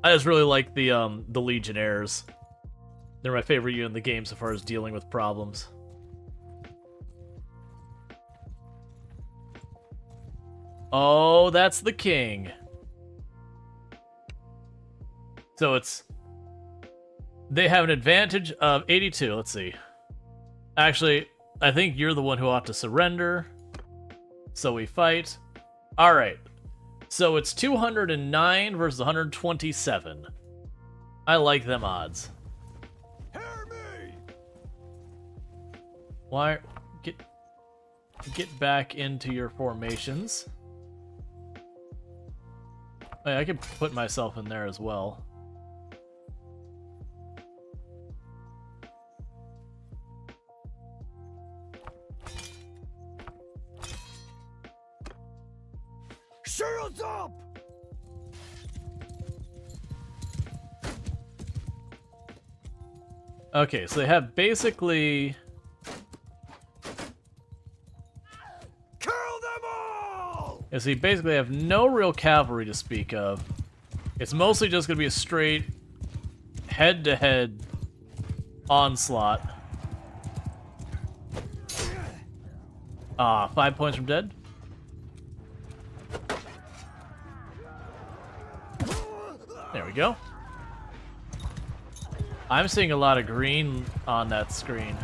[SPEAKER 1] I just really like the Legionnaires. They're my favorite unit in the game so far as dealing with problems. Oh, that's the king. So it's... They have an advantage of 82. Let's see. Actually, I think you're the one who ought to surrender. So we fight. Alright. So it's 209 versus 127. I like them odds.
[SPEAKER 4] Hear me!
[SPEAKER 1] Why... Get back into your formations. Hey, I could put myself in there as well.
[SPEAKER 4] Shields up!
[SPEAKER 1] Okay, so they have basically...
[SPEAKER 4] Kill them all!
[SPEAKER 1] Yeah, so you basically have no real cavalry to speak of. It's mostly just going to be a straight head-to-head onslaught. 5 points from dead. There we go. I'm seeing a lot of green on that screen.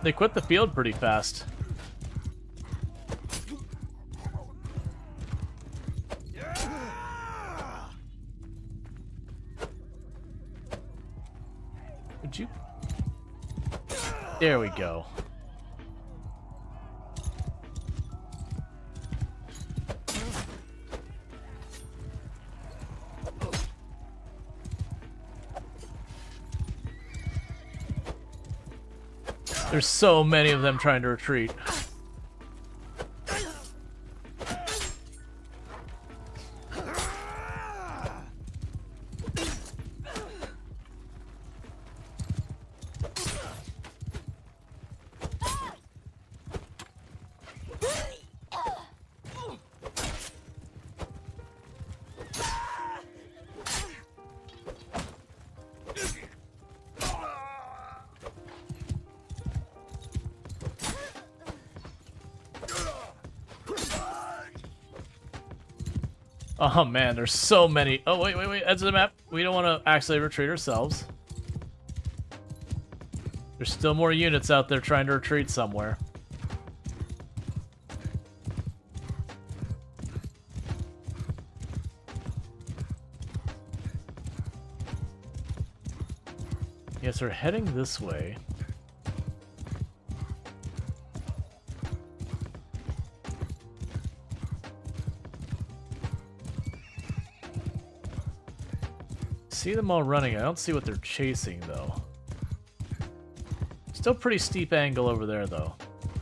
[SPEAKER 1] They quit the field pretty fast. Would you? There we go. There's so many of them trying to retreat. Oh man, there's so many. Oh, wait, edge of the map. We don't want to actually retreat ourselves. There's still more units out there trying to retreat somewhere. Yes, we're heading this way. See them all running. I don't see what they're chasing, though. Still pretty steep angle over there, though.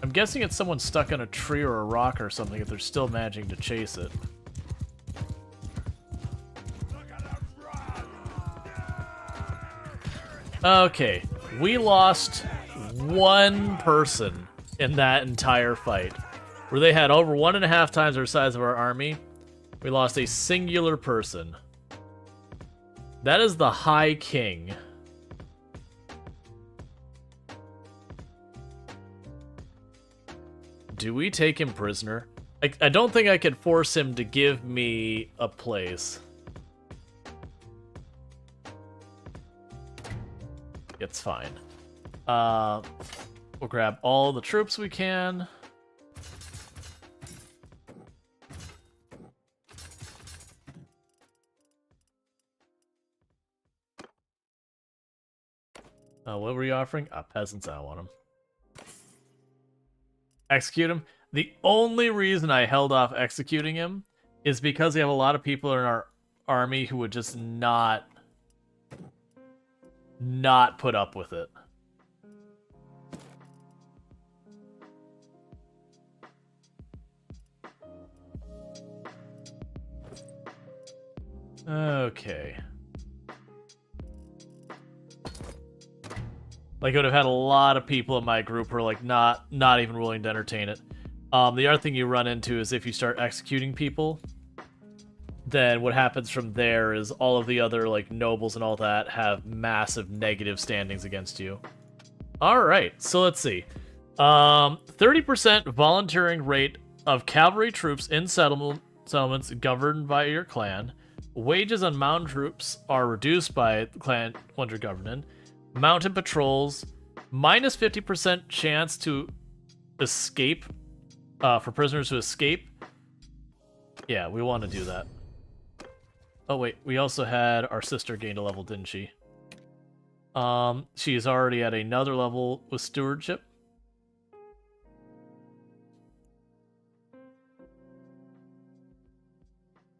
[SPEAKER 1] I'm guessing it's someone stuck on a tree or a rock or something if they're still managing to chase it. Okay, we lost one person in that entire fight. Where they had over 1.5 times the size of our army, we lost a singular person. That is the High King. Do we take him prisoner? I don't think I could force him to give me a place. It's fine. We'll grab all the troops we can. What were you offering? Peasants, I don't want them. Execute him. The only reason I held off executing him is because we have a lot of people in our army who would just not put up with it. Okay. Like, I would have had a lot of people in my group who are, like, not even willing to entertain it. The other thing you run into is if you start executing people, then what happens from there is all of the other, like, nobles and all that have massive negative standings against you. Alright, so let's see. 30% volunteering rate of cavalry troops in settlements governed by your clan. Wages on mountain troops are reduced by the clan when you're governing. Mountain patrols, minus 50% chance to escape, for prisoners to escape. Yeah, we want to do that. Oh wait, we also had our sister gained a level, didn't she? She's already at another level with stewardship.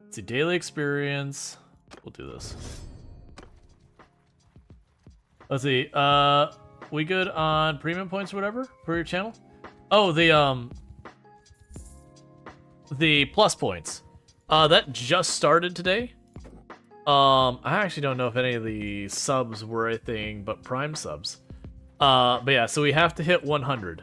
[SPEAKER 1] Let's see, daily experience. We'll do this. Let's see, we good on premium points or whatever for your channel? Oh, the plus points. That just started today. I actually don't know if any of the subs were a thing, but Prime subs. But yeah, so we have to hit 100.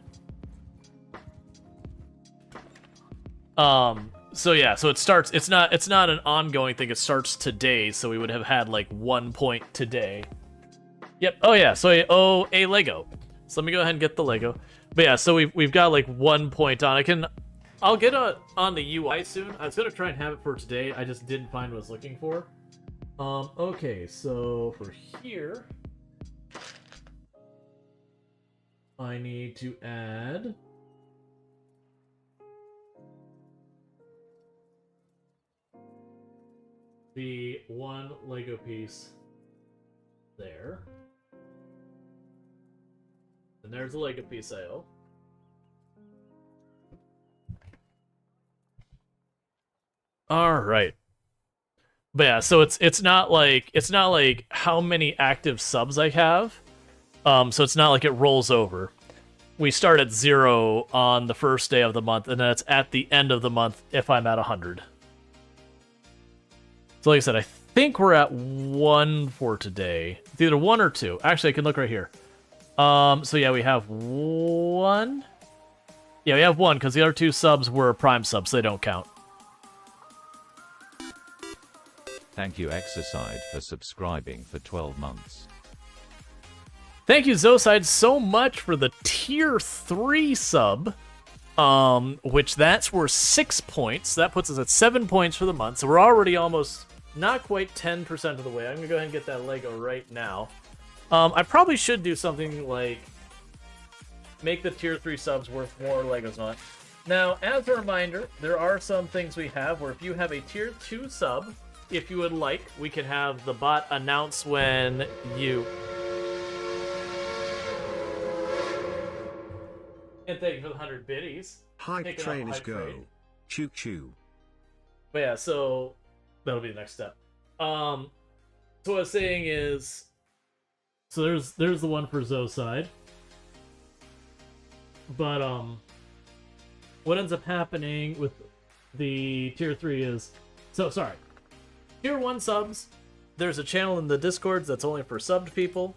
[SPEAKER 1] So yeah, so it starts, it's not an ongoing thing, it starts today, so we would have had like 1 point today. Yep. Oh yeah. So I owe a Lego. So let me go ahead and get the Lego. But yeah. So we've got like 1 point on. I'll get on the UI soon. I was gonna try and have it for today. I just didn't find what I was looking for. Okay. So for here, I need to add the 1 Lego piece there. And there's a Lego piece I owe. All right. But yeah, so it's not like how many active subs I have. So it's not like it rolls over. We start at 0 on the first day of the month, and then it's at the end of the month if I'm at 100. So like I said, I think we're at 1 for today. It's either 1 or 2. Actually, I can look right here. So yeah, we have 1. Yeah, we have 1 because the other 2 subs were Prime subs, so they don't count.
[SPEAKER 7] Thank you Exercide for subscribing for 12 months.
[SPEAKER 1] Thank you Zoside so much for the tier 3 sub. Which that's worth 6 points. That puts us at 7 points for the month. So we're already almost not quite 10% of the way. I'm gonna go ahead and get that Lego right now. I probably should do something like make the tier 3 subs worth more Legos and all that. Now, as a reminder, there are some things we have where if you have a tier 2 sub, if you would like, we can have the bot announce when you... And thank you for the 100 biddies.
[SPEAKER 10] Hype train is go. Choo choo.
[SPEAKER 1] But yeah, so that'll be the next step. So what I was saying is, so there's the one for Zoe side. But what ends up happening with the tier 3 is, tier 1 subs, there's a channel in the Discords that's only for subbed people.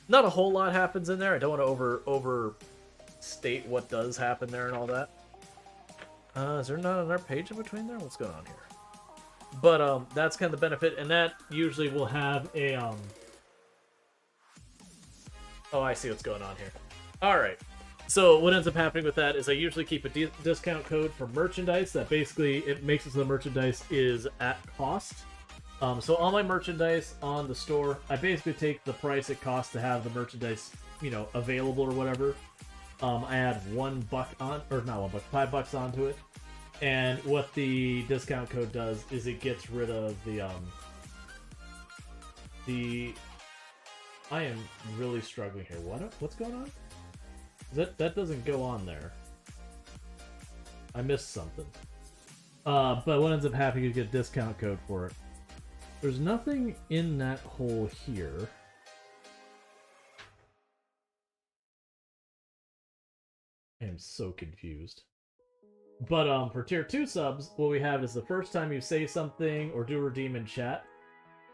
[SPEAKER 1] Not a whole lot happens in there. I don't want to overstate what does happen there and all that. Is there not another page in between there? What's going on here? But that's kind of the benefit, and that usually will have a Oh, I see what's going on here. All right. So what ends up happening with that is I usually keep a discount code for merchandise that basically it makes it so the merchandise is at cost. So all my merchandise on the store, I basically take the price it costs to have the merchandise, available or whatever. I add $1 on, or not $1, $5 onto it. And what the discount code does is it gets rid of I am really struggling here. What's going on? That doesn't go on there. I missed something. But what ends up happening is you get a discount code for it. There's nothing in that hole here. I am so confused. But for tier 2 subs, what we have is the first time you say something or do redeem in chat,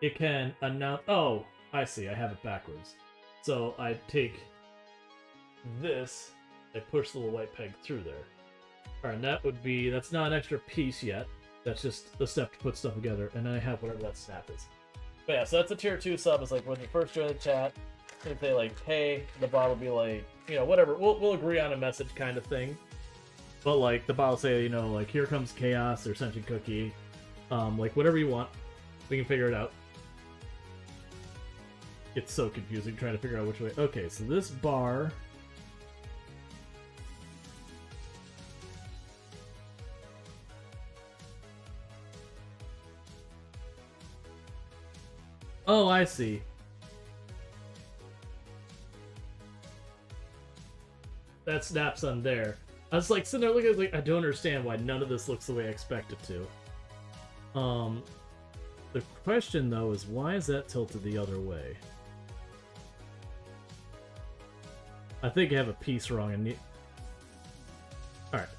[SPEAKER 1] it can announce... Oh, I see. I have it backwards. So I take this, I push the little white peg through there. Alright, and that's not an extra piece yet. That's just a step to put stuff together, and then I have whatever that snap is. But yeah, so that's a tier 2 sub. It's like when you first join the chat, if they like, hey, the bot will be like, whatever, we'll agree on a message kind of thing. But like the bot will say, like, here comes chaos or sentient cookie, like whatever you want, we can figure it out. It's so confusing trying to figure out which way. Okay, so this bar. Oh, I see. That snaps on there. I was like sitting there looking, like, I don't understand why none of this looks the way I expect it to. The question though is why is that tilted the other way? I think I have a piece wrong and Alright.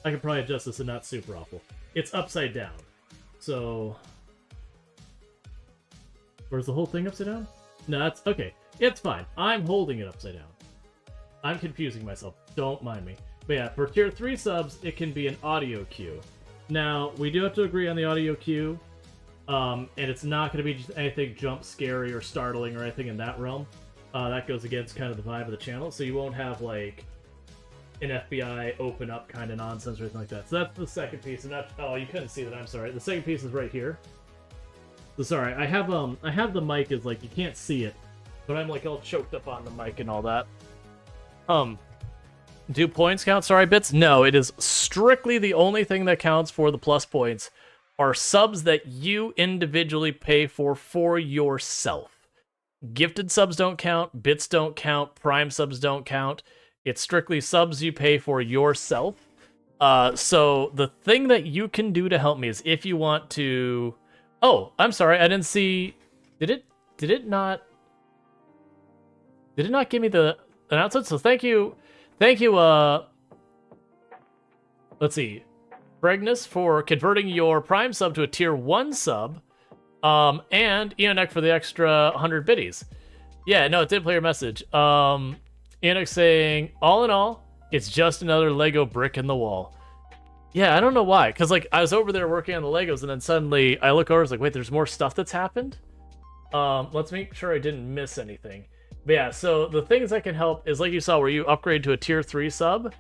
[SPEAKER 1] I can probably adjust this and not super awful. It's upside down. So or is the whole thing upside down? No, that's okay. It's fine. I'm holding it upside down. I'm confusing myself. Don't mind me. But yeah, for tier 3 subs, it can be an audio cue. Now, we do have to agree on the audio cue, and it's not going to be just anything jump scary or startling or anything in that realm. That goes against kind of the vibe of the channel, so you won't have, like, an FBI open up kind of nonsense or anything like that. So that's the second piece, and that's... Oh, you couldn't see that, I'm sorry. The second piece is right here. So sorry, I have the mic is, like, you can't see it, but I'm, like, all choked up on the mic and all that. Do points count? Sorry, Bits? No, it is strictly the only thing that counts for the plus points are subs that you individually pay for yourself. Gifted subs don't count, bits don't count, prime subs don't count. It's strictly subs you pay for yourself. So the thing that you can do to help me is if you want to... Oh, I'm sorry, I didn't see... Did it not give me the announcement? So thank you, let's see, Bregnus for converting your Prime sub to a Tier 1 sub, and Eonek for the extra 100 biddies. Yeah, no, it did play your message. Eonek saying, all in all, it's just another Lego brick in the wall. Yeah, I don't know why, because, like, I was over there working on the Legos, and then suddenly I look over, it's like, wait, there's more stuff that's happened? Let's make sure I didn't miss anything. But yeah, so the things that can help is, like you saw, where you upgrade to a Tier 3 sub.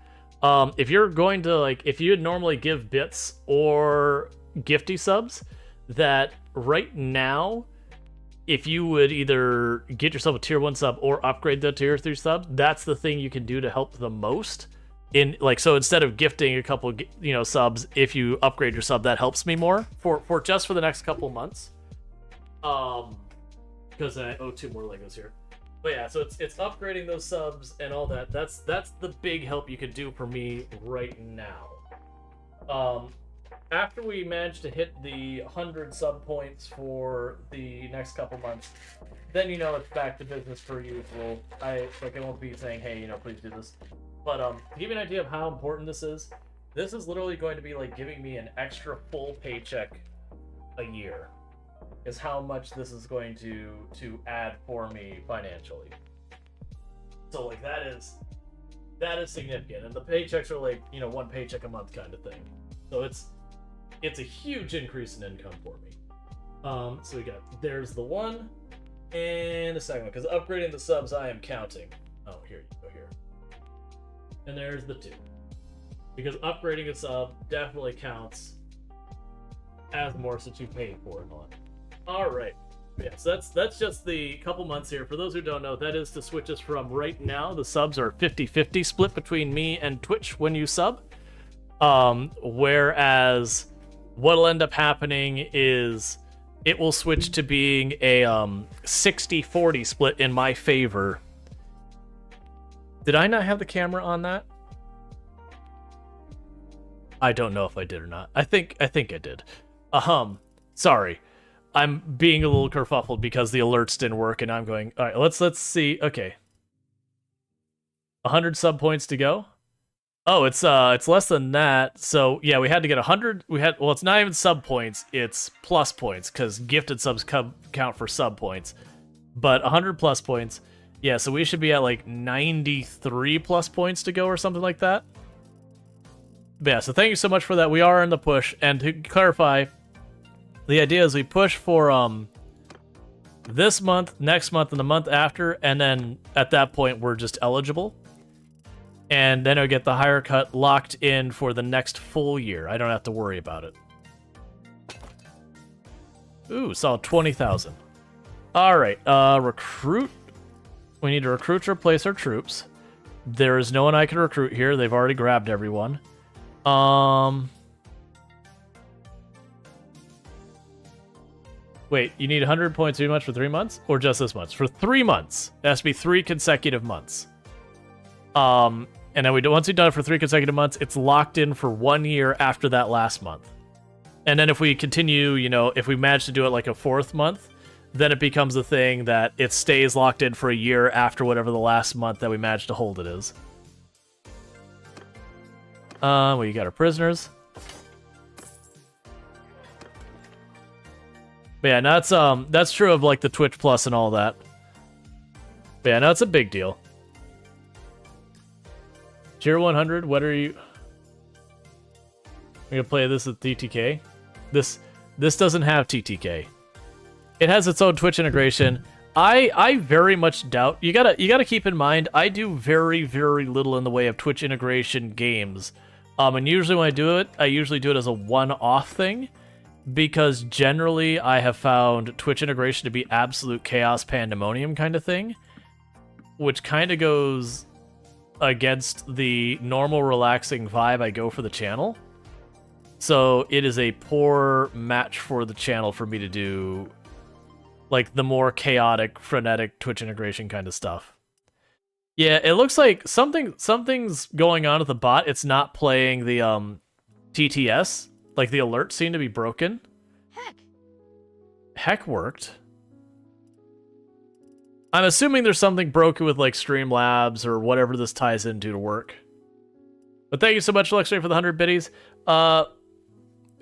[SPEAKER 1] If you're going to, like, if you would normally give bits or gifty subs, that right now, if you would either get yourself a Tier 1 sub or upgrade the Tier 3 sub, that's the thing you can do to help the most. In, like, so instead of gifting a couple, subs, if you upgrade your sub, that helps me more for just for the next couple months. Because I owe 2 more Legos here. But yeah, so it's upgrading those subs and all that. That's the big help you could do for me right now. After we manage to hit the 100 sub points for the next couple months, then it's back to business per usual. I won't be saying, hey, please do this. But to give you an idea of how important this is, This is literally going to be like giving me an extra full paycheck a year. Is how much this is going to add for me financially. So like that is significant, and the paychecks are like, you know, one paycheck a month kind of thing. So it's a huge increase in income for me. So we got, there's the one and a second one, because upgrading the subs I am counting. Oh, here you go here. And there's the two, because upgrading a sub definitely counts as more since you paid for it and all that. All right. Yeah, so that's just the couple months here. For those who don't know, that is to switch us from right now. The subs are 50-50 split between me and Twitch when you sub. Whereas what'll end up happening is it will switch to being a 60-40 split in my favor. Did I not have the camera on that? I don't know if I did or not. I think I did. Sorry. I'm being a little kerfuffled because the alerts didn't work, and I'm going, all right, let's see. Okay. 100 sub points to go. Oh, it's less than that. So yeah, we had to get 100. Well, it's not even sub points, it's plus points, because gifted subs count for sub points. But 100 plus points. Yeah, so we should be at like 93 plus points to go or something like that. But yeah, so thank you so much for that. We are in the push, and to clarify, the idea is we push for this month, next month, and the month after, and then at that point we're just eligible. And then I get the higher cut locked in for the next full year. I don't have to worry about it. Ooh, solid 20,000. Alright, recruit. We need to recruit to replace our troops. There is no one I can recruit here. They've already grabbed everyone. Wait, you need 100 points too much for 3 months? Or just this much? For 3 months. It has to be 3 consecutive months. And then once we've done it for 3 consecutive months, it's locked in for 1 year after that last month. And then if we continue, you know, if we manage to do it like a 4th month, then it becomes a thing that it stays locked in for a year after whatever the last month that we managed to hold it is. Well, you got our prisoners. But yeah, no, that's true of like the Twitch Plus and all that. But yeah, no, it's a big deal. Tier 100, what are you... I'm gonna play this with TTK. This doesn't have TTK. It has its own Twitch integration. I very much doubt... You gotta keep in mind, I do very, very little in the way of Twitch integration games. And usually when I do it, I usually do it as a one-off thing. Because generally, I have found Twitch integration to be absolute chaos pandemonium kind of thing. Which kind of goes against the normal relaxing vibe I go for the channel. So it is a poor match for the channel for me to do like the more chaotic, frenetic Twitch integration kind of stuff. Yeah, it looks like something's going on with the bot. It's not playing the TTS. Like the alerts seem to be broken. Heck worked. I'm assuming there's something broken with like Streamlabs or whatever this ties into to work. But thank you so much, Luxray, for the 100 biddies.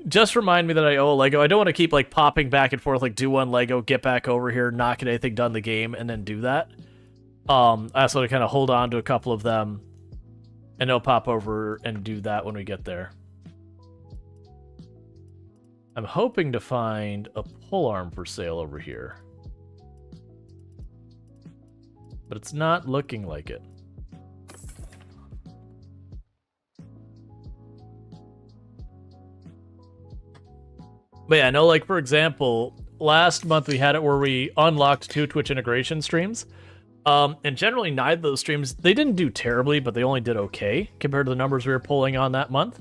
[SPEAKER 1] Just remind me that I owe a Lego. I don't want to keep like popping back and forth, like do one Lego, get back over here, not get anything done in the game, and then do that. I also want to kind of hold on to a couple of them, and I'll pop over and do that when we get there. I'm hoping to find a polearm for sale over here. But it's not looking like it. But yeah, I know, like, for example, last month we had it where we unlocked 2 Twitch integration streams. And generally, neither of those streams, they didn't do terribly, but they only did okay compared to the numbers we were pulling on that month.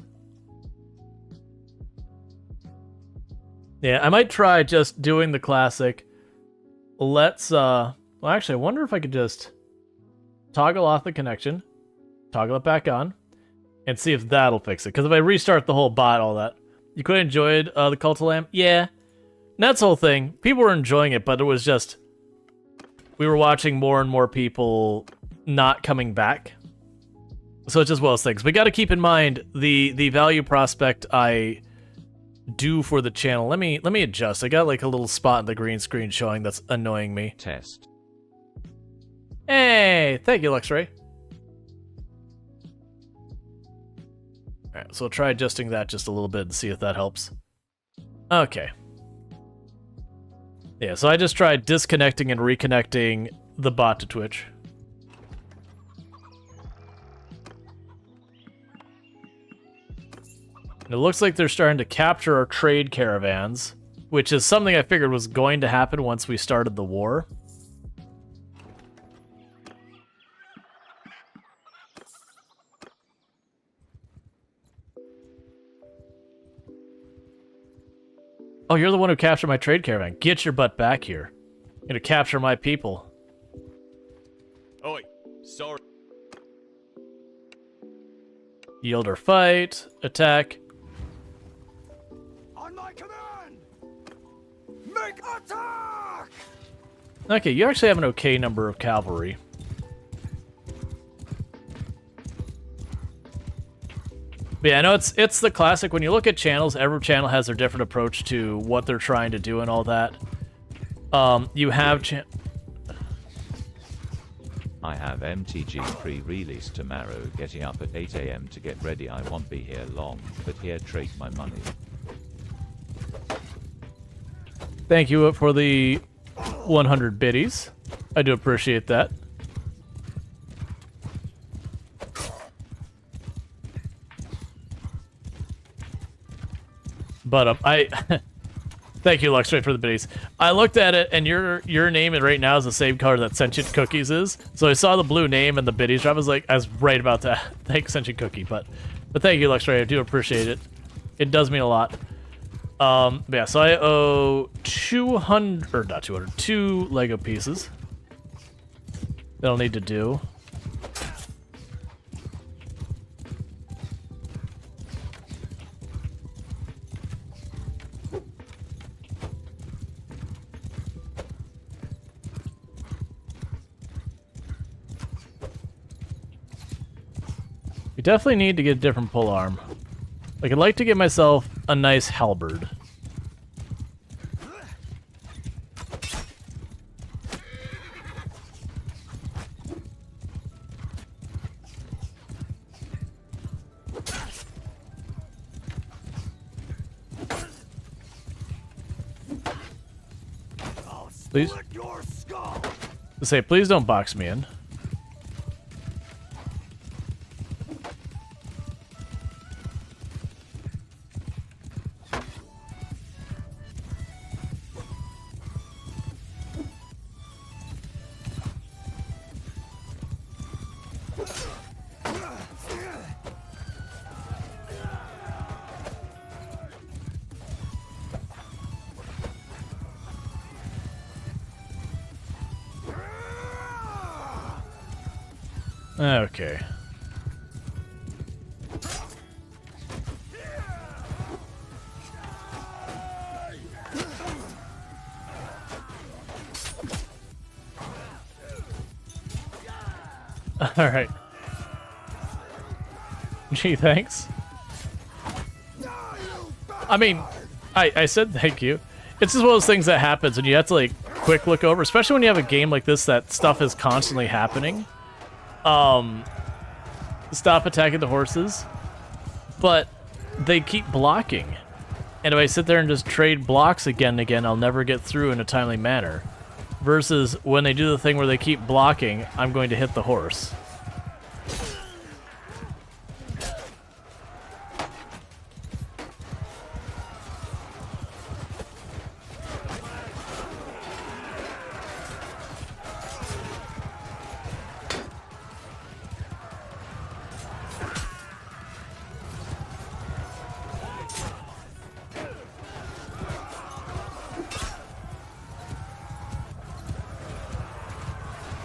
[SPEAKER 1] Yeah, I might try just doing the classic. Let's, well, actually, I wonder if I could just toggle off the connection, toggle it back on, and see if that'll fix it. Because if I restart the whole bot, all that. You could have enjoyed the Cult of Lamb? Yeah. That's the whole thing. People were enjoying it, but it was just... We were watching more and more people not coming back. So it's just one of those things. We got to keep in mind the value prospect I do for the channel. Let me adjust. I got like a little spot in the green screen showing that's annoying me.
[SPEAKER 7] Test.
[SPEAKER 1] Hey, thank you, Luxray. Alright, so we'll try adjusting that just a little bit and see if that helps. Okay. Yeah, so I just tried disconnecting and reconnecting the bot to Twitch. And it looks like they're starting to capture our trade caravans, which is something I figured was going to happen once we started the war. Oh, you're the one who captured my trade caravan. Get your butt back here. You're gonna capture my people.
[SPEAKER 6] Oi, sorry.
[SPEAKER 1] Yield or fight. Attack.
[SPEAKER 4] On my command! Make attack!
[SPEAKER 1] Okay, you actually have an okay number of cavalry. But yeah, I know it's the classic. When you look at channels, every channel has their different approach to what they're trying to do and all that. You have
[SPEAKER 7] I have MTG pre-release tomorrow, getting up at 8 AM to get ready. I won't be here long, but here trade my money.
[SPEAKER 1] Thank you for the 100 biddies. I do appreciate that. But I thank you, Luxray, for the biddies. I looked at it, and your name right now is the same color that Sentient Cookies is. So I saw the blue name and the biddies. I was right about to thank Sentient Cookie, but thank you, Luxray. I do appreciate it. It does mean a lot. Yeah, so I owe 2 Lego pieces that I'll need to do. We definitely need to get a different pole arm. Like, I'd like to get myself a nice halberd. Please. To say, please don't box me in. Okay. All right. Gee, thanks. I mean, I said thank you. It's just one of those things that happens and you have to like quick look over, especially when you have a game like this that stuff is constantly happening. Stop attacking the horses, but they keep blocking. And if I sit there and just trade blocks again and again, I'll never get through in a timely manner. Versus when they do the thing where they keep blocking, I'm going to hit the horse.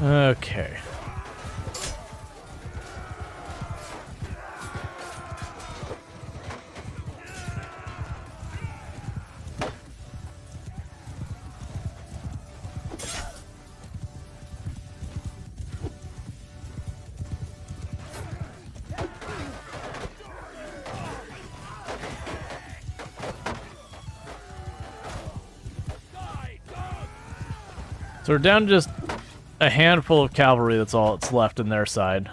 [SPEAKER 1] Okay. So we're down to just a handful of cavalry, that's all that's left in their side.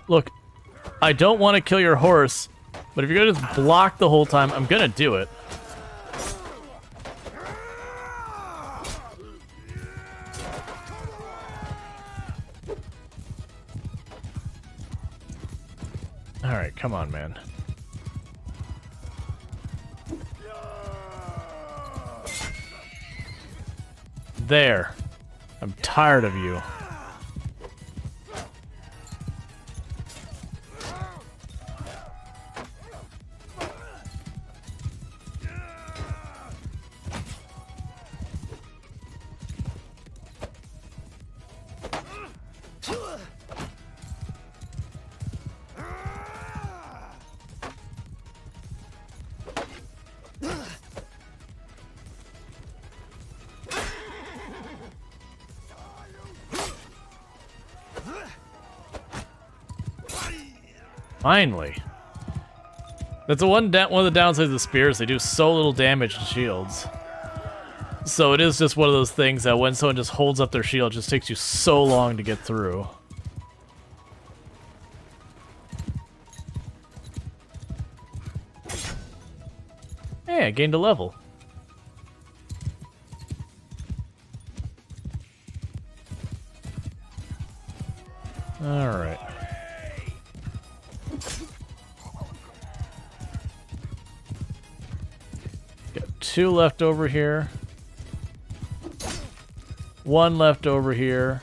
[SPEAKER 1] Look, I don't want to kill your horse, but if you're gonna just block the whole time, I'm gonna do it. Alright, come on, man. There. I'm tired of you. Finally. That's one of the downsides of the spears. They do so little damage to shields. So it is just one of those things that when someone just holds up their shield, it just takes you so long to get through. Hey, I gained a level. Alright. Got 2 left over here. 1 left over here.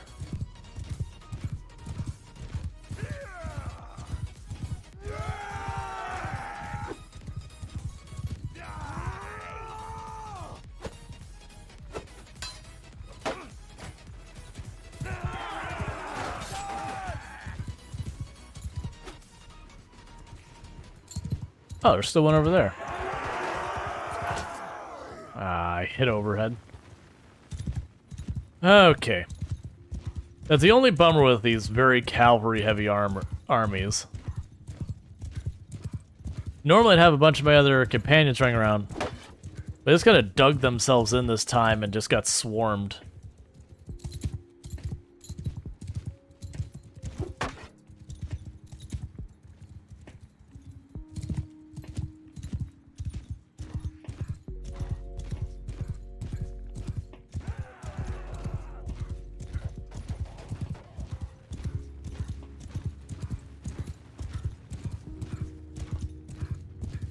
[SPEAKER 1] Oh, there's still one over there. Ah, I hit overhead. Okay. That's the only bummer with these very cavalry-heavy armies. Normally I'd have a bunch of my other companions running around. They just kind of dug themselves in this time and just got swarmed.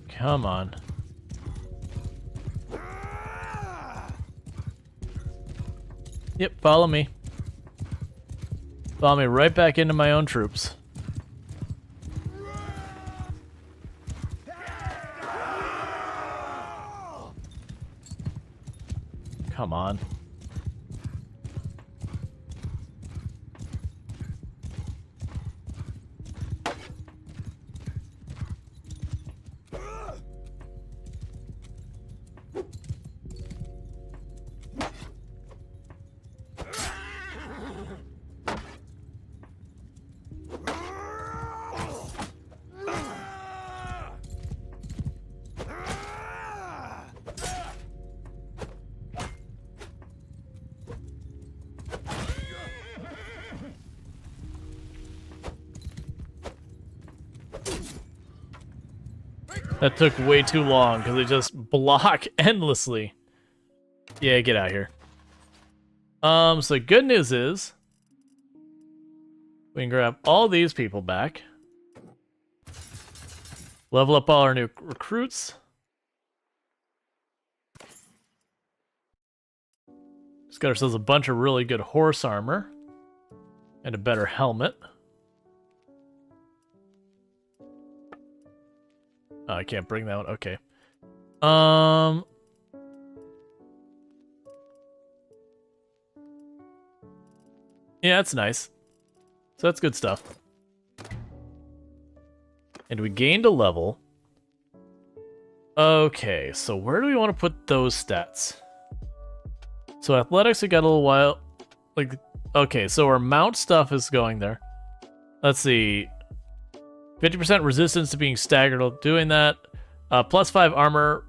[SPEAKER 1] Come on. Yep, follow me. Follow me right back into my own troops. Come on. That took way too long because they just block endlessly. Yeah, get out of here. So the good news is we can grab all these people back. Level up all our new recruits. Just got ourselves a bunch of really good horse armor and a better helmet. Oh, I can't bring that one. Okay. Yeah, that's nice. So that's good stuff. And we gained a level. Okay, so where do we want to put those stats? So athletics, we got a little while. Like, okay, so our mount stuff is going there. Let's see. 50% resistance to being staggered while doing that. +5 armor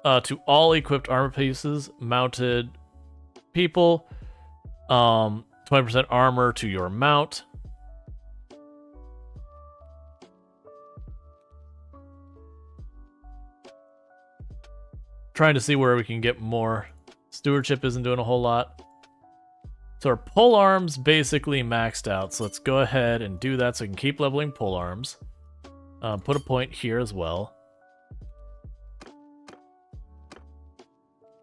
[SPEAKER 1] to all equipped armor pieces, mounted people. 20% armor to your mount. Trying to see where we can get more. Stewardship isn't doing a whole lot. So our pole arms basically maxed out. So let's go ahead and do that so we can keep leveling pole arms. Put a point here as well.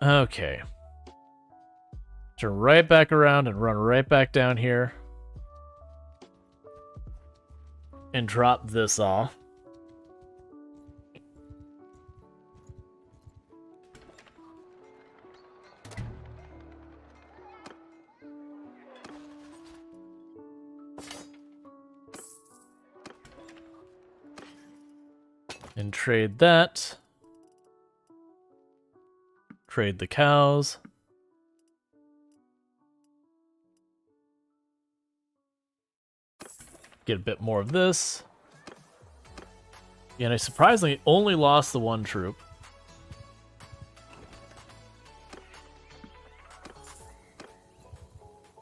[SPEAKER 1] Okay. Turn right back around and run right back down here. And drop this off. And trade that. Trade the cows. Get a bit more of this. And I surprisingly only lost the one troop.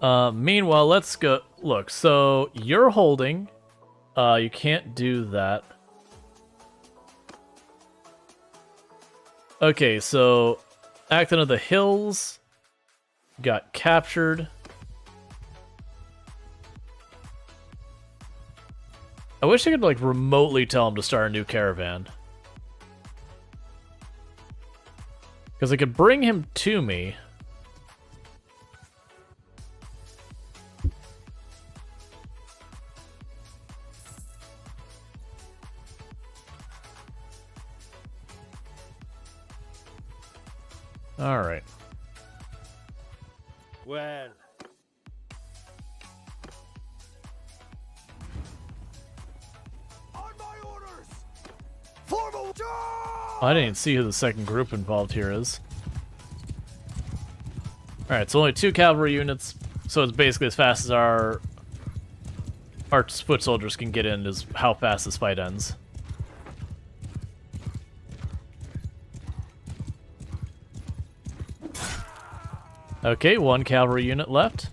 [SPEAKER 1] Meanwhile, let's go. Look, so you're holding. You can't do that. Okay, so Acton of the Hills got captured. I wish I could like remotely tell him to start a new caravan. Because I could bring him to me. All right.
[SPEAKER 8] Well.
[SPEAKER 4] On my orders! Formal charge!
[SPEAKER 1] I didn't even see who the second group involved here is. Alright, so only 2 cavalry units, so it's basically as fast as our foot soldiers can get in is how fast this fight ends. Okay, 1 cavalry unit left.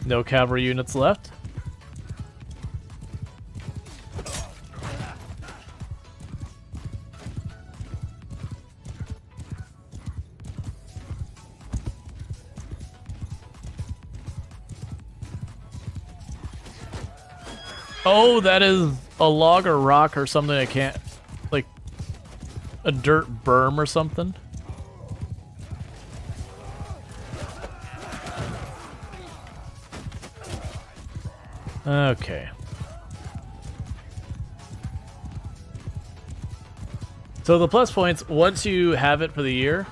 [SPEAKER 1] No cavalry units left. Oh, that is a log or rock or something I can't... Like, a dirt berm or something. Okay. So the plus points, once you have it for the year,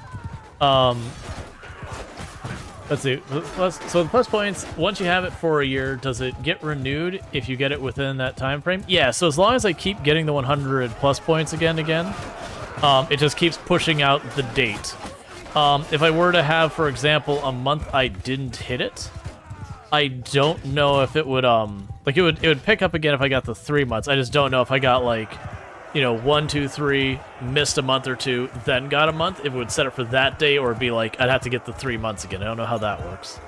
[SPEAKER 1] let's see. So the plus points, once you have it for a year, does it get renewed if you get it within that time frame? Yeah, so as long as I keep getting the 100 plus points again, it just keeps pushing out the date. If I were to have, for example, a month I didn't hit it, I don't know if it would, like it would pick up again if I got the 3 months. I just don't know if I got like, you know, 1, 2, 3, missed a month or 2, then got a month, if it would set it for that day, or it'd be like, I'd have to get the 3 months again. I don't know how that works.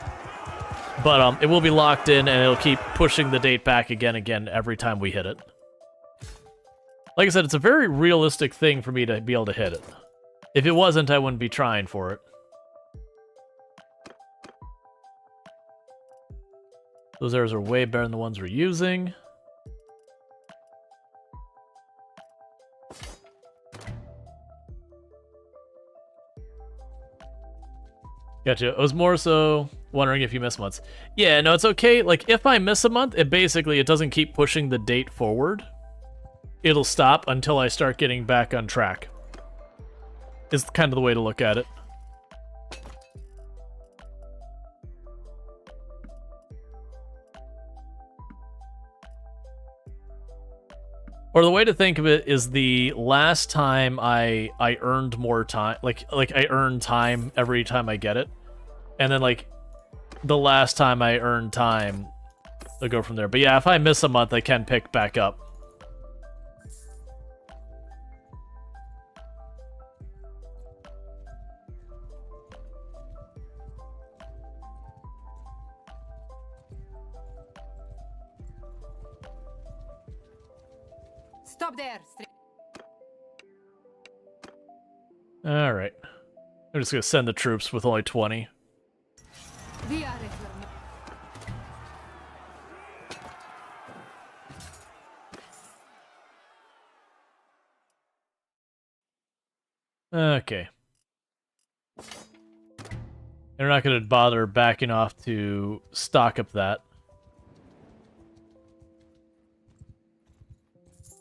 [SPEAKER 1] But it will be locked in, and it'll keep pushing the date back again every time we hit it. Like I said, it's a very realistic thing for me to be able to hit it. If it wasn't, I wouldn't be trying for it. Those arrows are way better than the ones we're using. Gotcha. It was more so Wondering if you miss months. Yeah, no, it's okay. Like, if I miss a month, it doesn't keep pushing the date forward. It'll stop until I start getting back on track. Is kind of the way to look at it. Or the way to think of it is the last time I earned more time, like I earn time every time I get it, and then like the last time I earn time, I'll go from there. But yeah, if I miss a month, I can pick back up.
[SPEAKER 9] Stop there.
[SPEAKER 1] All right, I'm just gonna send the troops with only 20. Okay. They're not going to bother backing off to stock up that.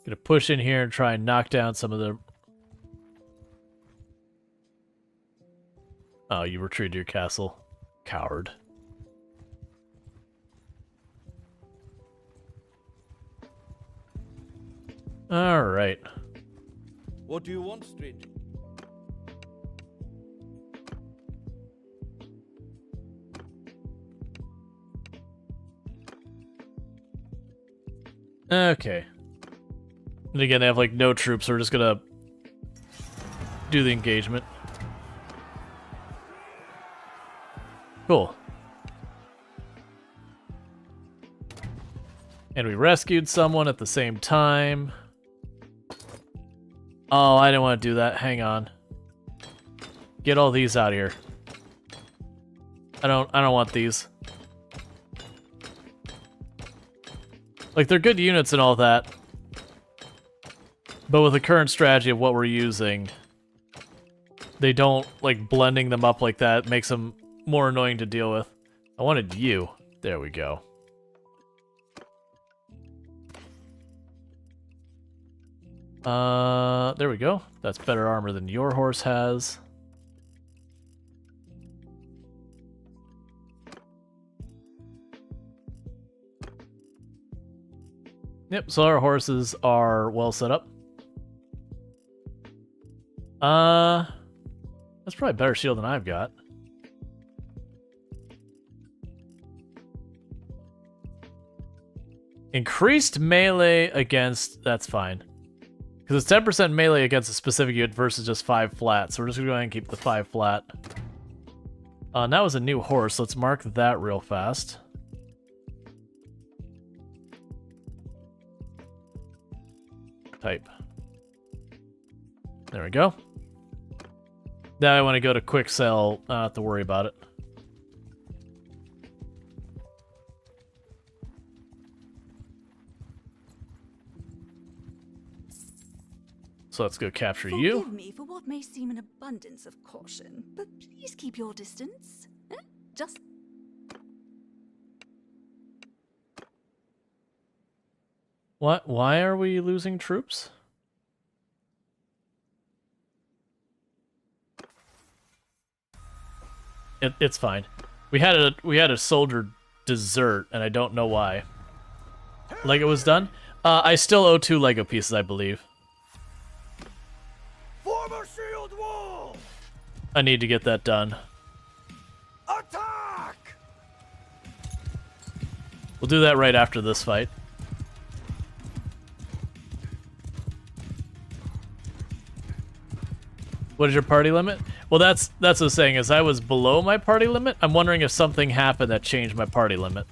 [SPEAKER 1] Gonna push in here and try and knock down some of the... Oh, you retreated to your castle. Coward. Alright.
[SPEAKER 8] What do you want, stranger?
[SPEAKER 1] Okay. And again, they have like no troops, so we're just gonna do the engagement. Cool. And we rescued someone at the same time. Oh, I didn't want to do that. Hang on. Get all these out of here. I don't want these. Like, they're good units and all that. But with the current strategy of what we're using, they don't, like, blending them up like that makes them more annoying to deal with. I wanted you. There we go. There we go. That's better armor than your horse has. Yep, so our horses are well set up. That's probably a better shield than I've got. Increased melee against... That's fine. Because it's 10% melee against a specific unit versus just 5 flat. So we're just going to go ahead and keep the 5 flat. And that was a new horse. Let's mark that real fast. Type. There we go. Now I want to go to quick sell. Not have to worry about it. So let's go capture you.
[SPEAKER 2] Forgive me for what may seem an abundance of caution, but please keep your distance. Just...
[SPEAKER 1] What? Why are we losing troops? It's fine. We had a soldier desert, and I don't know why. Lego was done. I still owe 2 Lego pieces, I believe.
[SPEAKER 4] Form a shield wall!
[SPEAKER 1] I need to get that done.
[SPEAKER 4] Attack!
[SPEAKER 1] We'll do that right after this fight. What is your party limit? Well, that's what I'm saying, is I was below my party limit. I'm wondering if something happened that changed my party limit.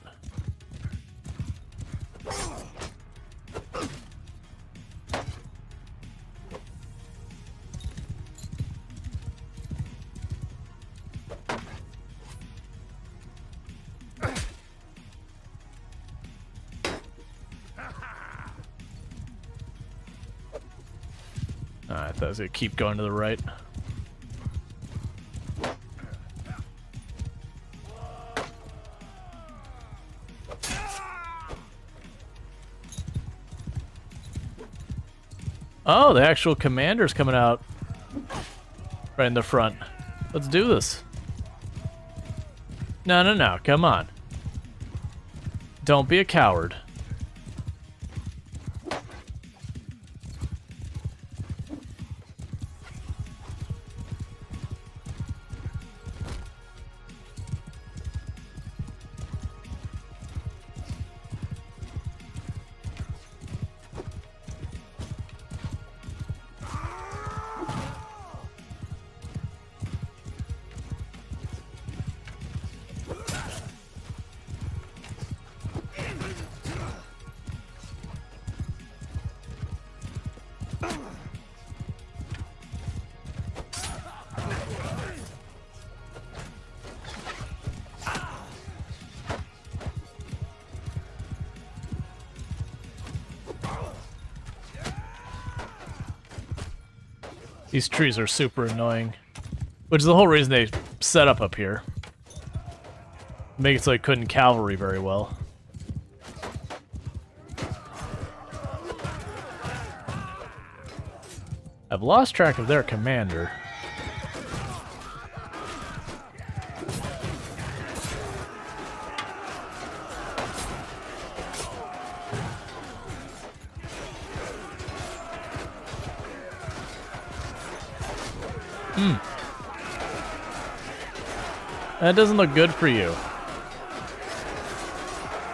[SPEAKER 1] I thought I was gonna keep going to the right. Oh, the actual commander's coming out right in the front. Let's do this. No, no, no. Come on. Don't be a coward. These trees are super annoying. Which is the whole reason they set up here. Make it so I couldn't cavalry very well. I've lost track of their commander. That doesn't look good for you.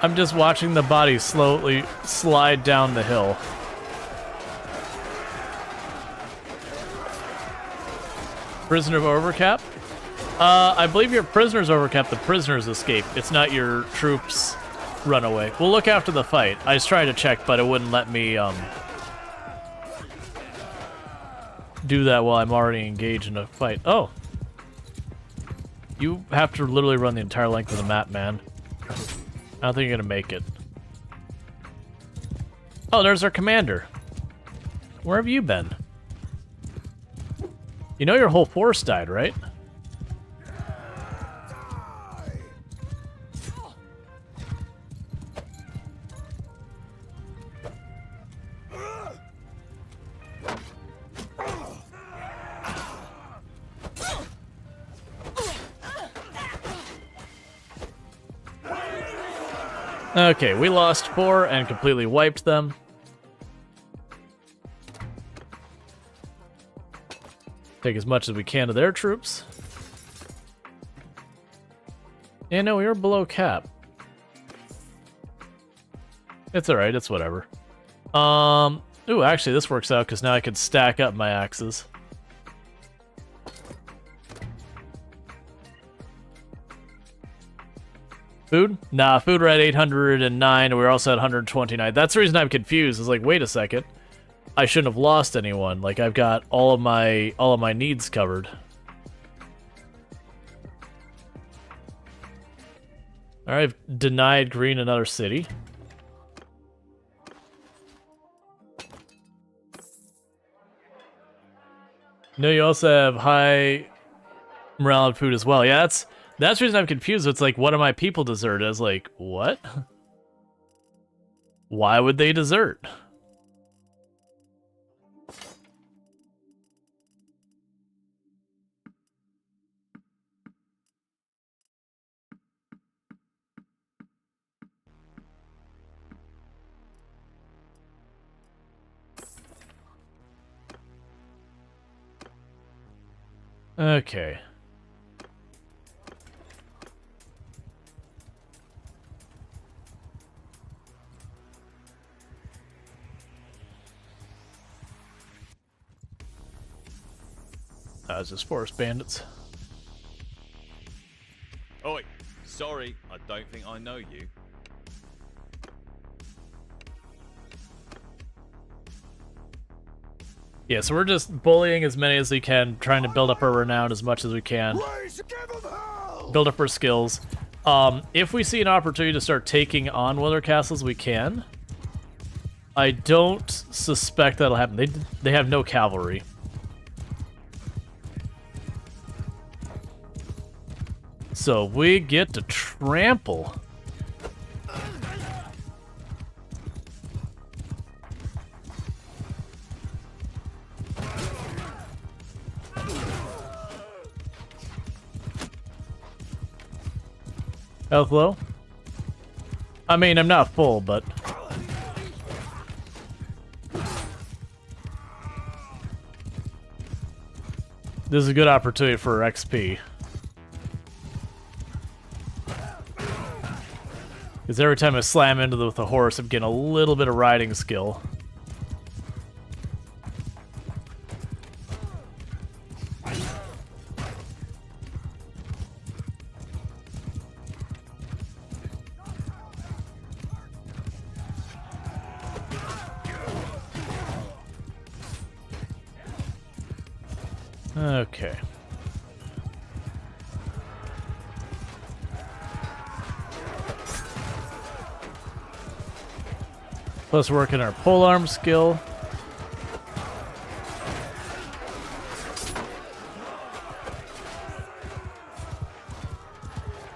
[SPEAKER 1] I'm just watching the body slowly slide down the hill. Prisoner of overcap? I believe your prisoner's overcap, the prisoners escape. It's not your troops run away. We'll look after the fight. I was trying to check, but it wouldn't let me do that while I'm already engaged in a fight. Oh. You have to literally run the entire length of the map, man. I don't think you're gonna make it. Oh, there's our commander. Where have you been? You know your whole force died, right? Okay, we lost 4 and completely wiped them. Take as much as we can to their troops. Yeah, no, we were below cap. It's alright, it's whatever. Ooh, actually this works out because now I can stack up my axes. Food? Nah, food we're at 809, and we're also at 129. That's the reason I'm confused. It's like, wait a second. I shouldn't have lost anyone. Like, I've got all of my needs covered. Alright, I've denied green another city. No, you also have high morale and food as well. Yeah, that's the reason I'm confused. It's like, what do my people desert? I was like, what? Why would they desert? Okay. It's just forest bandits.
[SPEAKER 6] Oi, sorry, I don't think I know you.
[SPEAKER 1] Yeah, so we're just bullying as many as we can, trying to build up our renown as much as we can. Build up our skills. If we see an opportunity to start taking on weather castles, we can. I don't suspect that'll happen. They have no cavalry. So we get to trample. Health low? I mean, I'm not full, but... This is a good opportunity for XP. Because every time I slam into with a horse, I'm getting a little bit of riding skill. Okay. Plus working our polearm skill.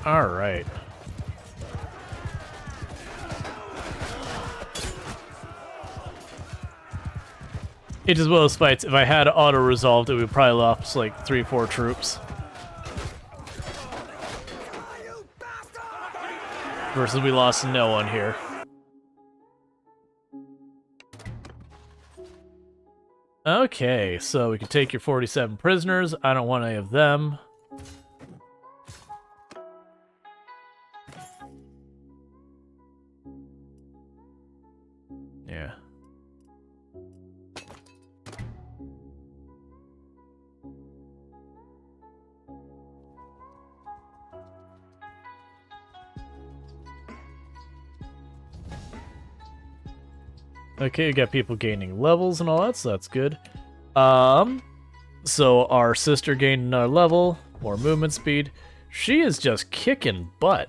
[SPEAKER 1] All right. It is one of those fights, if I had auto-resolved, it would probably lost like 3-4 troops. Versus we lost no one here. Okay, so we can take your 47 prisoners. I don't want any of them. Yeah. Okay, we got people gaining levels and all that, so that's good. So our sister gained another level, more movement speed. She is just kicking butt.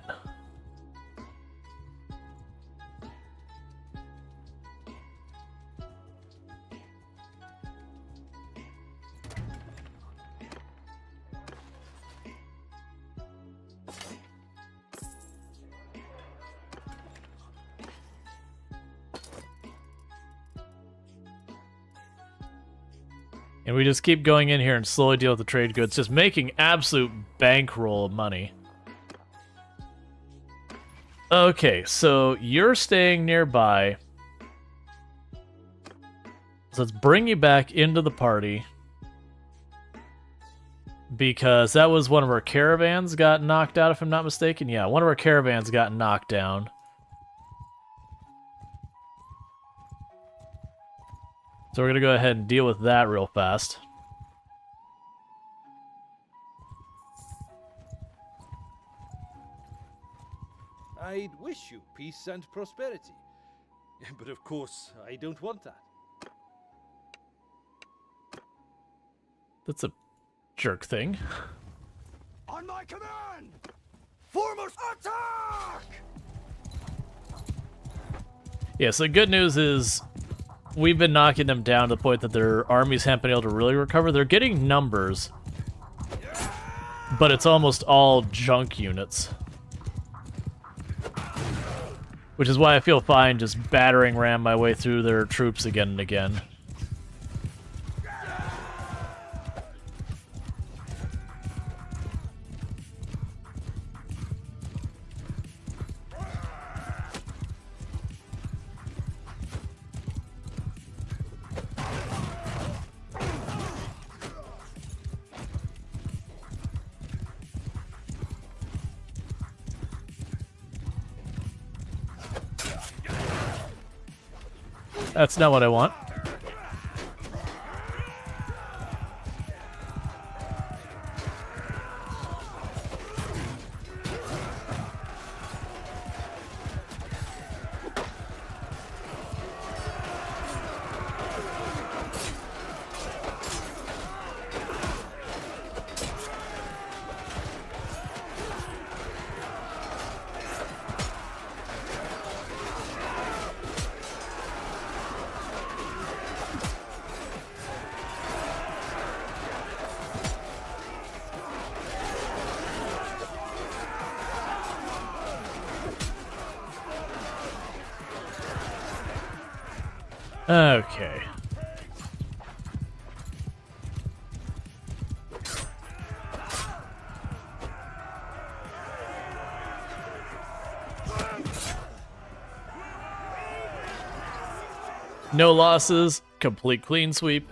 [SPEAKER 1] And we just keep going in here and slowly deal with the trade goods, just making absolute bankroll of money. Okay, so you're staying nearby. So let's bring you back into the party. Because that was one of our caravans got knocked out, if I'm not mistaken. Yeah, one of our caravans got knocked down. So we're going to go ahead and deal with that real fast.
[SPEAKER 8] I'd wish you peace and prosperity. But of course, I don't want that.
[SPEAKER 1] That's a jerk thing.
[SPEAKER 4] On my command! Foremost attack!
[SPEAKER 1] Yeah, so the good news is we've been knocking them down to the point that their armies haven't been able to really recover. They're getting numbers, but it's almost all junk units. Which is why I feel fine just battering ram my way through their troops again and again. That's not what I want. Okay. No losses. Complete clean sweep.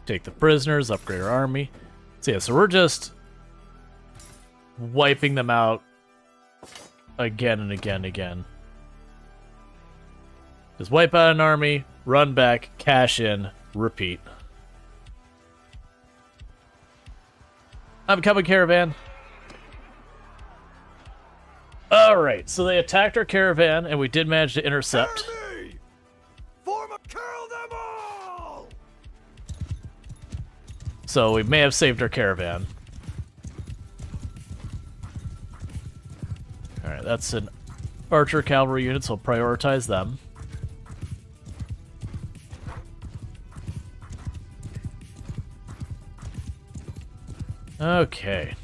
[SPEAKER 1] Take the prisoners. Upgrade our army. So yeah, so we're just wiping them out again and again and again. Just wipe out an army, run back, cash in, repeat. I'm coming, caravan. Alright, so they attacked our caravan, and we did manage to intercept.
[SPEAKER 4] Enemy! Form a kill them all!
[SPEAKER 1] So we may have saved our caravan. Alright, that's an archer cavalry unit, so we'll prioritize them. Okay.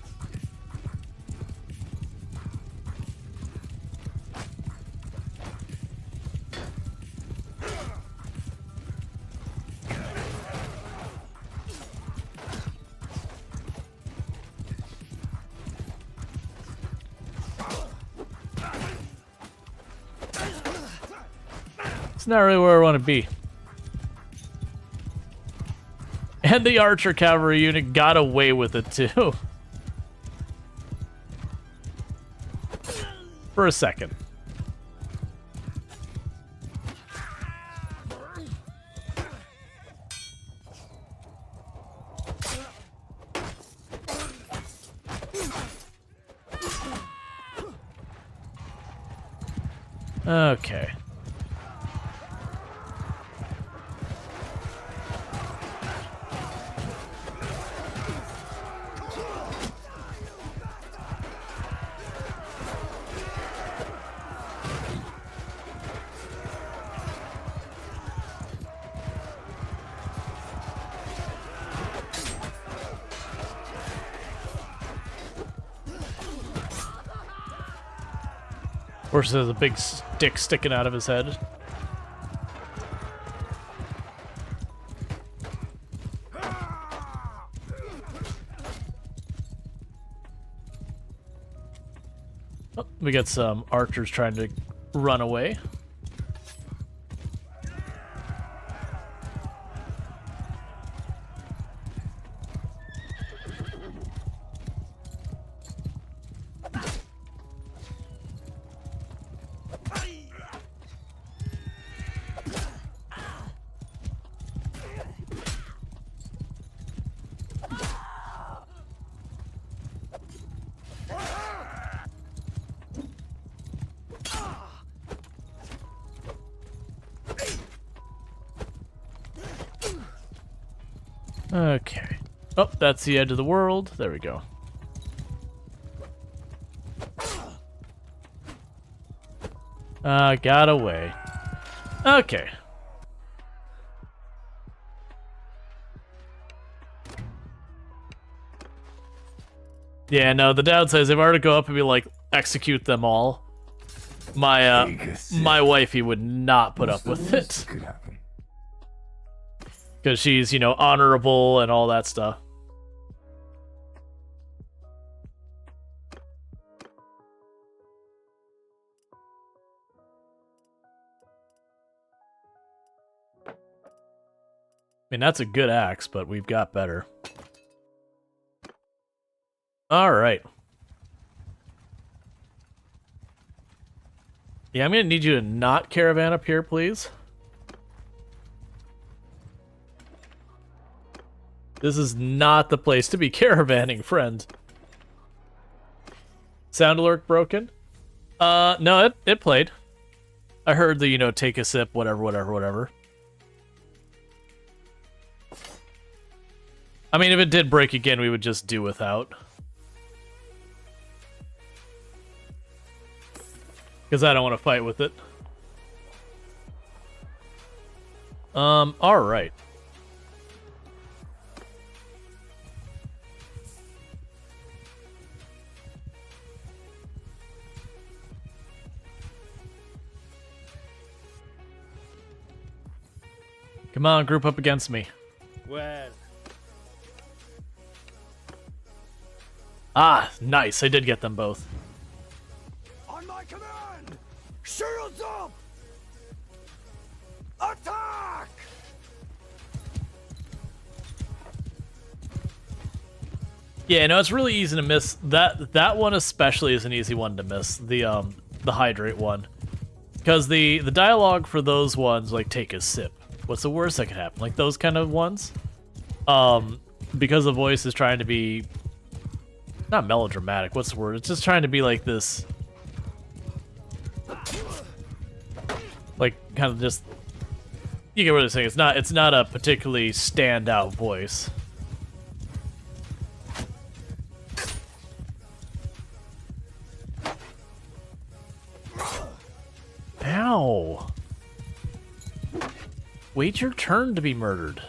[SPEAKER 1] It's not really where I want to be. And the archer cavalry unit got away with it too. For a second. Okay. Horse has a big stick sticking out of his head. Oh, we got some archers trying to run away. Okay. Oh, that's the edge of the world. There we go. Got away. Okay. Yeah, no, the downside is if I were to go up and be like, execute them all, my wifey would not put up with it. Because she's, you know, honorable and all that stuff. I mean, that's a good axe, but we've got better. Alright. Yeah, I'm gonna need you to not caravan up here, please. This is not the place to be caravanning, friend. Sound alert broken? No, it played. I heard the, you know, take a sip, whatever. I mean, if it did break again, we would just do without. Because I don't want to fight with it. Alright. Come on, group up against me.
[SPEAKER 8] Well,
[SPEAKER 1] Ah, nice. I did get them both.
[SPEAKER 4] On my command! Shields up! Attack!
[SPEAKER 1] Yeah, no, it's really easy to miss. That one especially is an easy one to miss. The hydrate one. Because the dialogue for those ones, like, take a sip. What's the worst that could happen? Like, those kind of ones. Because the voice is trying to be... not melodramatic, what's the word? It's just trying to be like this... like, kind of just... you get what I'm saying. It's not a particularly standout voice. Ow! Wait your turn to be murdered.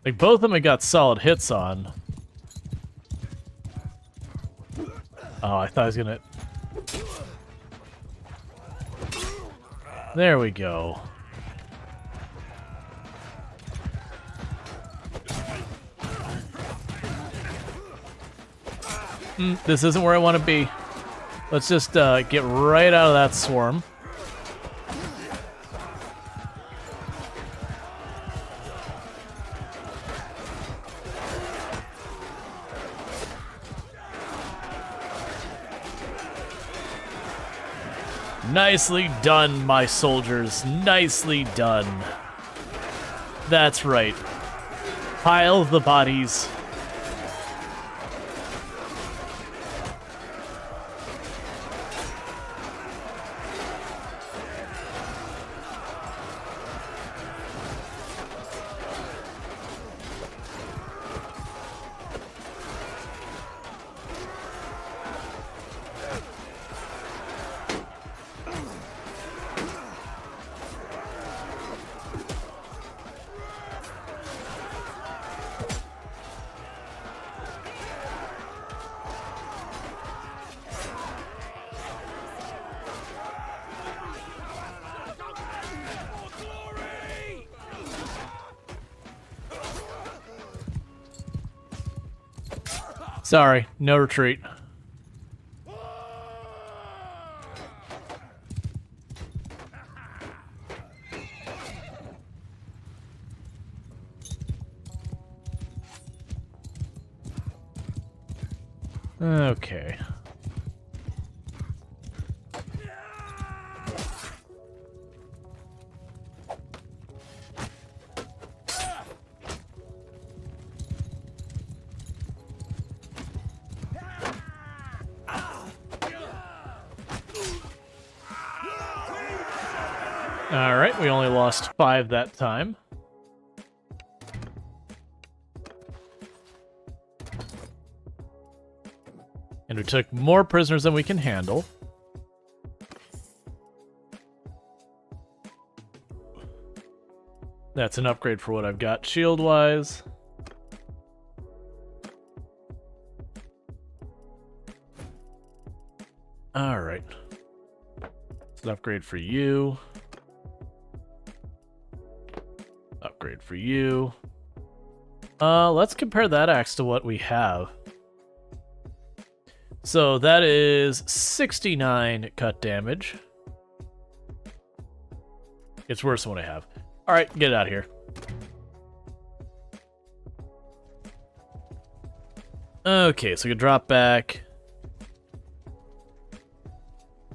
[SPEAKER 1] Like, both of them I got solid hits on. Oh, I thought I was gonna... there we go. This isn't where I want to be. Let's just get right out of that swarm. Nicely done, my soldiers. Nicely done. That's right. Pile the bodies. Sorry, no retreat. Okay. Alright, we only lost 5 that time. And we took more prisoners than we can handle. That's an upgrade for what I've got shield-wise. Alright. It's an upgrade for you. Upgrade for you. Let's compare that axe to what we have. So that is 69 cut damage. It's worse than what I have. Alright, get it out of here. Okay, so we can drop back.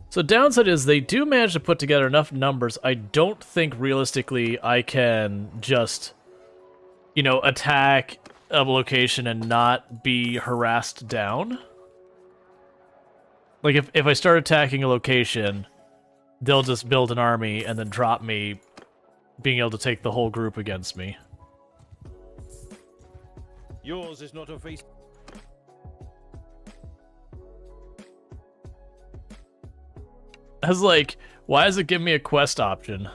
[SPEAKER 1] So downside is they do manage to put together enough numbers. I don't think realistically I can just, you know, attack a location and not be harassed down. Like, if I start attacking a location, they'll just build an army and then drop me, being able to take the whole group against me.
[SPEAKER 8] Yours is not a face.
[SPEAKER 1] I was like, why does it give me a quest option?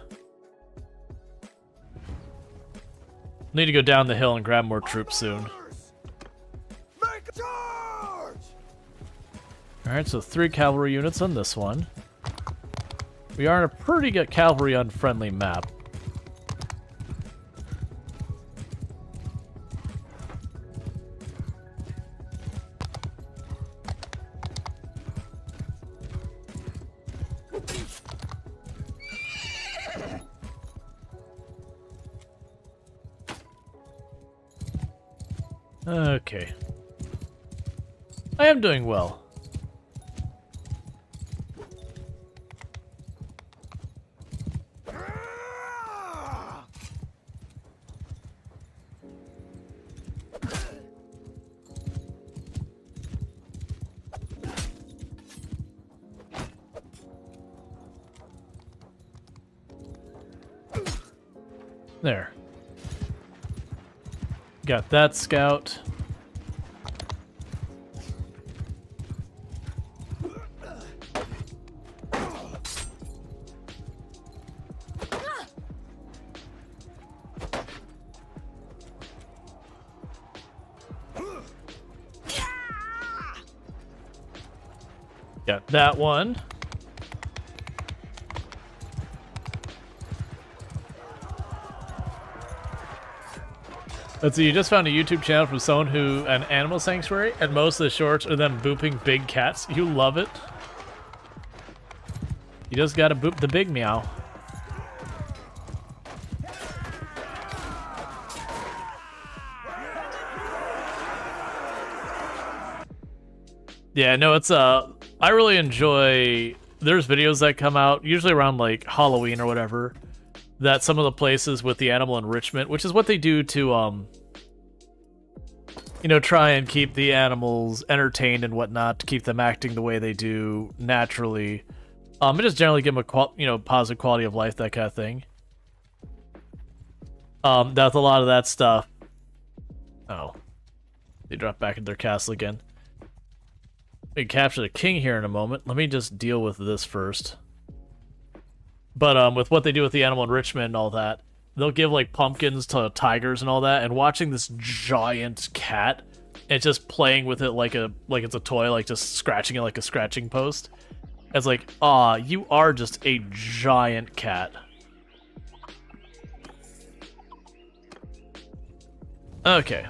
[SPEAKER 1] Need to go down the hill and grab more troops soon.
[SPEAKER 4] Make a charge!
[SPEAKER 1] Alright, so 3 cavalry units on this one. We are on a pretty good cavalry unfriendly map. Okay. I am doing well. There. Got that scout. Got that one. Let's see, you just found a YouTube channel from someone who, an animal sanctuary, and most of the shorts are them booping big cats. You love it. You just gotta boop the big meow. Yeah, no, it's, I really enjoy, there's videos that come out, usually around, like, Halloween or whatever, that some of the places with the animal enrichment, which is what they do to, you know, try and keep the animals entertained and whatnot, to keep them acting the way they do naturally. And just generally give them a, you know, positive quality of life, that kind of thing. That's a lot of that stuff. Oh. They drop back into their castle again. We can capture the king here in a moment. Let me just deal with this first. But with what they do with the animal enrichment and all that, they'll give like pumpkins to tigers and all that. And watching this giant cat and just playing with it like it's a toy, like just scratching it like a scratching post. It's like, ah, you are just a giant cat. Okay.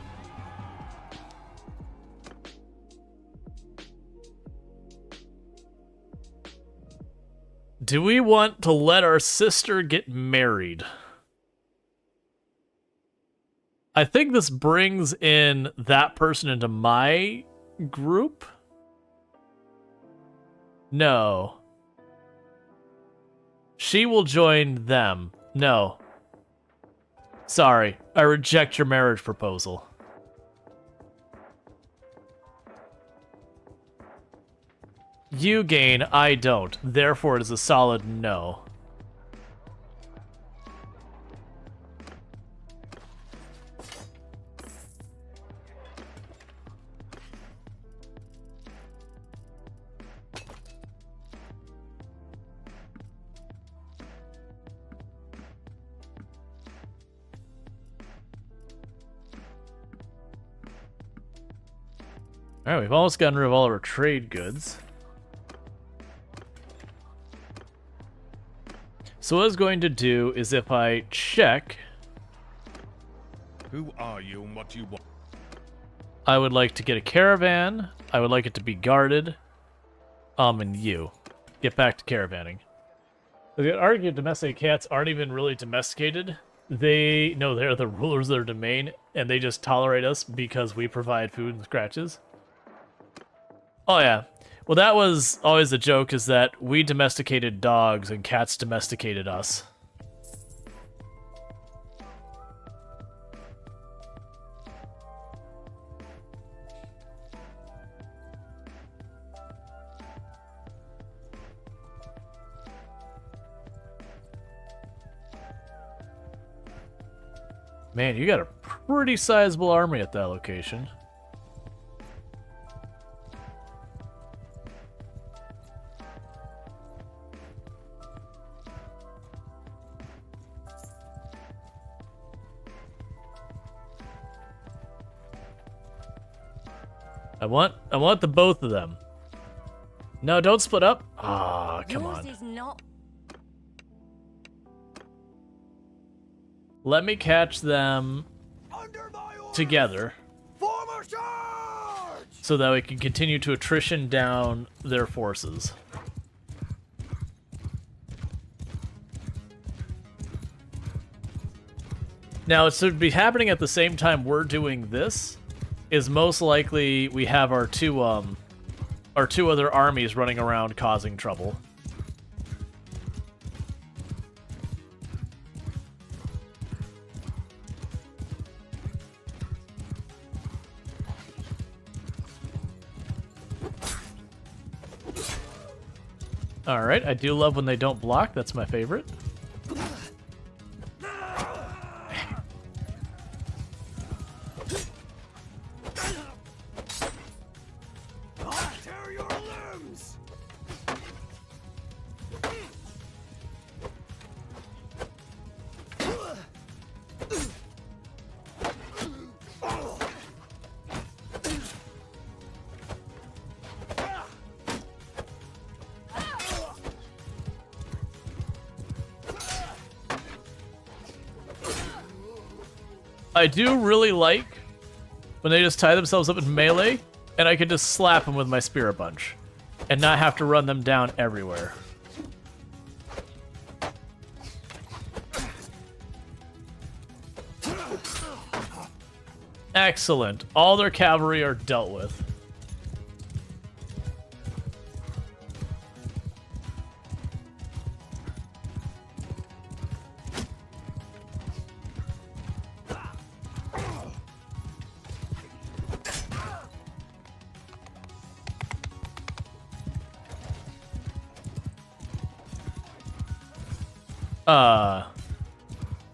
[SPEAKER 1] Do we want to let our sister get married? I think this brings in that person into my group. No. She will join them. No. Sorry, I reject your marriage proposal. You gain, I don't. Therefore, it is a solid no. Alright, we've almost gotten rid of all of our trade goods. So what I was going to do is if I check...
[SPEAKER 5] Who are you and what do you want?
[SPEAKER 1] I would like to get a caravan. I would like it to be guarded. And you. Get back to caravanning. The argument domesticated cats aren't even really domesticated. They're the rulers of their domain, and they just tolerate us because we provide food and scratches. Oh yeah. Well, that was always the joke, is that we domesticated dogs and cats domesticated us. Man, you got a pretty sizable army at that location. I want the both of them. No, don't split up. Ah, come
[SPEAKER 9] Yours
[SPEAKER 1] on.
[SPEAKER 9] is not.
[SPEAKER 1] Let me catch them
[SPEAKER 4] Under my orders!
[SPEAKER 1] together
[SPEAKER 4] Form a charge!
[SPEAKER 1] so that we can continue to attrition down their forces. Now, it should be happening at the same time we're doing this. Is most likely we have our two other armies running around causing trouble. Alright, I do love when they don't block. That's my favorite.
[SPEAKER 4] Tear your limbs!
[SPEAKER 1] I do really like when they just tie themselves up in melee, and I can just slap them with my Spirit Punch, and not have to run them down everywhere. Excellent. All their cavalry are dealt with.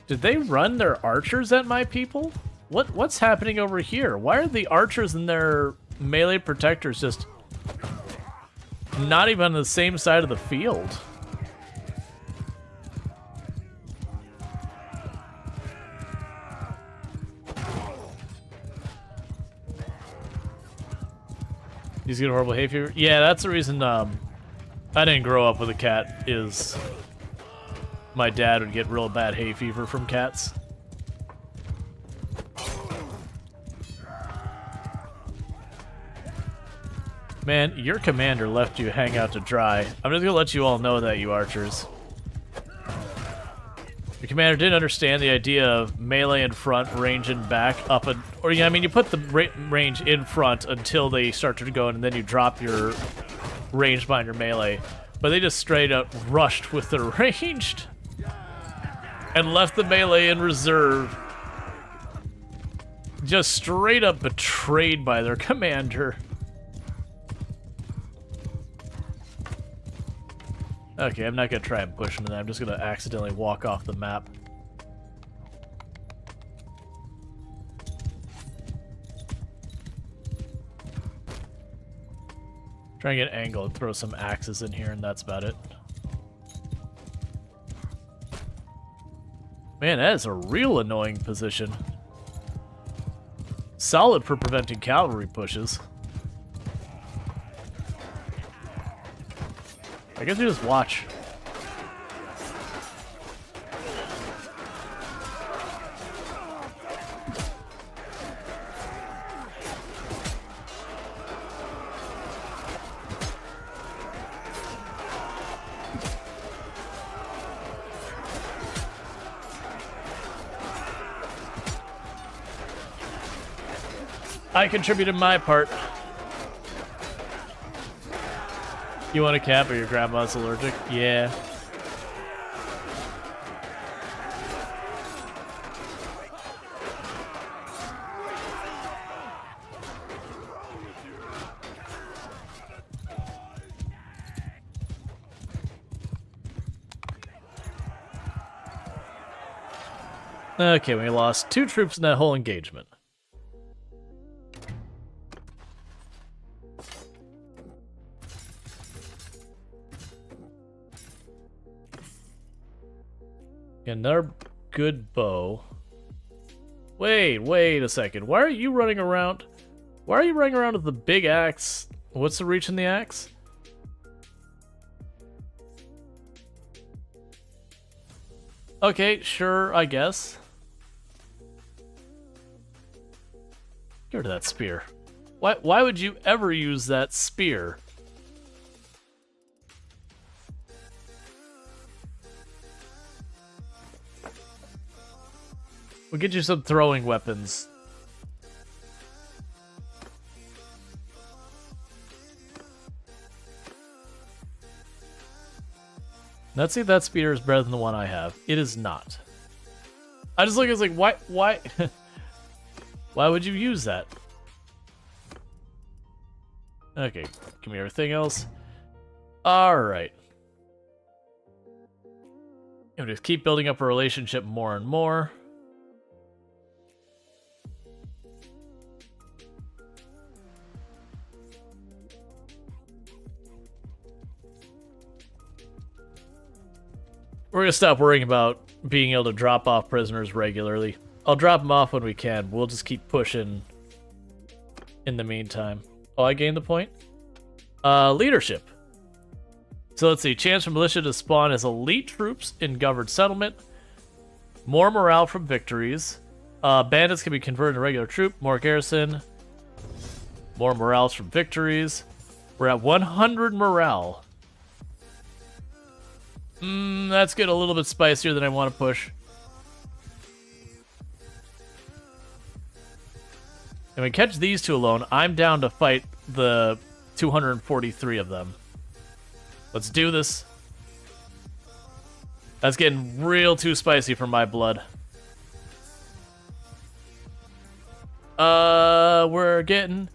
[SPEAKER 1] Did they run their archers at my people? What's happening over here? Why are the archers and their melee protectors just not even on the same side of the field? He's getting horrible hay fever. Yeah, that's the reason I didn't grow up with a cat, is my dad would get real bad hay fever from cats. Man, your commander left you hang out to dry. I'm just gonna let you all know that, you archers. Your commander didn't understand the idea of melee in front, range in back, up and... Or, yeah, I mean, you put the range in front until they start to go, and then you drop your range behind your melee. But they just straight up rushed with their ranged and left the melee in reserve. Just straight up betrayed by their commander. Okay, I'm not gonna try and push into that. I'm just gonna accidentally walk off the map. Try and get an angle and throw some axes in here, and that's about it. Man, that is a real annoying position. Solid for preventing cavalry pushes. I guess we just watch. I contributed my part. You want a cat, but your grandma's allergic? Yeah. Okay, we lost 2 troops in that whole engagement. Another good bow. Wait a second. Why are you running around? Why are you running around with the big axe? What's the reach in the axe? Okay, sure, I guess. Get rid of that spear. Why would you ever use that spear? We'll get you some throwing weapons. Let's see if that spear is better than the one I have. It is not. I just look at it like, why why would you use that? Okay, give me everything else. Alright. And just keep building up a relationship more and more. We're gonna stop worrying about being able to drop off prisoners regularly. I'll drop them off when we can. We'll just keep pushing in the meantime. Oh, I gained the point? Leadership. So let's see. Chance for militia to spawn as elite troops in governed settlement. More morale from victories. Bandits can be converted to regular troop. More garrison. More morales from victories. We're at 100 morale. That's getting a little bit spicier than I want to push. And we catch these two alone. I'm down to fight the 243 of them. Let's do this. That's getting real too spicy for my blood. We're getting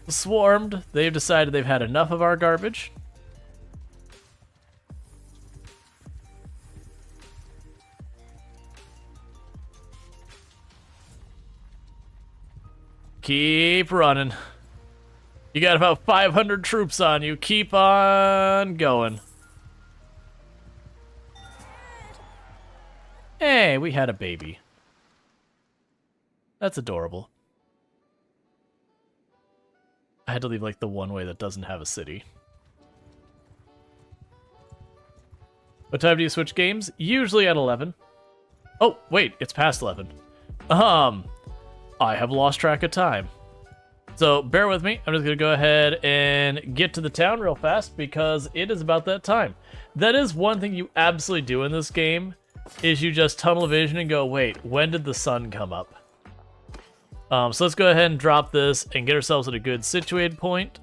[SPEAKER 1] swarmed. They've decided they've had enough of our garbage. Keep running. You got about 500 troops on you. Keep on going. Hey, we had a baby. That's adorable. I had to leave like the one way that doesn't have a city. What time do you switch games? Usually at 11. Oh, wait, it's past 11. I have lost track of time. So bear with me. I'm just going to go ahead and get to the town real fast because it is about that time. That is one thing you absolutely do in this game is you just tunnel vision and go, wait, when did the sun come up? So let's go ahead and drop this and get ourselves at a good situated point.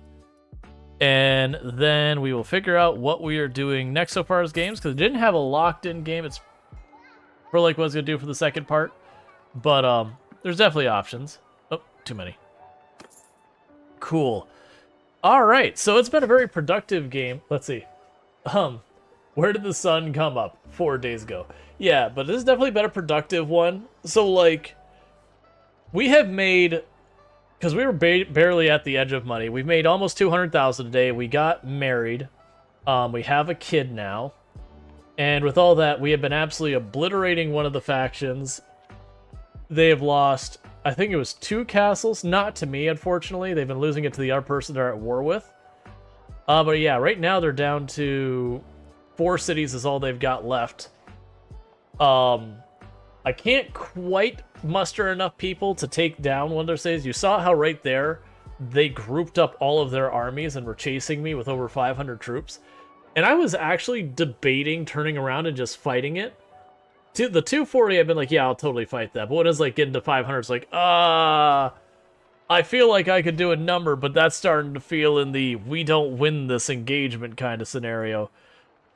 [SPEAKER 1] And then we will figure out what we are doing next so far as games because it didn't have a locked in game. It's for like what I was going to do for the second part. But there's definitely options. Oh, too many. Cool. All right, so it's been a very productive game. Let's see. Where did the sun come up? 4 days ago. Yeah, but this has definitely been a productive one. So, like, we have made, because we were barely at the edge of money, we've made almost 200,000 a day. We got married. We have a kid now. And with all that, we have been absolutely obliterating one of the factions. They have lost, I think it was 2 castles. Not to me, unfortunately. They've been losing it to the other person they're at war with. But yeah, right now they're down to 4 cities is all they've got left. I can't quite muster enough people to take down one of their cities. You saw how right there, they grouped up all of their armies and were chasing me with over 500 troops. And I was actually debating turning around and just fighting it. To the 240, I've been like, yeah, I'll totally fight that. But when it's like getting to 500, it's like, I feel like I could do a number, but that's starting to feel in the we don't win this engagement kind of scenario.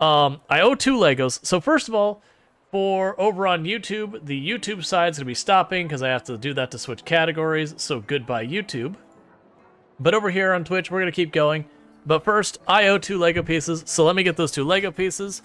[SPEAKER 1] I owe 2 Legos. So first of all, for over on YouTube, the YouTube side's going to be stopping because I have to do that to switch categories. So goodbye, YouTube. But over here on Twitch, we're going to keep going. But first, I owe 2 Lego pieces. So let me get those 2 Lego pieces.